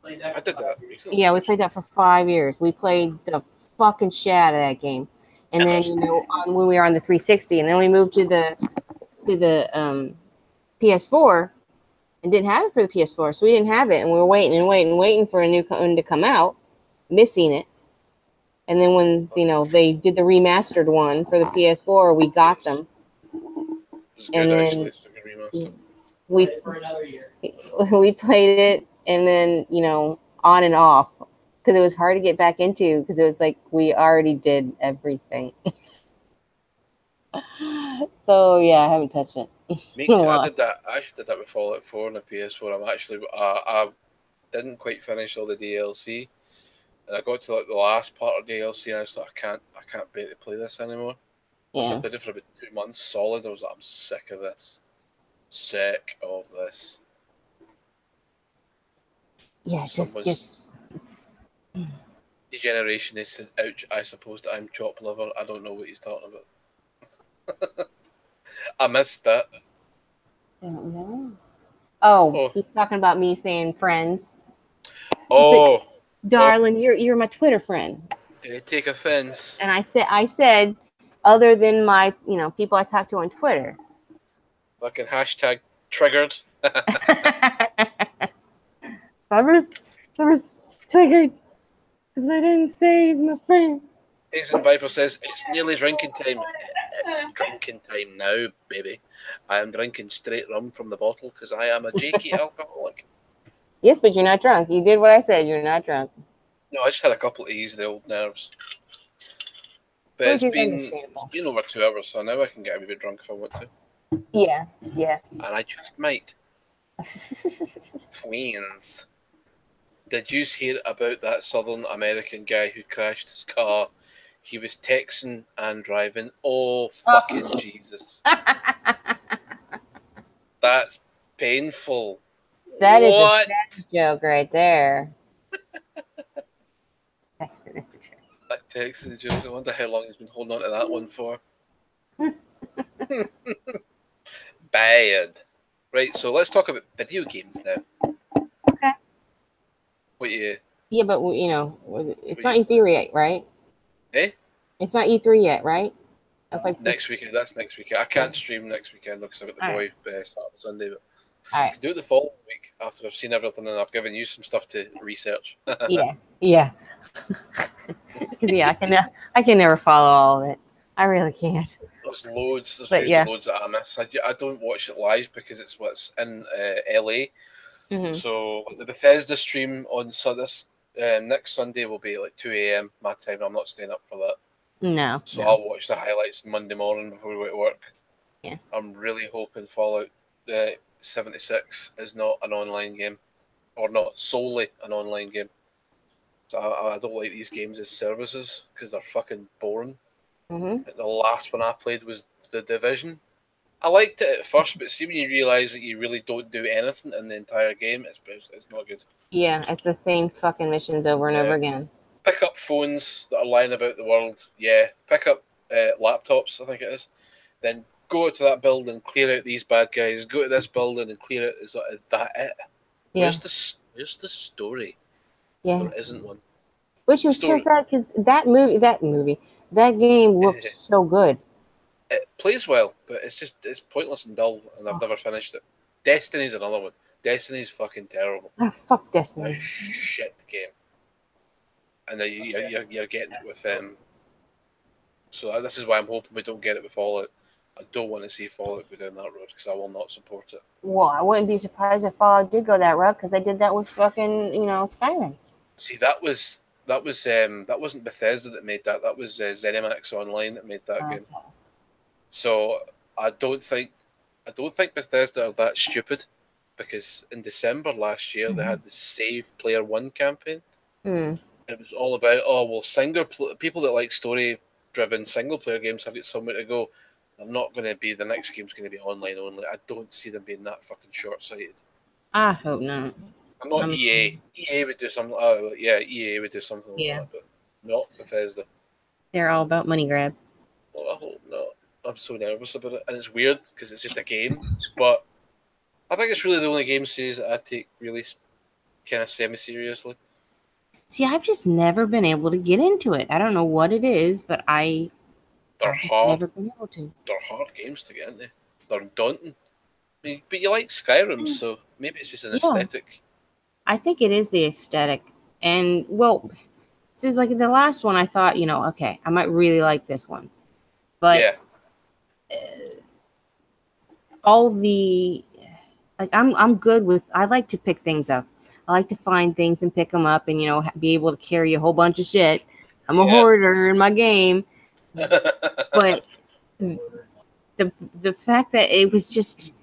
I did that recently. Yeah, we played that for 5 years. We played the fucking shit out of that game. And then when we were on the 360, and then we moved to the PS4 and didn't have it for the PS4, so we didn't have it, and we were waiting for a new one to come out, missing it. And then when they did the remastered one for the PS4, we got them. It's good, actually. It's a good remaster. We for another year. we played it, and then on and off, because it was hard to get back into, because it was like we already did everything. So yeah, I haven't touched it. Me too. I actually did that with Fallout 4 on the PS4. I didn't quite finish all the DLC, and I got to like the last part of DLC, and I was like, I can't bear to play this anymore. Yeah. I played it for about 2 months solid. I was like, I'm sick of this. Sick of this. Yeah, it just gets. Degeneration is ouch. I suppose that I'm chop liver. I don't know what he's talking about. I missed that. Don't know. Oh, he's talking about me saying friends. Oh, but, darling, you're my Twitter friend. Did I take offense? And I said, other than my people I talk to on Twitter. Fucking hashtag triggered. I was triggered because I didn't say he's my friend. Eggs and Viper says it's nearly drinking time. It's drinking time now, baby. I am drinking straight rum from the bottle because I am a jakey alcoholic. Yes, but you're not drunk. You did what I said. You're not drunk. No, I just had a couple of ease the old nerves. But it's been over 2 hours, so now I can get a wee bit drunk if I want to. Yeah. And I just might. Queens. Did you hear about that Southern American guy who crashed his car? He was texting and driving. Oh, fucking Jesus. That's painful. That is a sex joke right there. That texting joke. I wonder how long he's been holding on to that one for. Bad. Right, so let's talk about video games now. Okay. What you? Yeah, but it's not E3 yet, right? Eh? It's not E3 yet, right? That's like next weekend. That's next weekend. I can't stream next weekend because I've got the boy Saturday, Sunday. But I can do it the following week after I've seen everything and I've given you some stuff to research. Yeah. Yeah, I can never follow all of it. I really can't. There's loads. There's usually loads that I miss. I don't watch it live because it's what's in LA. Mm-hmm. So the Bethesda stream on this next Sunday will be like 2 a.m. my time. I'm not staying up for that. No. So I'll watch the highlights Monday morning before we go to work. Yeah. I'm really hoping Fallout 76 is not an online game, or not solely an online game. So I don't like these games as services because they're fucking boring. Mm-hmm. The last one I played was The Division. I liked it at first, but see when you realise that you really don't do anything in the entire game, it's not good. Yeah, it's the same fucking missions over and over again. Pick up phones that are lying about the world. Yeah. Pick up laptops, I think it is. Then go out to that building, clear out these bad guys. Go to this building and clear it. Is that it? Yeah. Where's the story? Yeah. There isn't one. Which was so sad because that game looked so good. It plays well, but it's pointless and dull, and I've never finished it. Destiny's another one. Destiny's fucking terrible. Oh, fuck Destiny. A shit game. And you're getting it with them. So this is why I'm hoping we don't get it with Fallout. I don't want to see Fallout go down that road because I will not support it. Well, I wouldn't be surprised if Fallout did go that route because they did that with fucking Skyrim. See, that wasn't Bethesda that made that. That was ZeniMax Online that made that game. So I don't think Bethesda are that stupid, because in December last year they had the Save Player One campaign. It was all about people that like story-driven single-player games have got somewhere to go. They're not going to be. The next game's going to be online only. I don't see them being that fucking short-sighted. I hope not. I'm not EA. EA would do something. EA would do something like that, but not Bethesda. They're all about money grab. Well, I hope not. I'm so nervous about it, and it's weird because it's just a game. But I think it's really the only game series that I take really kind of semi-seriously. See, I've just never been able to get into it. I don't know what it is, but I've just never been able to. They're hard games to get into. They're daunting. But you like Skyrim, so maybe it's just an aesthetic. I think it is the aesthetic. And, well, so like the last one, I thought, okay, I might really like this one. But all the, like, I'm good with, I like to pick things up. I like to find things and pick them up and, be able to carry a whole bunch of shit. I'm a hoarder in my game. But the fact that it was just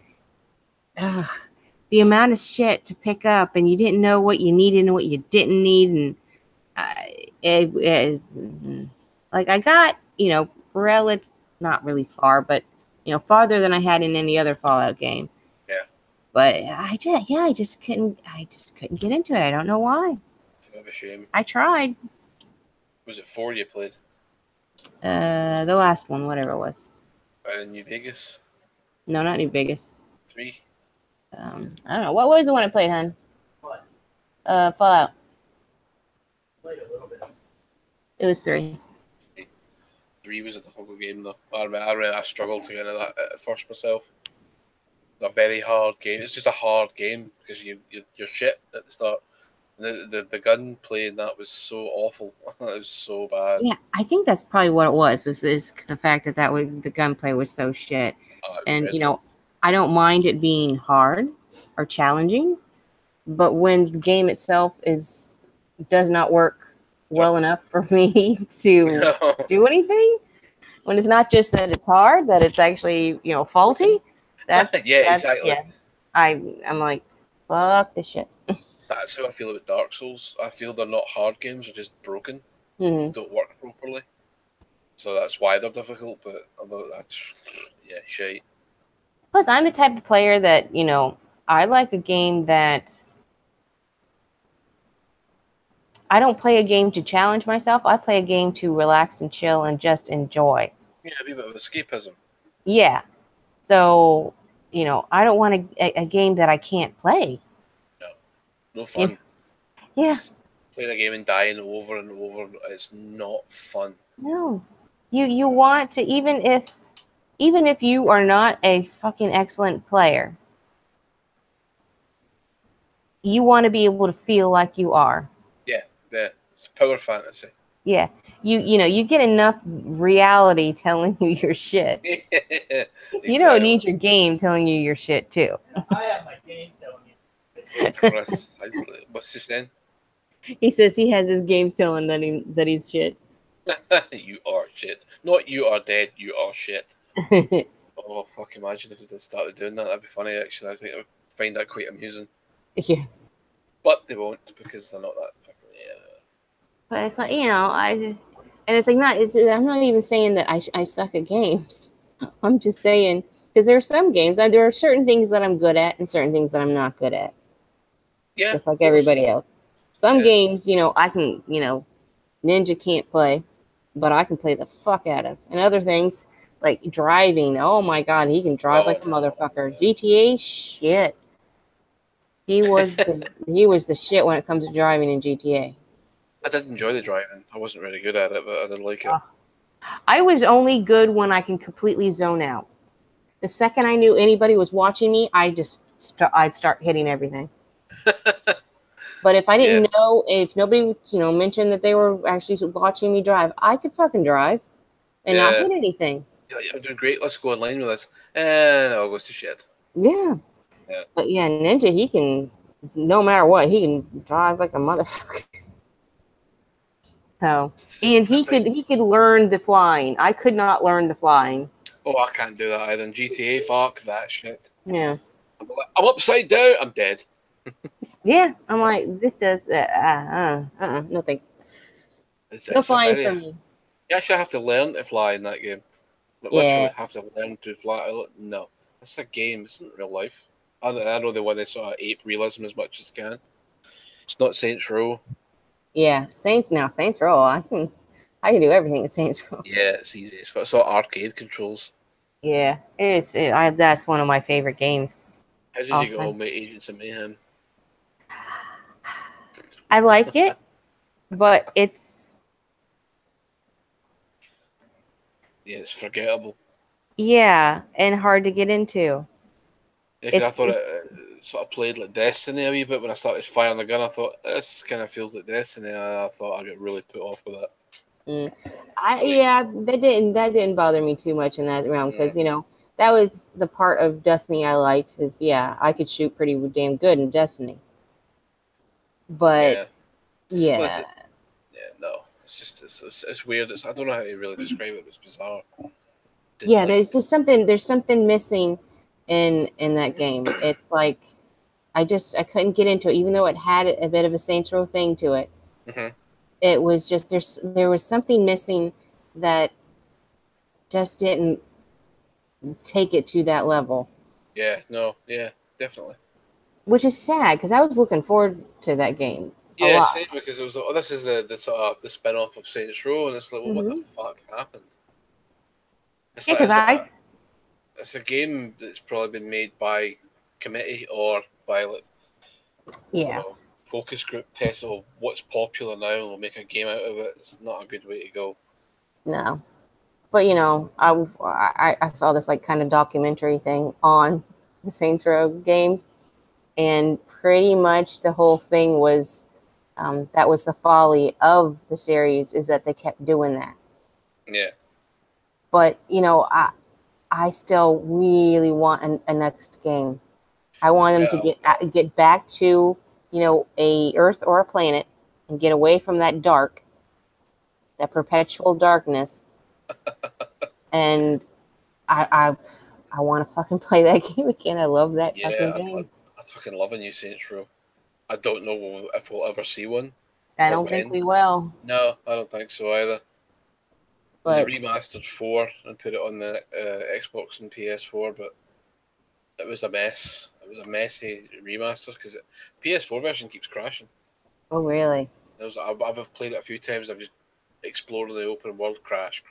the amount of shit to pick up and you didn't know what you needed and what you didn't need. And like I got, not really far, but, farther than I had in any other Fallout game. Yeah. But I just couldn't get into it. I don't know why. Kind of a shame. I tried. Was it 4 you played? The last one, whatever it was. New Vegas? No, not New Vegas. 3? I don't know. What was the one I played, hon? What? Fallout. Played a little bit. It was 3. 3 was a difficult game, though. I struggled to get into that at first myself. It's a very hard game. It's just a hard game because you're shit at the start. The gunplay in that was so awful. It was so bad. Yeah, I think that's probably what it was the fact that the gunplay was so shit. And, dreadful. I don't mind it being hard or challenging, but when the game itself does not work well enough for me to do anything, when it's not just that it's hard, that it's actually, faulty, exactly. Yeah, I'm like, fuck this shit. That's how I feel about Dark Souls. I feel they're not hard games; they're just broken. Mm-hmm. Don't work properly. So that's why they're difficult. But that's shite. Plus, I'm the type of player that I like a game that I don't play a game to challenge myself. I play a game to relax and chill and just enjoy. Yeah, a bit of escapism. Yeah. So, I don't want a game that I can't play. No fun. Yeah. Playing a game and dying over and over, it's not fun. No. You want to, even if you are not a fucking excellent player, you want to be able to feel like you are. Yeah. It's power fantasy. Yeah. You get enough reality telling you your shit. Exactly. You don't need your game telling you your shit too. I have my game telling me. What's he saying? He says he has his games telling that he's shit. You are shit. Not you are dead, you are shit. Oh, fuck, imagine if they started doing that. That'd be funny, actually. I think I would find that quite amusing. Yeah. But they won't, because they're not that fucking... Yeah. But it's like, and it's like I'm not even saying that I suck at games. I'm just saying, because there are some games, there are certain things that I'm good at and certain things that I'm not good at. Yeah. Just like everybody else. Some games, I can, Ninja can't play, but I can play the fuck out of. And other things, like driving, oh my God, he can drive like a motherfucker. GTA, shit. He was the shit when it comes to driving in GTA. I did enjoy the driving. I wasn't really good at it, but I did like it. I was only good when I can completely zone out. The second I knew anybody was watching me, I'd start hitting everything. But if I didn't know, if nobody, mentioned that they were actually watching me drive, I could fucking drive and not hit anything. You're doing great. Let's go online with this. And it all goes to shit. Yeah. But yeah, Ninja, he can, no matter what, he can drive like a motherfucker. So, and he could learn the flying. I could not learn the flying. Oh, I can't do that either. In GTA, fuck that shit. Yeah. I'm upside down. I'm dead. Yeah, I'm like, this is no thanks. No flying for me. You actually have to learn to fly in that game. Literally have to learn to fly. No, it's a game. It's not real life. I know they want to sort of ape realism as much as they can. It's not Saints Row. Yeah, Saints Row. I can do everything in Saints Row. Yeah, it's easy. It's sort of arcade controls. Yeah, that's one of my favorite games. How did you get on with Agents of Mayhem? I like it, but it's it's forgettable. Yeah, and hard to get into. Yeah, 'cause I thought it sort of played like Destiny a wee bit when I started firing the gun. I thought this kind of feels like Destiny. I thought I got really put off with that. That didn't bother me too much in that realm because that was the part of Destiny I liked. Is I could shoot pretty damn good in Destiny, but Well, no, it's just it's weird. I don't know how to really describe it. It's bizarre. There's just something missing in that game. It's like I couldn't get into it, even though it had a bit of a Saints Row thing to it. Mm-hmm. It was just there was something missing that just didn't take it to that level. Yeah, definitely. Which is sad because I was looking forward to that game. Yeah, same, because it was. Oh, this is the sort of the spin off of Saints Row, and it's like, well, what the fuck happened? It's it's a game that's probably been made by committee or by focus group test of what's popular now, and we'll make a game out of it. It's not a good way to go. No, but I saw this like kind of documentary thing on the Saints Row games, and pretty much the whole thing was that was the folly of the series, is that they kept doing that. Yeah. But I still really want a next game. I want them to get back to a Earth or a planet and get away from that perpetual darkness. And I want to fucking play that game again. I love that fucking game. I fucking love a new Saints Row. I don't know if we'll ever see one. I don't think we will. No, I don't think so either. But they remastered 4 and put it on the Xbox and PS4, but it was a mess. It was a messy remaster because the PS4 version keeps crashing. Oh, really? I've played it a few times. I've just explored the open world, crash.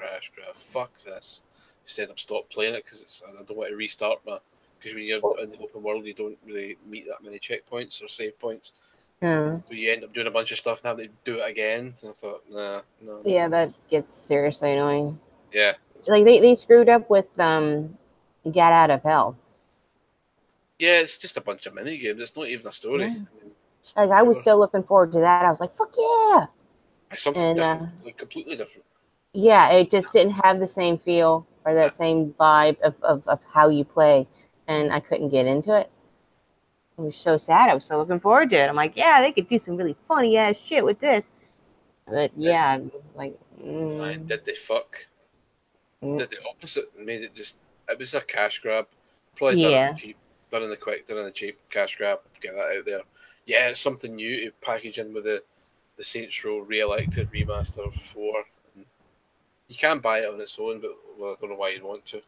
Fuck this. Instead, I've stopped playing it because I don't want to restart because when you're in the open world, you don't really meet that many checkpoints or save points. So you end up doing a bunch of stuff and have to do it again. And I thought, no. Yeah, that gets seriously annoying. Yeah. Like they screwed up with Get Out of Hell. Yeah, it's just a bunch of mini games. It's not even a story. Yeah. I was so looking forward to that. I was like, fuck yeah. Something different, completely different. Yeah, it just didn't have the same feel or that same vibe of how you play. And I couldn't get into it. It was so sad. I was so looking forward to it. I'm like, yeah, they could do some really funny ass shit with this. But yeah, like, did they fuck? Did the opposite and made it just? It was a cash grab. Probably done it cheap, done in the cheap cash grab. Get that out there. Yeah, it's something new to package in with the Saints Row re-elected remaster 4. And you can buy it on its own, but I don't know why you'd want to.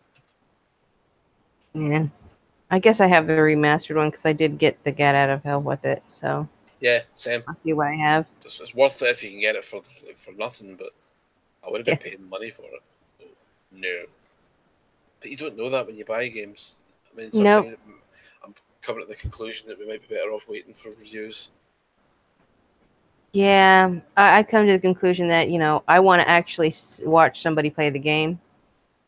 Yeah. I guess I have the remastered one because I did get the Get Out of Hell with it. So yeah, same. I'll see what I have. It's worth it if you can get it for nothing, but I would have been paying money for it. No, but you don't know that when you buy games. I mean, sometimes I'm coming to the conclusion that we might be better off waiting for reviews. Yeah, I come to the conclusion that I want to actually watch somebody play the game.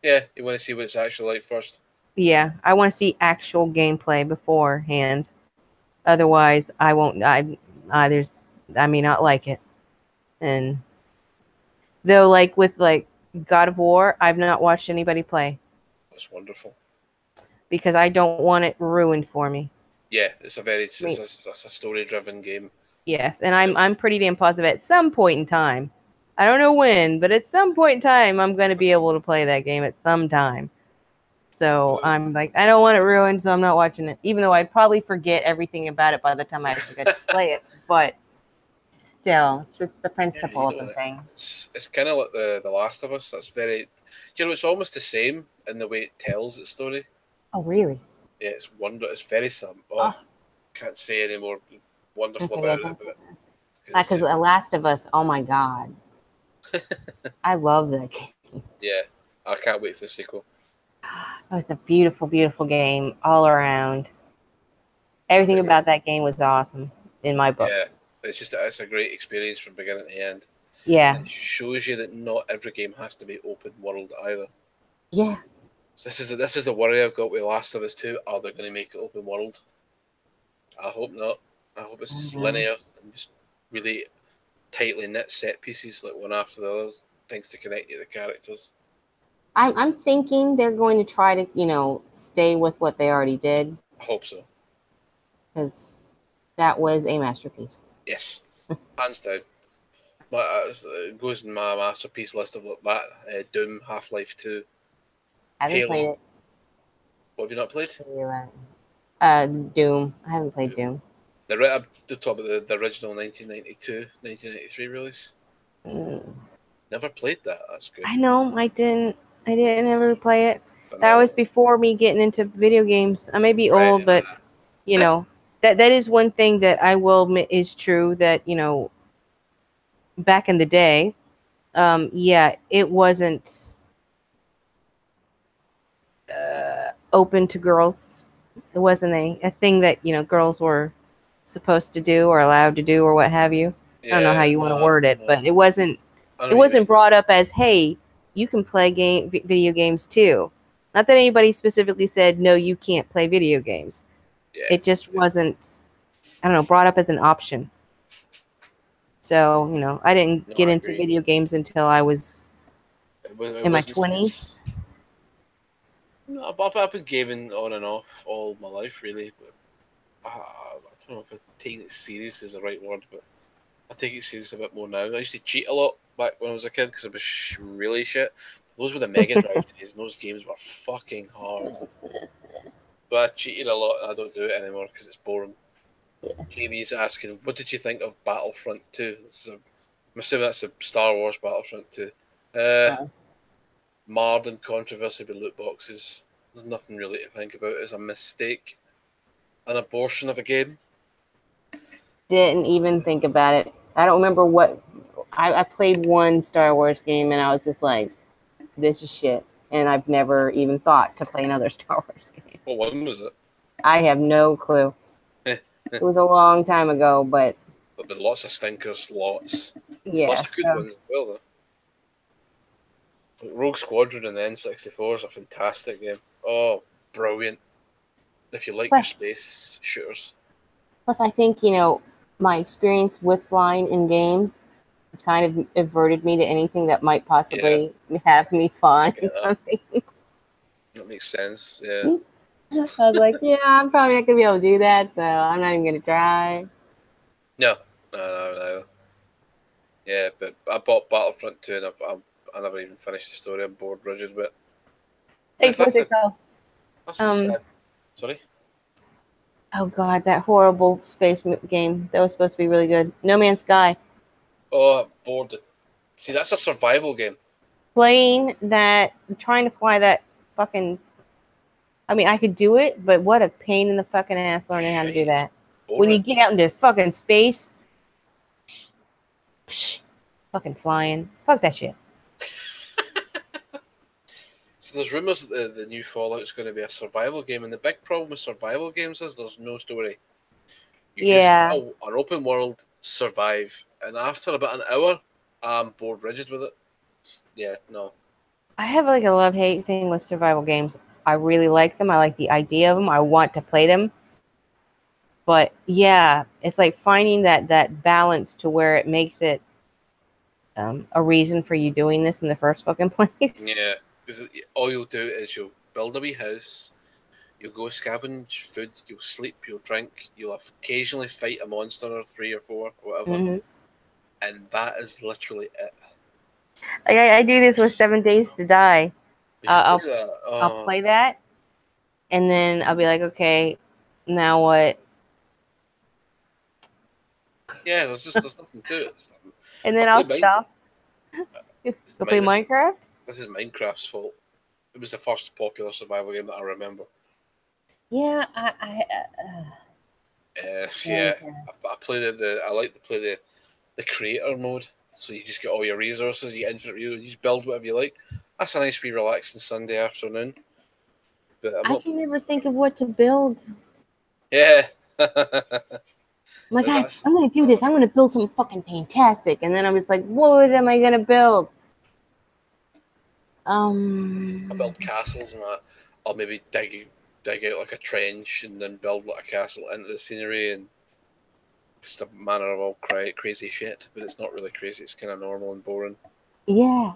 Yeah, you want to see what it's actually like first. Yeah, I want to see actual gameplay beforehand. Otherwise, I won't. I may not like it. And though, like with God of War, I've not watched anybody play. That's wonderful. Because I don't want it ruined for me. Yeah, it's a story-driven game. Yes, and I'm pretty damn positive at some point in time. I don't know when, but at some point in time, I'm going to be able to play that game at some time. So I'm like, I don't want it ruined, so I'm not watching it. Even though I'd probably forget everything about it by the time I actually get to play it. But still, it's the principle of the thing. It's kind of like the Last of Us. That's very, it's almost the same in the way it tells its story. Oh, really? Yeah, it's wonderful. It's very simple. Can't say any more wonderful about it. Because The Last of Us, oh my God. I love that game. Yeah, I can't wait for the sequel. It was a beautiful, beautiful game all around. Everything about that game was awesome in my book. Yeah, it's a great experience from beginning to end. Yeah. And it shows you that not every game has to be open world either. Yeah. This is the worry I've got with Last of Us 2. Are they going to make it open world? I hope not. I hope it's linear and just really tightly knit set pieces, like one after the other, things to connect you to the characters. I'm thinking they're going to try to, stay with what they already did. I hope so. Because that was a masterpiece. Yes, hands down. But it goes in my masterpiece list of that. Doom, Half-Life 2, I haven't Halo. played it. What have you not played? Doom. I haven't played Doom. They're right up the top of the original 1993 release. Never played that. That's good. I know. I didn't ever play it. That was before me getting into video games. I may be old, but that is one thing that I will admit is true. That back in the day, it wasn't open to girls. It wasn't a thing that girls were supposed to do or allowed to do or what have you. I don't know how you want to word it, but it wasn't brought up as, hey, you can play video games too. Not that anybody specifically said, no, you can't play video games. Yeah, it just wasn't, I don't know, brought up as an option. So, I didn't get into video games until I was in my 20s. No, I've been gaming on and off all my life, really. But I don't know if taking it serious is the right word, but I take it serious a bit more now. I used to cheat a lot back when I was a kid because I was really shit. Those were the Mega Drive days, and those games were fucking hard. But I cheated a lot, and I don't do it anymore because it's boring. Yeah. Jamie's asking, what did you think of Battlefront 2? I'm assuming that's a Star Wars Battlefront 2. Marred in controversy with loot boxes. There's nothing really to think about. It's a mistake. An abortion of a game. Didn't even think about it. I don't remember what... I played one Star Wars game, and I was just like, this is shit. And I've never even thought to play another Star Wars game. What one was it? I have no clue. It was a long time ago, but... There've been lots of stinkers, lots. Yeah. Lots of good ones as well, though. Like Rogue Squadron and the N64 is a fantastic game. Oh, brilliant. If you like your space shooters. Plus, I think, my experience with flying in games kind of averted me to anything that might possibly have me find something. That makes sense, yeah. I was like, I'm probably not going to be able to do that, so I'm not even going to try. No. Yeah, but I bought Battlefront 2 and I never even finished the story. I'm bored rigid with it. Hey, what's it called? Sorry? Oh, God, that horrible space game. That was supposed to be really good. No Man's Sky. Oh, I'm bored. See, that's a survival game. Playing that, trying to fly that fucking... I mean, I could do it, but what a pain in the fucking ass learning how to do that. Boring. When you get out into fucking space... fucking flying. Fuck that shit. So there's rumours that the new Fallout's going to be a survival game, and the big problem with survival games is there's no story. You just an open world, survive, and after about an hour, I'm bored rigid with it. Yeah, no. I have like a love-hate thing with survival games. I really like them. I like the idea of them. I want to play them. But yeah, it's like finding that balance to where it makes it a reason for you doing this in the first fucking place. Yeah, because all you'll do is you'll build a wee house, you'll go scavenge food, you'll sleep, you'll drink, you'll occasionally fight a monster or 3 or 4 or whatever, and that is literally it. I do this with 7 Days to Die. I'll play that, and then I'll be like, okay, now what? Yeah, there's nothing to it. And then I'll stop. Go play Minecraft? This is Minecraft's fault. It was the first popular survival game that I remember. Yeah, I play I like to play the creator mode. So you just get all your resources, you get infinite resources, you just build whatever you like. That's a nice wee relaxing Sunday afternoon. But I can never think of what to build. Yeah. I'm like, I'm going to do this. I'm going to build something fucking fantastic. And then I was like, what am I going to build? I build castles and that. I'll maybe dig out like a trench and then build like a castle into the scenery and just a manner of all crazy shit. But it's not really crazy. It's kind of normal and boring. Yeah.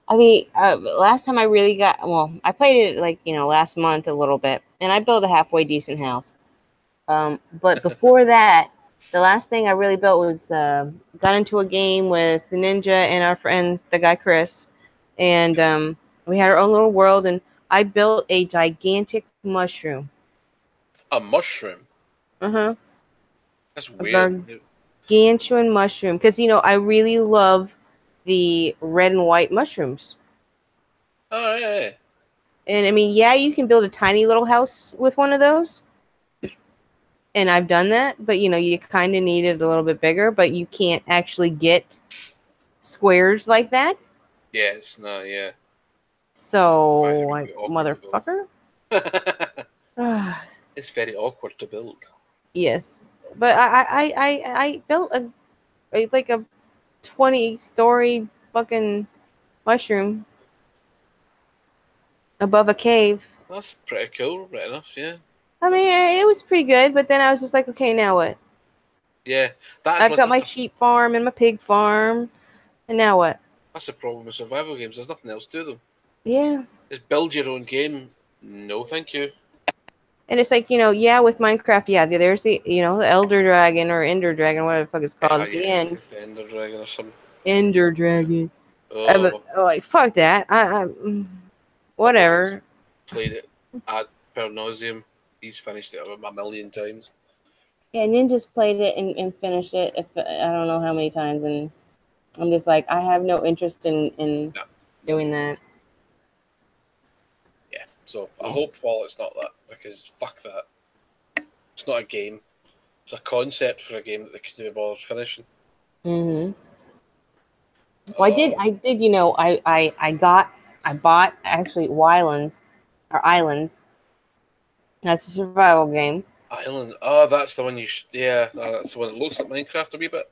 I mean, last time I really I played it like, last month a little bit, and I built a halfway decent house. But before that, the last thing I really built was got into a game with the Ninja and our friend, the guy Chris, and we had our own little world, and I built a gigantic mushroom. A mushroom? Uh-huh. That's A weird. gargantuan mushroom. Because, I really love the red and white mushrooms. Oh, yeah. And I mean, yeah, you can build a tiny little house with one of those. And I've done that, but you kind of need it a little bit bigger, but you can't actually get squares like that. Yes, no, yeah. So, Very motherfucker. It's very awkward to build. Yes, but I built like a 20-story fucking mushroom above a cave. That's pretty cool, right enough, yeah. I mean, it was pretty good, but then I was just like, okay, now what? Yeah, that's I've got my sheep farm and my pig farm, and now what? That's the problem with survival games. There's nothing else to them. Yeah. Just build your own game. No, thank you. And it's like, yeah, with Minecraft, yeah, there's the Elder Dragon or Ender Dragon, whatever the fuck it's called at the end. It's the Ender Dragon or something. Ender Dragon. Oh, Like, fuck that. Whatever. Played it ad per nauseum. He's finished it a million times. Yeah, Ninja's played it and finished it I don't know how many times, and I'm just like, I have no interest in doing that. Yeah, so I hope it's not that, because fuck that. It's not a game. It's a concept for a game that they couldn't be bothered finishing. Mm-hmm. Well, I bought actually Wylands or Islands. That's a survival game. Island. Oh, that's the one yeah, that's the one that looks like Minecraft a wee bit.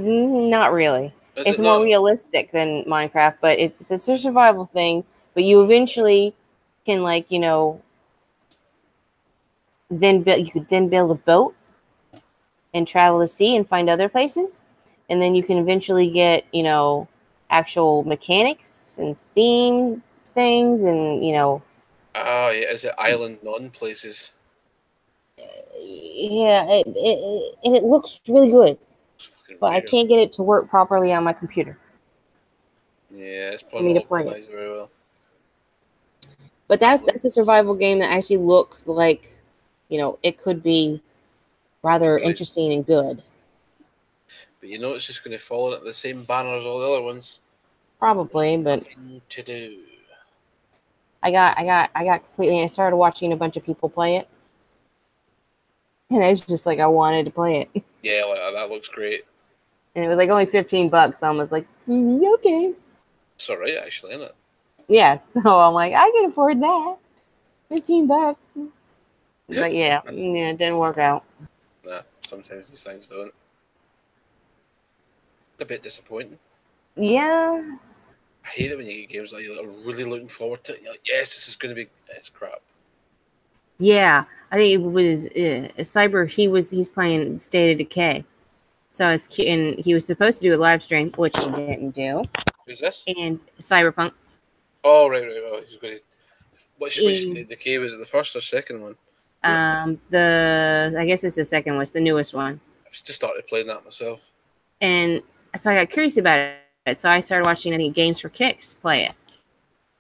Not really. It's more not realistic than Minecraft, but it's a survival thing. But you eventually can you could then build a boat and travel the sea and find other places, and then you can eventually get actual mechanics and steam things and Oh, yeah, is it Island non-places? yeah, and it looks really good, but I can't get it to work properly on my computer. Yeah, it's for me to probably play not optimized very well. But that's a survival game that actually looks like it could be rather interesting and good. But it's just going to fall into the same banner as all the other ones. Probably, but nothing to do. I got completely. I started watching a bunch of people play it, and I was just like, I wanted to play it. Yeah, that looks great. And it was like only $15, so I was like, okay. It's alright, actually, isn't it? Yeah, so I'm like, I can afford that. $15. But yeah, it didn't work out. Nah, sometimes these things don't. A bit disappointing. Yeah. I hate it when you get games like you're really looking forward to it. You're like, yes, this is going to be. It's crap. Yeah, I think it was Cyber. He's playing State of Decay, so it's cute, and he was supposed to do a live stream, which he didn't do. Who's this? And Cyberpunk. Oh right. Well, he's going to. Which State of Decay was it? The first or second one? I guess it's the second one. It's the newest one. I've just started playing that myself. And so I got curious about it. So I started watching, I think, Games for Kicks play it.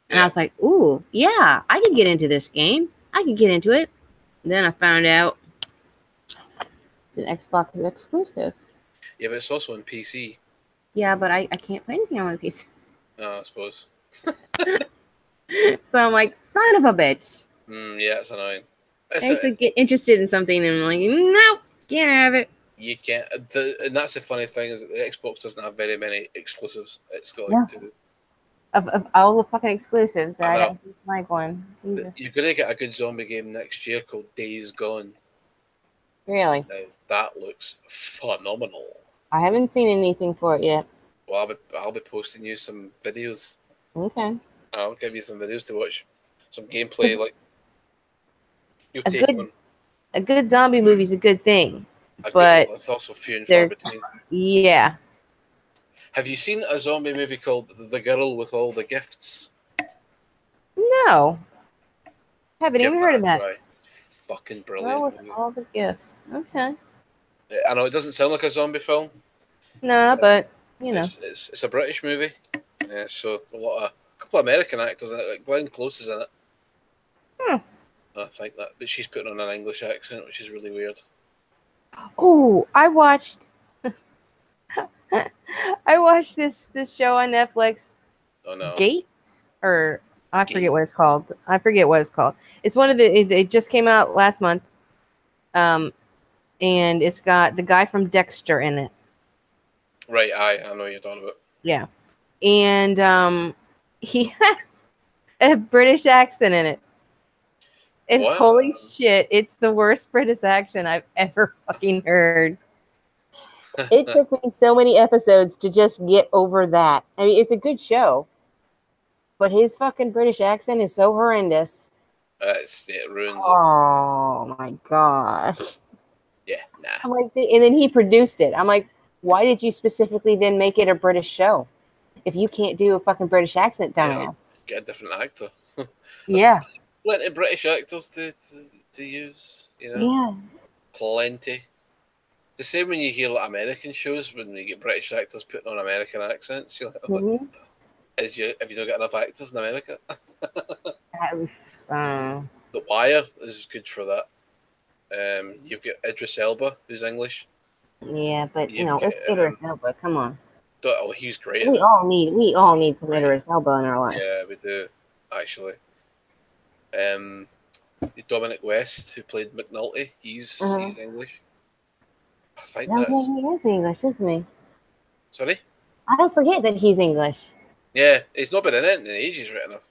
And I was like, ooh, yeah, I could get into this game. I could get into it. And then I found out it's an Xbox exclusive. Yeah, but it's also on PC. Yeah, but I can't play anything on my PC. Oh, I suppose. So I'm like, son of a bitch. Yeah, it's annoying. I used to get interested in something and I'm like, nope, can't have it. You can't. And that's the funny thing is that the Xbox doesn't have very many exclusives. It's got like two. Of all the fucking exclusives, I don't like one. Jesus. You're going to get a good zombie game next year called Days Gone. Really? Now, that looks phenomenal. I haven't seen anything for it yet. Well, I'll be posting you some videos. Okay. I'll give you some videos to watch, some gameplay. Like you'll A take good one. a good zombie movie is a good thing, but It's also few and far there's between. yeah. Have you seen a zombie movie called The Girl with All the Gifts? No, haven't Give even heard that of a that. try. Fucking Well, brilliant with movie. all the gifts. Okay. I know it doesn't sound like a zombie film. Nah, but you know. It's a British movie. So a couple of American actors in it. Like Glenn Close is in it. Hmm. I think that, but she's putting on an English accent, which is really weird. Oh, I watched I watched this show on Netflix, Oh no, Gates, or I forget Gate. what it's called. I forget what it's called. It's one of the. It just came out last month, and it's got the guy from Dexter in it. Right, I know you're talking about. Yeah, and he has a British accent in it. And What? holy shit, it's the worst British accent I've ever fucking heard. It took me so many episodes to just get over that. I mean, it's a good show, but his fucking British accent is so horrendous. It ruins it. Oh my gosh. Yeah, nah. I'm like, and then he produced it. I'm like, why did you specifically then make it a British show if you can't do a fucking British accent, dumbass? Get a different actor. There's Yeah. plenty of British actors to use. You know, Yeah. plenty. The same when you hear like American shows when you get British actors putting on American accents. You're like, Mm-hmm. have you not got enough actors in America? That was, The Wire is good for that. You've got Idris Elba, who's English. yeah, but you You've know, got it's Idris Elba. Come on. oh, he's great in We it. all need some Great. Idris Elba in our lives. Yeah, we do actually. Dominic West, who played McNulty, he's English. I think No, that's he is English, isn't he? sorry. I don't forget that he's English. Yeah, he's not been in it in ages, right enough.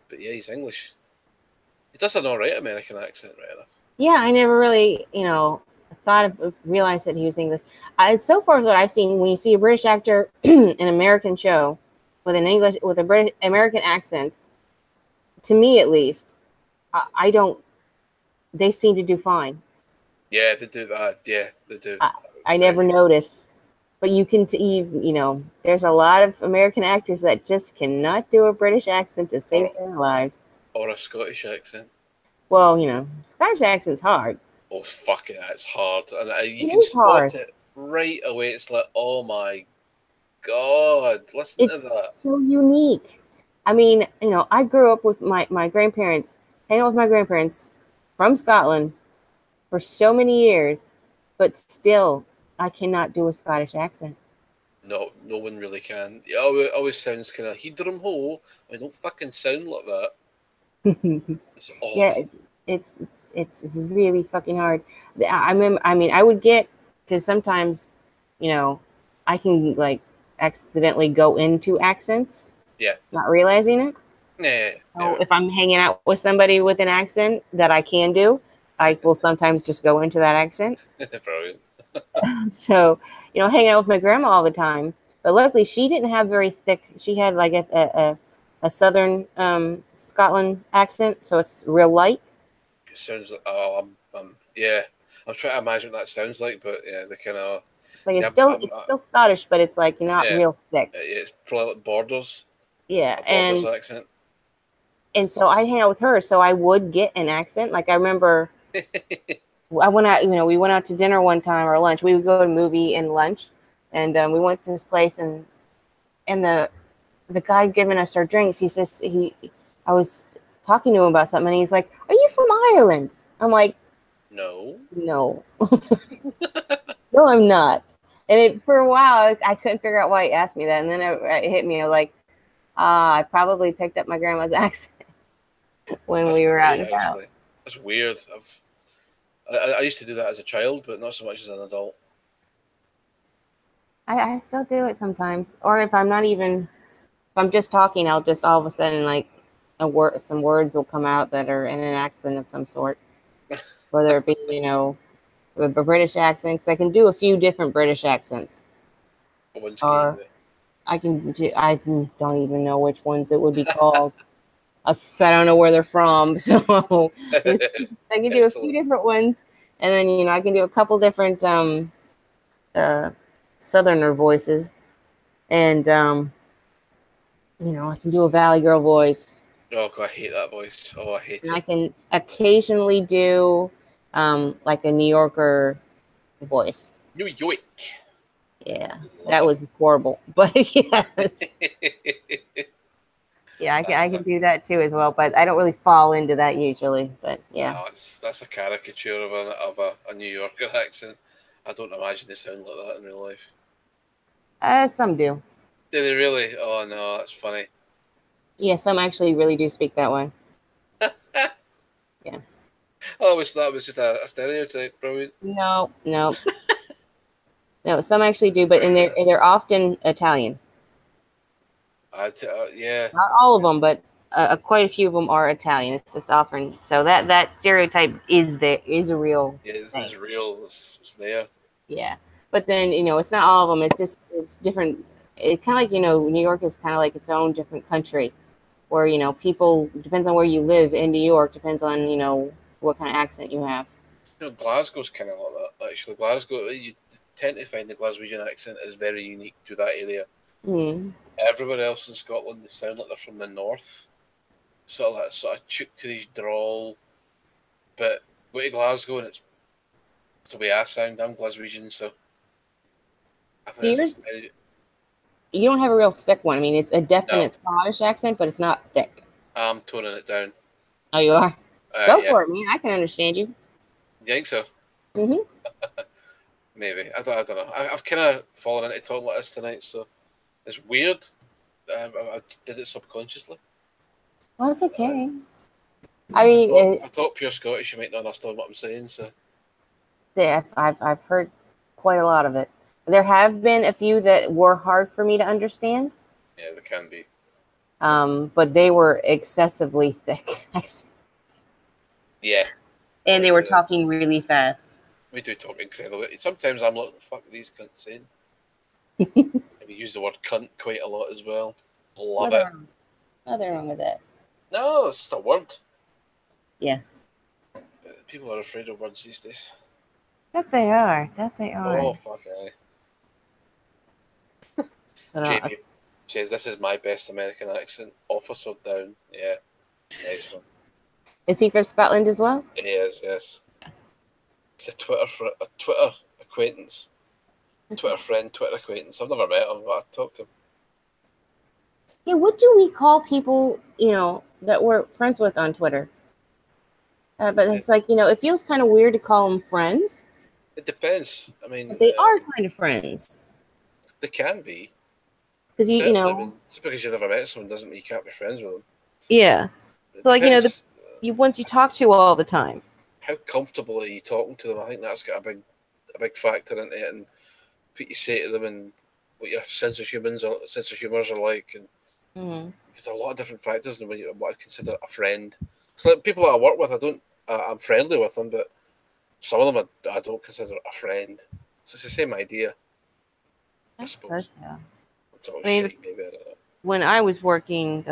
But yeah, he's English. He does an alright American accent, right enough. Yeah, I never really, realized that he was English. So far, what I've seen, when you see a British actor in an American show with a British American accent, to me at least, I don't. They seem to do fine. Yeah, they do that. Yeah, they do. I never notice, but there's a lot of American actors that just cannot do a British accent to save their lives. Or a Scottish accent. Well, Scottish accent's hard. Oh, fuck it, that's hard. And you It can is spot hard. it right away. It's like, oh my God, listen to that. It's so unique. I mean, I grew up with my grandparents, hanging out with my grandparents from Scotland for so many years, but still, I cannot do a Scottish accent. No one really can. It always sounds kind of Hedrum ho. I don't fucking sound like that. It's awful. Yeah, it's really fucking hard. I remember. I mean, I would get, because sometimes, I can like accidentally go into accents. Yeah. Not realizing it. Yeah. So if I'm hanging out with somebody with an accent that I can do, I will sometimes just go into that accent. Brilliant. So, hanging out with my grandma all the time. But luckily, she didn't have very thick. She had like a southern Scotland accent, so it's real light. It sounds like yeah. I'm trying to imagine what that sounds like, but yeah, the kind of like it's still Scottish, but it's like not real thick. It's probably like Borders. Yeah, Borders accent. And so I hang out with her, so I would get an accent. Like I remember, I went out. We went out to dinner one time or lunch. We would go to a movie and lunch, and we went to this place, and the guy giving us our drinks, he says I was talking to him about something, and he's like, "Are you from Ireland?" I'm like, No, no, I'm not. And for a while, I couldn't figure out why he asked me that, and then it hit me like, I probably picked up my grandma's accent when we were out and about. That's weird. I used to do that as a child, but not so much as an adult. I still do it sometimes, or if I'm just talking, I'll just all of a sudden like some words will come out that are in an accent of some sort, whether it be a British accent, because I can do a few different British accents. Which can you do? I can do. I don't even know which ones it would be called. I don't know where they're from, so I can do a few Excellent. different ones, and then I can do a couple different uh, Southerner voices, and I can do a Valley Girl voice, Oh God, I hate that voice. Oh, I hate and I it. can occasionally do like a New Yorker voice. New York. Yeah, that was horrible, but yes, yeah, I That's can a do that too as well. But I don't really fall into that usually. But yeah, no, that's a caricature of a New Yorker accent. I don't imagine they sound like that in real life. some do. Do they really? Oh no, that's funny. Yeah, some actually really do speak that way. Yeah. Oh, that was just a stereotype. Brilliant. No, no, no. Some actually do, but they're often Italian. Yeah. Not all of them, but quite a few of them are Italian. It's just often so that stereotype is a real Yeah, thing. it's real. It's there. Yeah, but then it's not all of them. It's different. It kind of like New York is kind of like its own different country, where people depends on where you live in New York depends on what kind of accent you have. Glasgow's kind of like that. Actually, Glasgow, you tend to find the Glaswegian accent is very unique to that area. Mm. Everywhere else in Scotland, they sound like they're from the north. Sort of Choctawish drawl. But go to Glasgow and it's the way I sound. I'm Glaswegian, so I So think it's a very, you don't have a real thick one. I mean, it's a no. definite Scottish accent, but it's not thick. I'm toning it down. Oh, you are. Go Yeah. for it, man. I can understand you. You think so? Mm-hmm. Maybe. I don't know. I've kind of fallen into talking like this tonight, so it's weird. I did it subconsciously. Well, it's okay. I mean, If I talk pure Scottish, you might not understand what I'm saying. So yeah, I've heard quite a lot of it. There have been a few that were hard for me to understand, yeah, there can be. but they were excessively thick, Yeah, and they were talking really fast. we do talk incredibly. Sometimes I'm like, the fuck are these cunts saying? And we use the word cunt quite a lot as well. Love it. Nothing wrong with that. No, it's just a word. Yeah. People are afraid of words these days. That they are. That they are. Oh, fuck aye. But, Jamie says, this is my best American accent. Officer down. Yeah. Nice one. is he from Scotland as well? He is, yes. It's a Twitter acquaintance. Twitter friend, Twitter acquaintance. I've never met him, but I talked to him. Yeah, what do we call people, that we're friends with on Twitter? But it's like, it feels kind of weird to call them friends. It depends. I mean, But they are kind of friends. they can be. Because, I mean, just because you've never met someone doesn't mean you can't be friends with them. yeah. It So, like, depends, once you talk to all the time. how comfortable are you talking to them? I think that's got a big factor into it, and what you say to them, and what your sense of humours are like, and there's a lot of different factors in what I consider a friend. So like people that I work with, I'm friendly with them, but some of them I don't consider a friend. So it's the same idea, I suppose. Yeah. It's all I mean, shit, maybe I don't know. when I was working,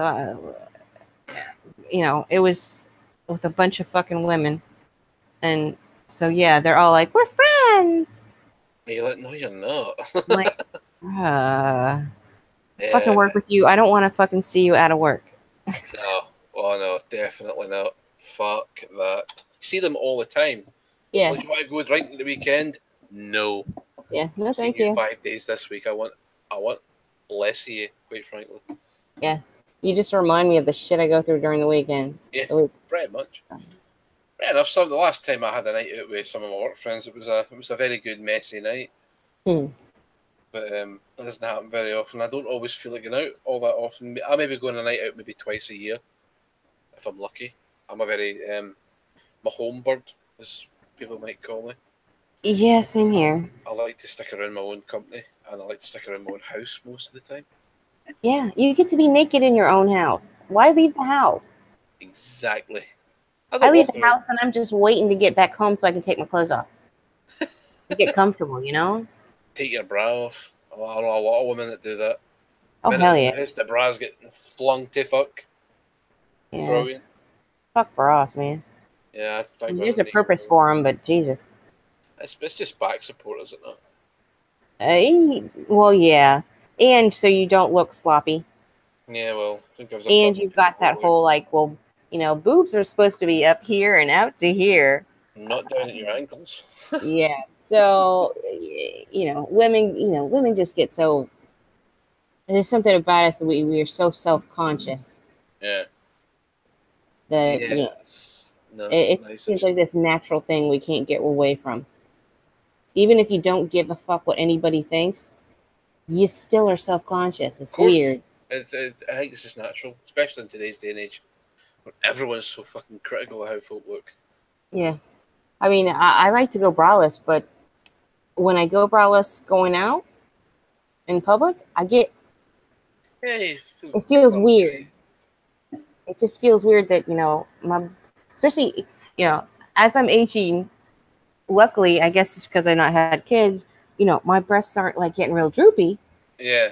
it was with a bunch of fucking women. And so, yeah, they're all like, we're friends. And you're like, no, you're not. I'm like, Yeah. fucking work with you. I don't want to fucking see you out of work. No. Oh no, definitely not. Fuck that. See them all the time. Yeah. Oh, do you want to go drinking the weekend? No. Yeah. No, I've seen thank you. 5 days this week. I want less of you, quite frankly. Yeah. You just remind me of the shit I go through during the weekend. Yeah, pretty much. Fair enough. So the last time I had a night out with some of my work friends, it was a very good messy night. But that doesn't happen very often. I don't always feel like going out all that often. I maybe go on a night out maybe twice a year, if I'm lucky. I'm a very my home bird, as people might call me. Yeah, same here. I like to stick around my own company, and I like to stick around my own house most of the time. Yeah, you get to be naked in your own house. Why leave the house? Exactly. I leave the house and I'm just waiting to get back home so I can take my clothes off. Get comfortable, Take your bra off. I know a lot of women that do that. Oh, hell yeah. The bras getting flung to fuck. Yeah. Brilliant. Fuck bras, man. Yeah, I think There's a purpose for them, but Jesus. It's just back support, is it not? Well, yeah. And so you don't look sloppy. Yeah, well, I think I was a And fuck. you've got that whole, like, well, boobs are supposed to be up here and out to here. Not down at your ankles. Yeah. So, women just get so, there's something about us that we are so self-conscious Yeah. that, Yes. No, it's it not nice. seems like this natural thing we can't get away from. Even if you don't give a fuck what anybody thinks, you still are self-conscious. It's weird. I think it's just natural, especially in today's day and age, where everyone's so fucking critical of how folk look. Yeah. I mean, I like to go braless, but when I go braless going out in public, Hey, it feels weird. It just feels weird that, especially, as I'm aging, luckily, I guess it's because I've not had kids, my breasts aren't like getting real droopy. Yeah.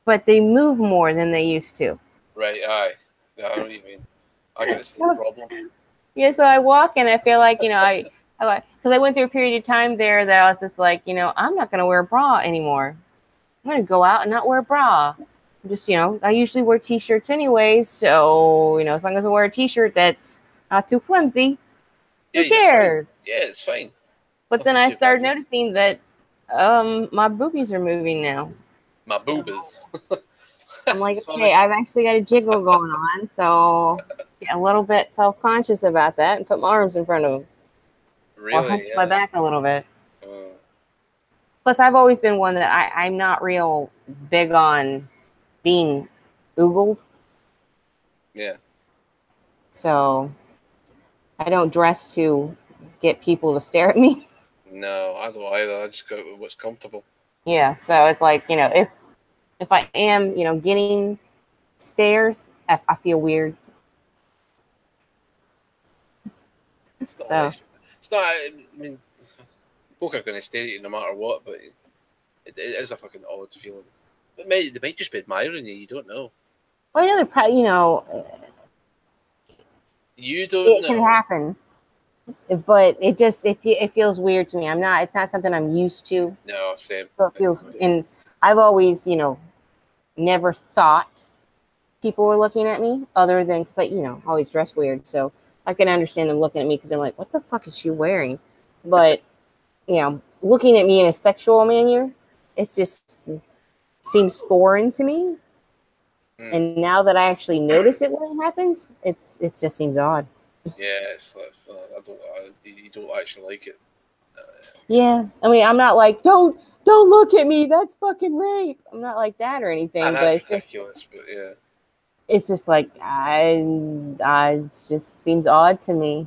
But they move more than they used to. Right, aye. Yeah, I know what you mean. I got the same problem. Yeah, so I walk and I feel like, I like, because I went through a period of time there that I was just like, I'm not going to wear a bra anymore. I'm going to go out and not wear a bra. Just, I usually wear t-shirts anyways. So, as long as I wear a t-shirt that's not too flimsy, who cares? Yeah, it's fine. But then I started noticing that my boobies are moving now. My boobies. I'm like, okay, I've actually got a jiggle going on, so get a little bit self-conscious about that and put my arms in front of them. Really? Or hunch my back a little bit. Uh, Plus, I've always been one that I'm not real big on being oogled. Yeah. So I don't dress to get people to stare at me. No, I don't either. I just go with what's comfortable. Yeah, so it's like, if I am, getting stares, I feel weird. It's not nice. It's not, I mean, folk are going to stare at you no matter what, but it is a fucking odd feeling. They might just be admiring you. You don't know. Well, you don't know. It can happen, but it feels weird to me. It's not something I'm used to. No, same. So it feels, and I've always, never thought people were looking at me other than because I always dress weird. So I can understand them looking at me because they're like, what the fuck is she wearing? But, looking at me in a sexual manner, it's just seems foreign to me. And now that I actually notice it when it happens, it just seems odd. Yeah, it's like you don't actually like it. Yeah, I mean, I'm not like don't look at me. That's fucking rape. I'm not like that or anything. But it's ridiculous. But yeah, it's just like I just seems odd to me.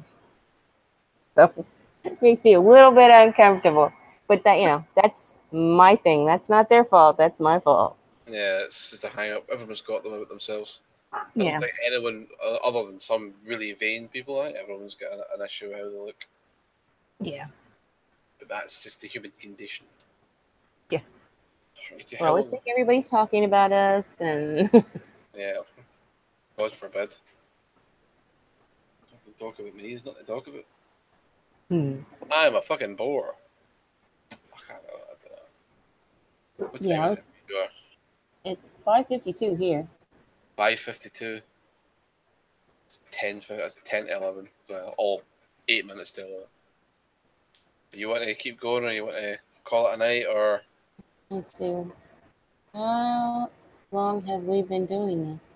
So it makes me a little bit uncomfortable. But that's my thing. That's not their fault. That's my fault. Yeah, it's just a hang up. Everyone's got them about themselves. I Yeah. don't think anyone other than some really vain people. I think everyone's got an issue with how they look. Yeah. But that's just the human condition. Yeah. Well, it's like everybody's talking about us, and yeah. God forbid. Talk about me is not to talk about. I'm a fucking bore. I don't know. What time is it? It's 5:52 here. 5:52. It's 10:11. Well, all 8 minutes till. You want to keep going, or you want to call it a night, or? Let's see. How long have we been doing this?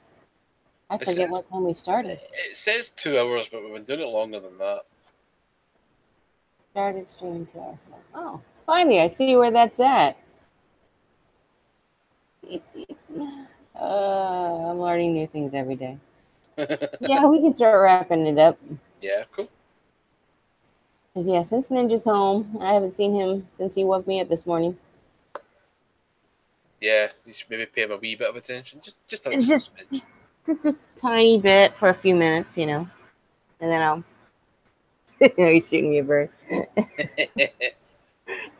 I forget what time we started. It says 2 hours, but we've been doing it longer than that. Started streaming 2 hours ago. Oh, finally, I see where that's at. I'm learning new things every day. Yeah, we can start wrapping it up. Yeah, cool. Because, since Ninja's home, I haven't seen him since he woke me up this morning. Yeah, you should maybe pay him a wee bit of attention. Just a smidge. Just a tiny bit for a few minutes, and then I'll. He's shooting me a bird.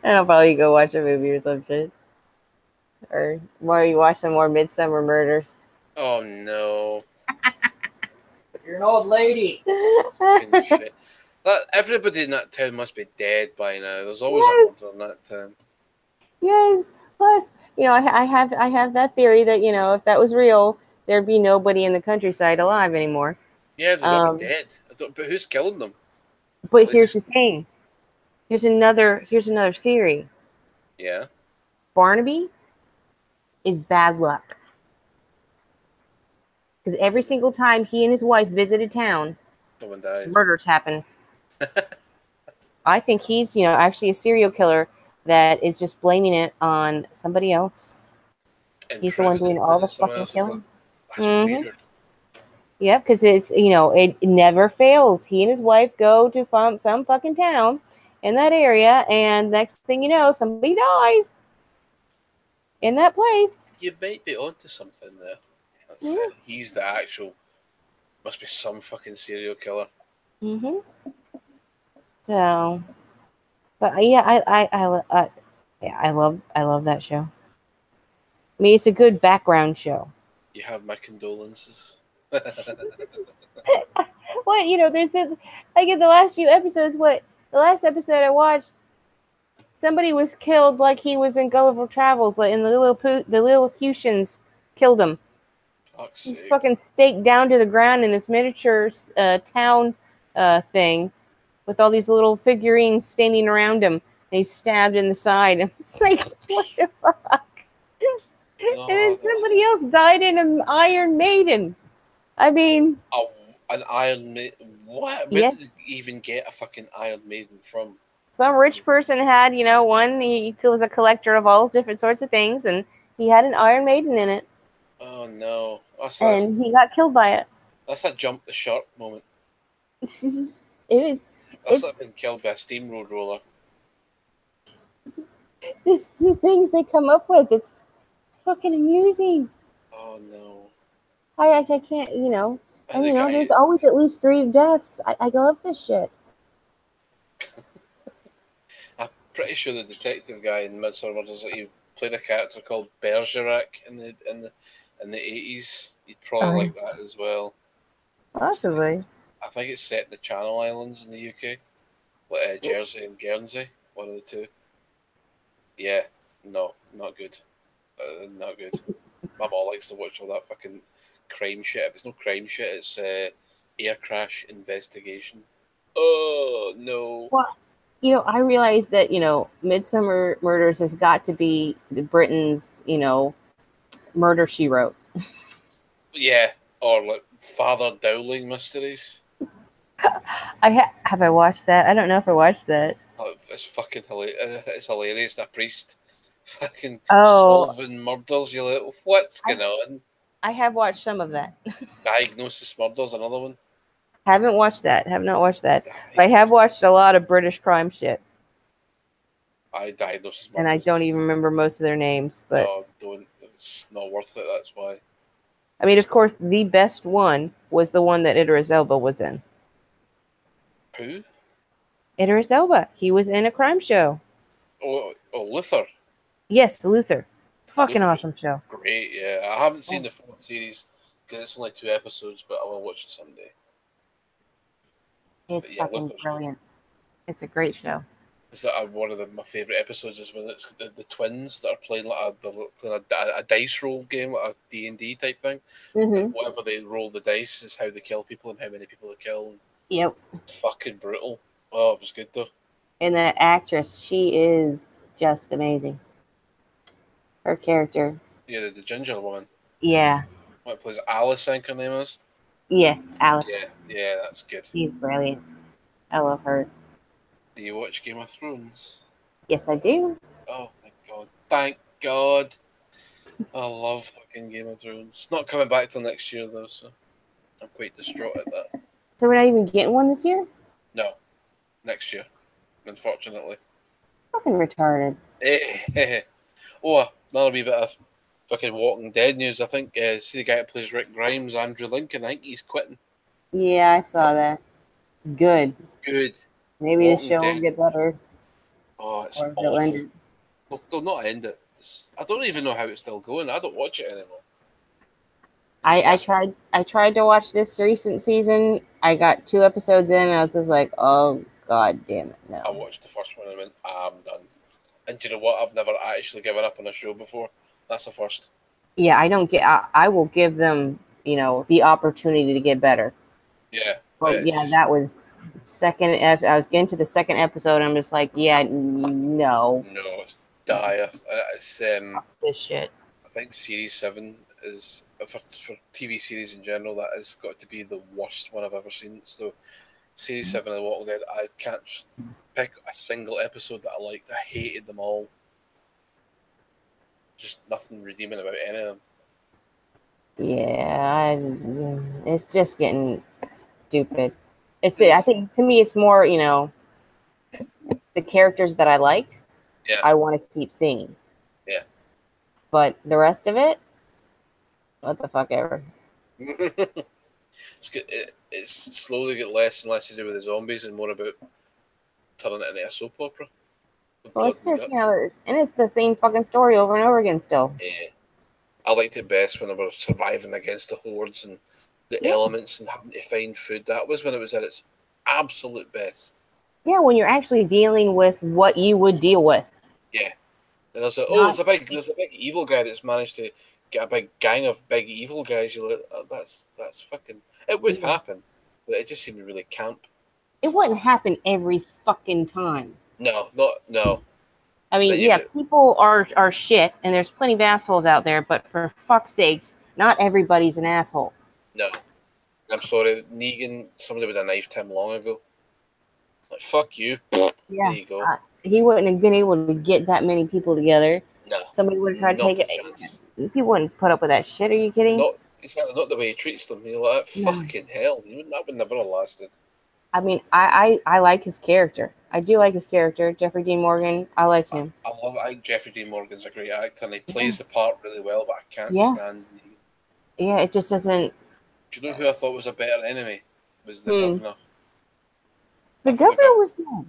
And I'll probably go watch a movie or some shit. Or while you watch some more Midsummer Murders. Oh no. You're an old lady. Fucking shit. Everybody in that town must be dead by now. There's always a Yes. murder in that town. Yes. Plus, I have that theory that if that was real, there'd be nobody in the countryside alive anymore. Yeah, they'd all be dead. But who's killing them? But They here's just- the thing. Here's another theory. Yeah. Barnaby is bad luck. Because every single time he and his wife visit a town, Someone dies. murders happen. I think he's, actually a serial killer that is just blaming it on somebody else. And He's the one doing all the someone fucking else is killing. That's weird. Yep, because it's, it never fails. He and his wife go to some fucking town in that area, and next thing you know, somebody dies in that place. You might be onto something there. That's Yeah. He's the actual. Must be some fucking serial killer. Mm-hmm. So, but yeah, I love that show. I mean, it's a good background show. You have my condolences. What there's like in the last few episodes. The last episode I watched, somebody was killed like he was in Gulliver Travels, like in the Lilliputians killed him. Fuck's He's sake. fucking staked down to the ground in this miniature town thing with all these little figurines standing around him. And he's stabbed in the side. It's like, what the fuck? And then somebody else died in an Iron Maiden. I mean, An Iron Maiden. What? Where did you even get a fucking Iron Maiden from? some rich person had, one. He was a collector of all different sorts of things, and he had an Iron Maiden in it. Oh no. And he got killed by it. That's a jump the shark moment. It is. That's like being killed by a steamroller roller. The things they come up with. It's fucking amusing. Oh no. I can't, and there's always at least 3 deaths. I love this shit. I'm pretty sure the detective guy in Midsummer Murders, he played a character called Bergerac in the 80s. He'd probably like that as well. Possibly. I think it's set in the Channel Islands in the UK, like Jersey and Guernsey, one of the two. Yeah, no, not good. Not good. My mom likes to watch all that fucking crime shit. If it's no crime shit, it's air crash investigation. Oh no. Well, I realized that Midsummer Murders has got to be Britain's Murder She Wrote. Yeah, or like Father Dowling mysteries. Have I watched that? I don't know if I watched that. Oh, it's fucking hilarious. It's hilarious. That priest fucking Oh. solving murders. You're like, what's going on? I have watched some of that. Diagnosis Murders, another one. Haven't watched that. Have not watched that. But I have watched a lot of British crime shit. Diagnosis Murders. And I don't even remember most of their names. But no, don't. It's not worth it. That's why. I mean, of course, the best one was the one that Idris Elba was in. Who? Idris Elba. He was in a crime show. Oh, Luther. Yes, Luther. Fucking Luther's awesome show. Great, yeah. I haven't seen the 4th series because it's only 2 episodes, but I will watch it someday. It's fucking brilliant. It's a great show. Is that one of my favourite episodes is when it's the twins that are playing a dice roll game, like a D&D type thing. And whatever they roll the dice is how they kill people and how many people they kill. Yep. It's fucking brutal. Oh, it was good though. And that actress, she is just amazing. Her character. Yeah, the ginger woman. Yeah. What plays Alice, I think her name is? Yes, Alice. Yeah, that's good. She's brilliant. I love her. Do you watch Game of Thrones? Yes, I do. Oh, thank God. Thank God. I love fucking Game of Thrones. It's not coming back till next year, though, so I'm quite distraught at that. So we're not even getting one this year? No. Next year, unfortunately. Fucking retarded. Oh, another wee bit of fucking Walking Dead news. I think, see the guy that plays Rick Grimes, Andrew Lincoln, I think he's quitting. Yeah, I saw that. Good. Good. Maybe Walking the show Dead. will get better. Oh, it's Or awful. end it. They'll not end it. I don't even know how it's still going. I don't watch it anymore. I tried to watch this recent season. I got 2 episodes in and I was just like, oh god damn it, I no. watched the first one and went, I'm done. And do you know what? I've never actually given up on a show before. That's the first. Yeah, I will give them, the opportunity to get better. Yeah. But yeah, that was I was getting to the second episode and I'm just like, yeah, no. No, it's dire. It's This shit. I think Series 7 is for TV series in general. That has got to be the worst one I've ever seen. So Series 7 of The Walking Dead, I can't pick a single episode that I liked. I hated them all. Just nothing redeeming about any of them. Yeah, it's just getting stupid. I think to me, it's more, the characters that I like, Yeah. I want to keep seeing. Yeah. But the rest of it, what the fuck ever. It's slowly get less and less to do with the zombies and more about turning it into a soap opera. Well, it's just, and it's the same fucking story over and over again still. Yeah. I liked it best when they were surviving against the hordes and the elements and having to find food. That was when it was at its absolute best. Yeah, when you're actually dealing with what you would deal with. Yeah. And I was like, there's a big evil guy that's managed to get a big gang of big evil guys. You're like, oh, that's fucking. It would happen, but it just seemed really camp. It wouldn't happen every fucking time. No. I mean, people are shit, and there's plenty of assholes out there, but for fuck's sakes, not everybody's an asshole. No. I'm sorry, Negan, somebody would have knifed him long ago. Like, fuck you. Yeah. There you go. He wouldn't have been able to get that many people together. No. Somebody would have tried to take it. He wouldn't put up with that shit. Are you kidding? Not the way he treats them. You're like, fucking hell. That would never have lasted. I mean, I like his character. I do like his character. Jeffrey Dean Morgan, I like him. I think Jeffrey Dean Morgan's a great actor and he plays the part really well, but I can't stand Negan. Yeah, it just doesn't. Do you know who I thought was a better enemy? Was the governor. The governor was good.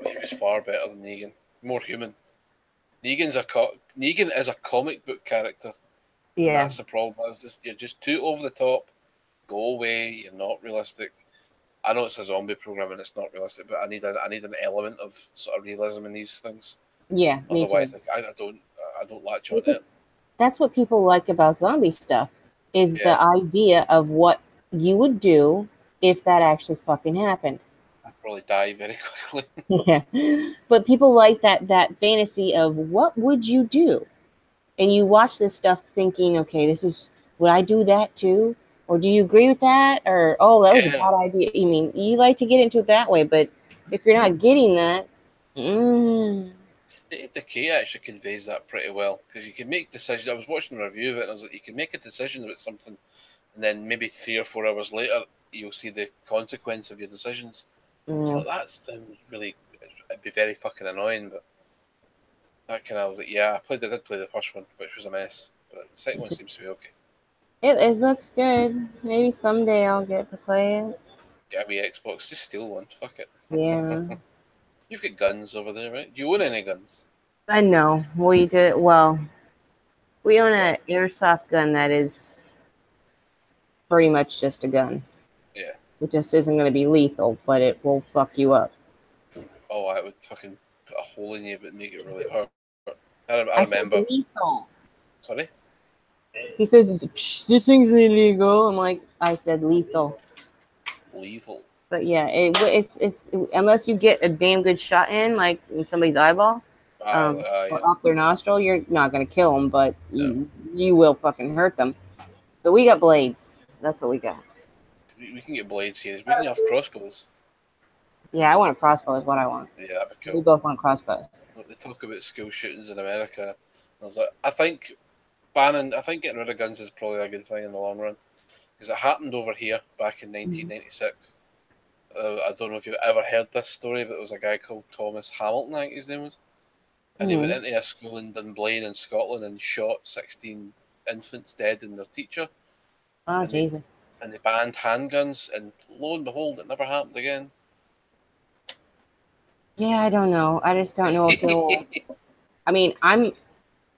He was far better than Negan. More human. Negan is a comic book character. Yeah. That's the problem. You're just too over the top. Go away. You're not realistic. I know it's a zombie program and it's not realistic, but I need an element of sort of realism in these things. Yeah. Otherwise, I don't latch on it. That's what people like about zombie stuff is the idea of what you would do if that actually fucking happened. I'd probably die very quickly. Yeah, but people like that fantasy of what would you do, and you watch this stuff thinking, okay, would I do that too? Or do you agree with that? Or, oh, that was a bad idea. I mean, you like to get into it that way, but if you're not getting that, State of Decay actually conveys that pretty well because you can make decisions. I was watching a review of it and I was like, you can make a decision about something and then maybe 3 or 4 hours later, you'll see the consequence of your decisions. So that sounds really, it'd be very fucking annoying, but that kind of, I was like, yeah, I did play the first one, which was a mess, but the second one seems to be okay. It looks good. Maybe someday I'll get to play it. Get a wee Xbox, just steal one. Fuck it. Yeah. You've got guns over there, right? Do you own any guns? I know. We do. Well, we own an airsoft gun that is pretty much just a gun. Yeah. It just isn't going to be lethal, but it will fuck you up. Oh, I would fucking put a hole in you, but make it really hurt. I remember. Said lethal. Sorry? He says, this thing's illegal. I'm like, I said lethal. Lethal. But yeah, it's unless you get a damn good shot in, like in somebody's eyeball, or up their nostril, you're not going to kill them, but you will fucking hurt them. But we got blades. That's what we got. We can get blades here. We can have crossbows. Yeah, I want a crossbow is what I want. Yeah, that'd be cool. We both want crossbows. They talk about school shootings in America. I was like, I think getting rid of guns is probably a good thing in the long run. Because it happened over here back in 1996. I don't know if you've ever heard this story, but there was a guy called Thomas Hamilton, I think his name was. And he went into a school in Dunblane in Scotland and shot 16 infants dead in their teacher. Oh, and Jesus. And they banned handguns, and lo and behold, it never happened again. Yeah, I don't know. I just don't know if it'll... I mean, I'm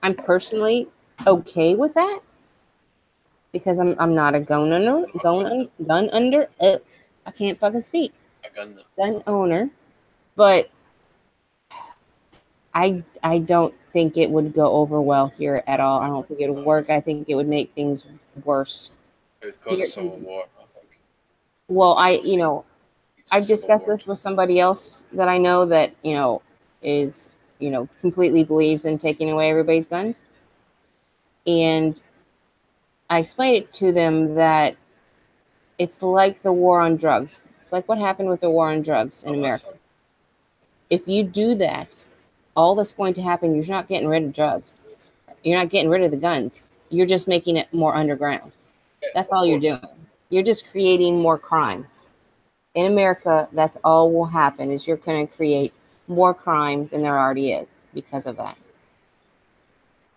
I'm personally okay with that because I'm not a gun under. I can't fucking speak. A gun. Gun owner, but I don't think it would go over well here at all. I don't think it would work. I think it would make things worse. It would cause a civil war, I think. Well, It's I've a civil discussed war. this with somebody else that I know that, is, completely believes in taking away everybody's guns. And I explained it to them that it's like the war on drugs. It's like what happened with the war on drugs in America. If you do that, all that's going to happen, you're not getting rid of drugs. You're not getting rid of the guns. You're just making it more underground. Yeah, That's all you're doing. You're just creating more crime. In America, that's all will happen is you're going to create more crime than there already is because of that.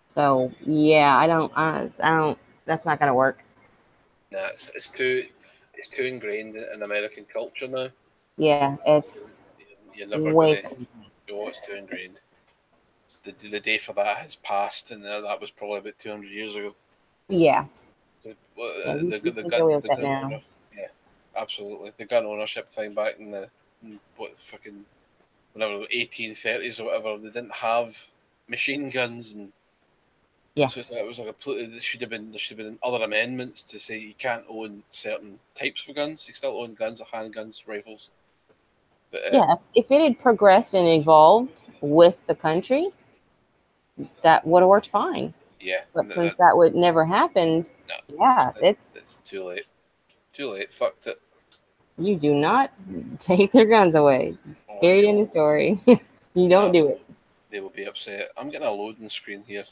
So, yeah, I don't, that's not going to work. Nah, it's too ingrained in American culture now. Yeah, it's You're never way. going to go. It's too ingrained. The day for that has passed, and that was probably about 200 years ago. Yeah. The gun owner, yeah, absolutely. The gun ownership thing back in the whenever 1830s or whatever, they didn't have machine guns, and yeah, so it was like there should have been other amendments to say you can't own certain types of guns. You still own guns, handguns, rifles. But, yeah. If it had progressed and evolved with the country, that would have worked fine. Yeah, but since that would never happened, no, yeah, it's too late. Too late. Fucked it. You do not take their guns away. Period. End of story. You don't do it. They will be upset. I'm getting a loading screen here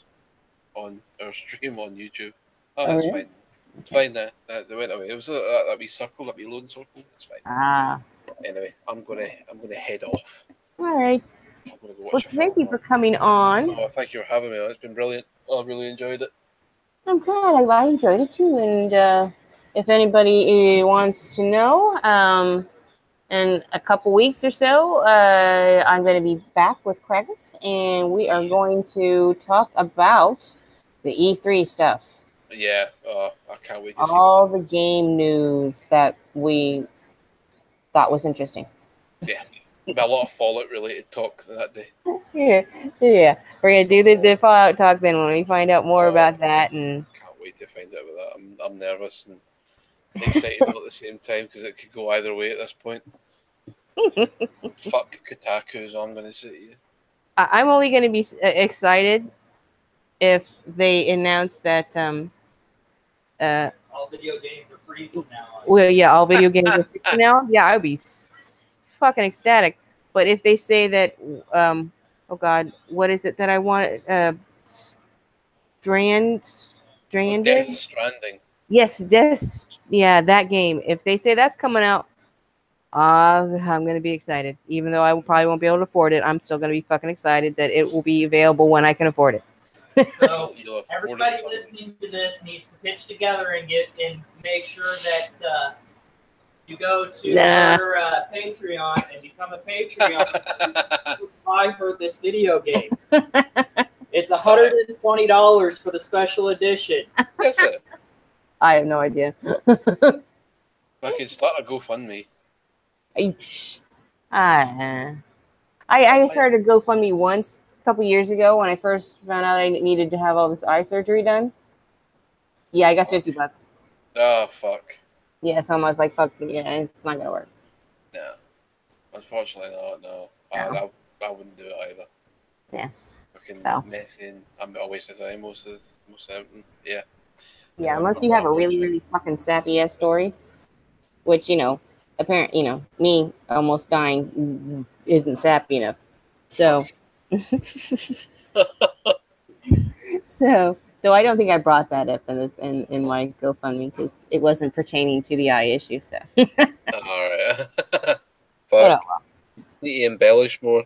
on our stream on YouTube. Oh, that's fine. It's fine. That went away. It was that wee circle, that wee loading circle. It's fine. Ah. Anyway, I'm gonna head off. All right. I'm gonna go watch well, thank you for coming on. Oh, thank you for having me on. It's been brilliant. I really enjoyed it. I'm glad. I enjoyed it too. And if anybody wants to know, in a couple weeks or so, I'm going to be back with Craigers, and we are going to talk about the E3 stuff. Yeah, I can't wait to see all the game news that we thought was interesting. Yeah, a lot of Fallout related talk that day. Yeah. We're gonna do the Fallout talk then when we find out more about that. And can't wait to find out about that. I'm nervous and excited all at the same time because it could go either way at this point. Fuck Kotaku is all I'm gonna say to you. I'm only gonna be excited if they announce that all video games are free from now on. Well, yeah, all video games are free now. Yeah, I would be fucking ecstatic. But if they say that, oh God, what is it that I want? Stranded. Death Stranding. Yes, yeah, that game. If they say that's coming out, I'm gonna be excited. Even though I probably won't be able to afford it, I'm still gonna be fucking excited that it will be available when I can afford it. So everybody listening to this needs to pitch together and make sure that you go to our Patreon and become a Patreon to buy her this video game. It's $120 for the special edition. That's it. I have no idea. I can start a GoFundMe. I started a GoFundMe once a couple years ago when I first found out I needed to have all this eye surgery done. Yeah, I got $50. Oh, fuck. Yeah, so I was like, fuck, yeah, it's not gonna work. No. Unfortunately not, no. I wouldn't do it either. Yeah. Fucking messing. I'm a waste of time most of everything. Yeah. Yeah, unless you have a really, really fucking sappy ass story. Which, apparently, me almost dying isn't sappy enough. So though I don't think I brought that up in my GoFundMe because it wasn't pertaining to the eye issue. So. All right. Fuck. Need to embellish more.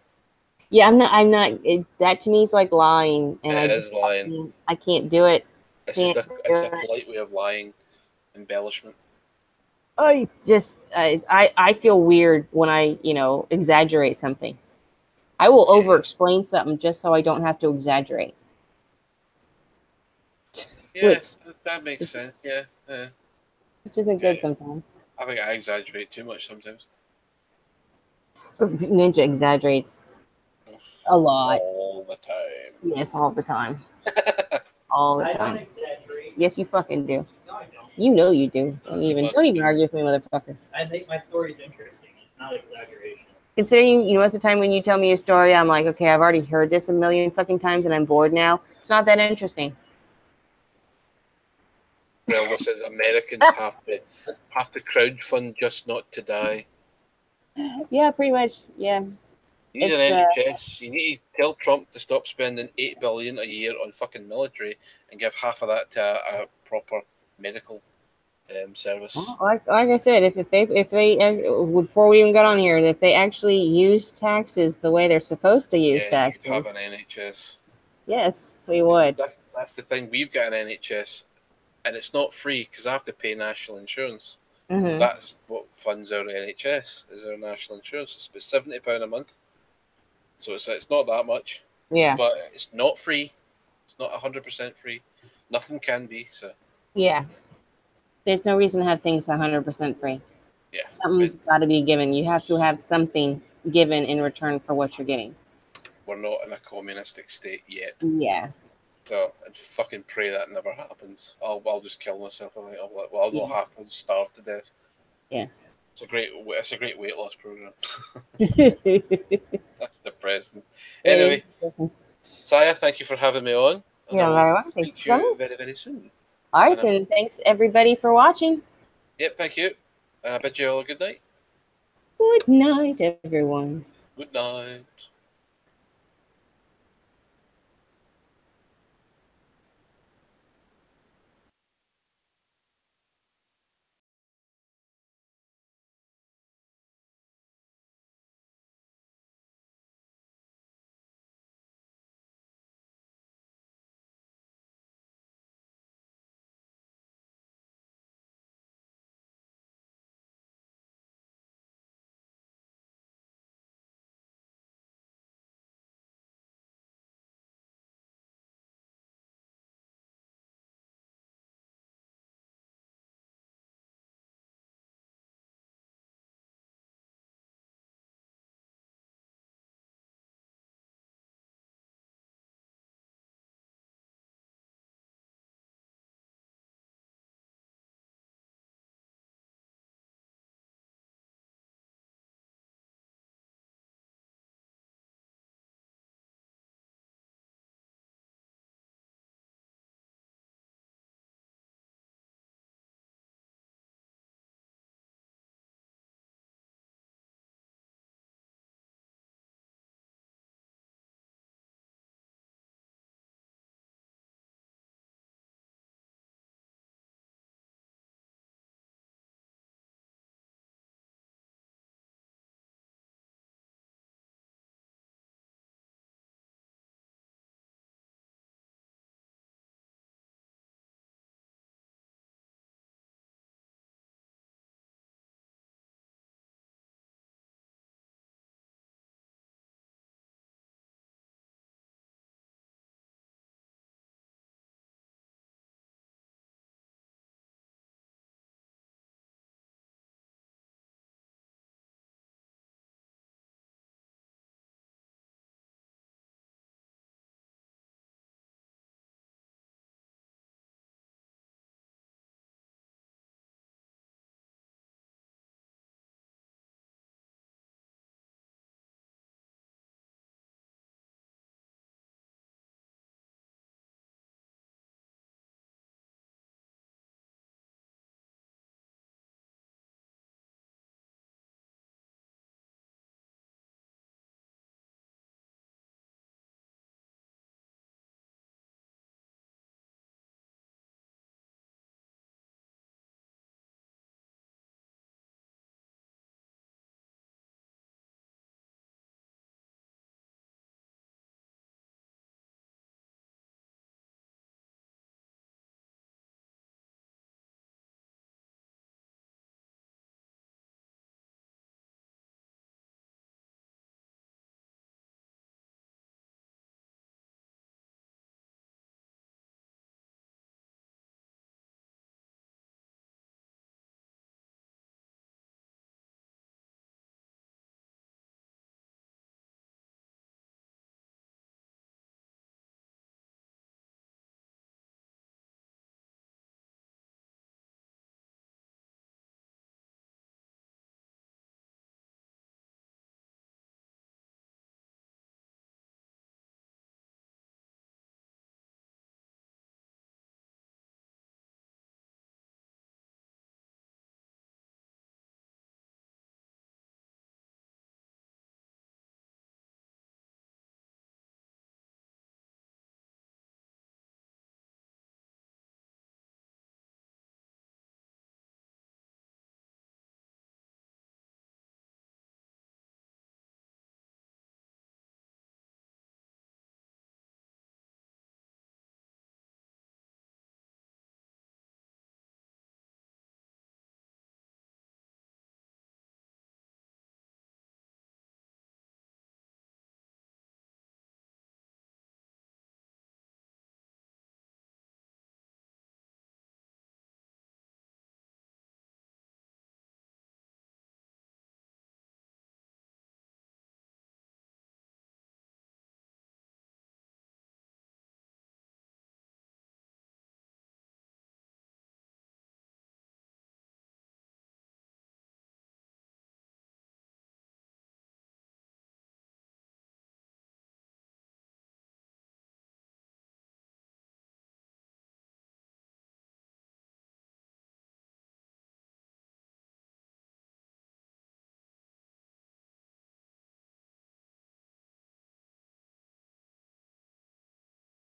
Yeah, I'm not. That to me is like lying, and it is lying. I can't do it. It's a polite way of lying. Embellishment. I feel weird when I exaggerate something. I will over explain something just so I don't have to exaggerate. Yeah, which that makes sense. Yeah, yeah. isn't good sometimes. I think I exaggerate too much sometimes. Ninja exaggerates a lot. All the time. Yes, all the time. All the I don't time. exaggerate. Yes, you fucking do. No, I don't. You know you do. Don't even argue with me, motherfucker. I think my story's interesting. It's not exaggeration. Considering, most of the time when you tell me a story, I'm like, okay, I've already heard this a million fucking times and I'm bored now. It's not that interesting. Well, this is Americans have to crowdfund just not to die. Yeah, pretty much. Yeah. You need an NHS. You need to tell Trump to stop spending $8 billion a year on fucking military and give half of that to a proper medical service. Well, like I said, if they before we even got on here, if they actually use taxes the way they're supposed to use taxes, you'd have an NHS. Yes, we would. That's the thing. We've got an NHS, and it's not free because I have to pay national insurance. Mm-hmm. That's what funds our NHS is our national insurance. It's about £70 a month, so it's not that much. Yeah, but it's not free. It's not 100% free. Nothing can be. So yeah. There's no reason to have things 100% free. yeah, Something's got to be given. You have to have something given in return for what you're getting. we're not in a communistic state yet. Yeah. So I'd fucking pray that never happens. I'll just kill myself. I think I don't have to starve to death. Yeah. It's a great weight loss program. That's depressing. Anyway, Saya, thank you for having me on. And Yeah, I'll very well. speak to you very, very soon. All right, then. Thanks everybody for watching. Yep, thank you. I bid you all a good night. Good night, everyone. Good night.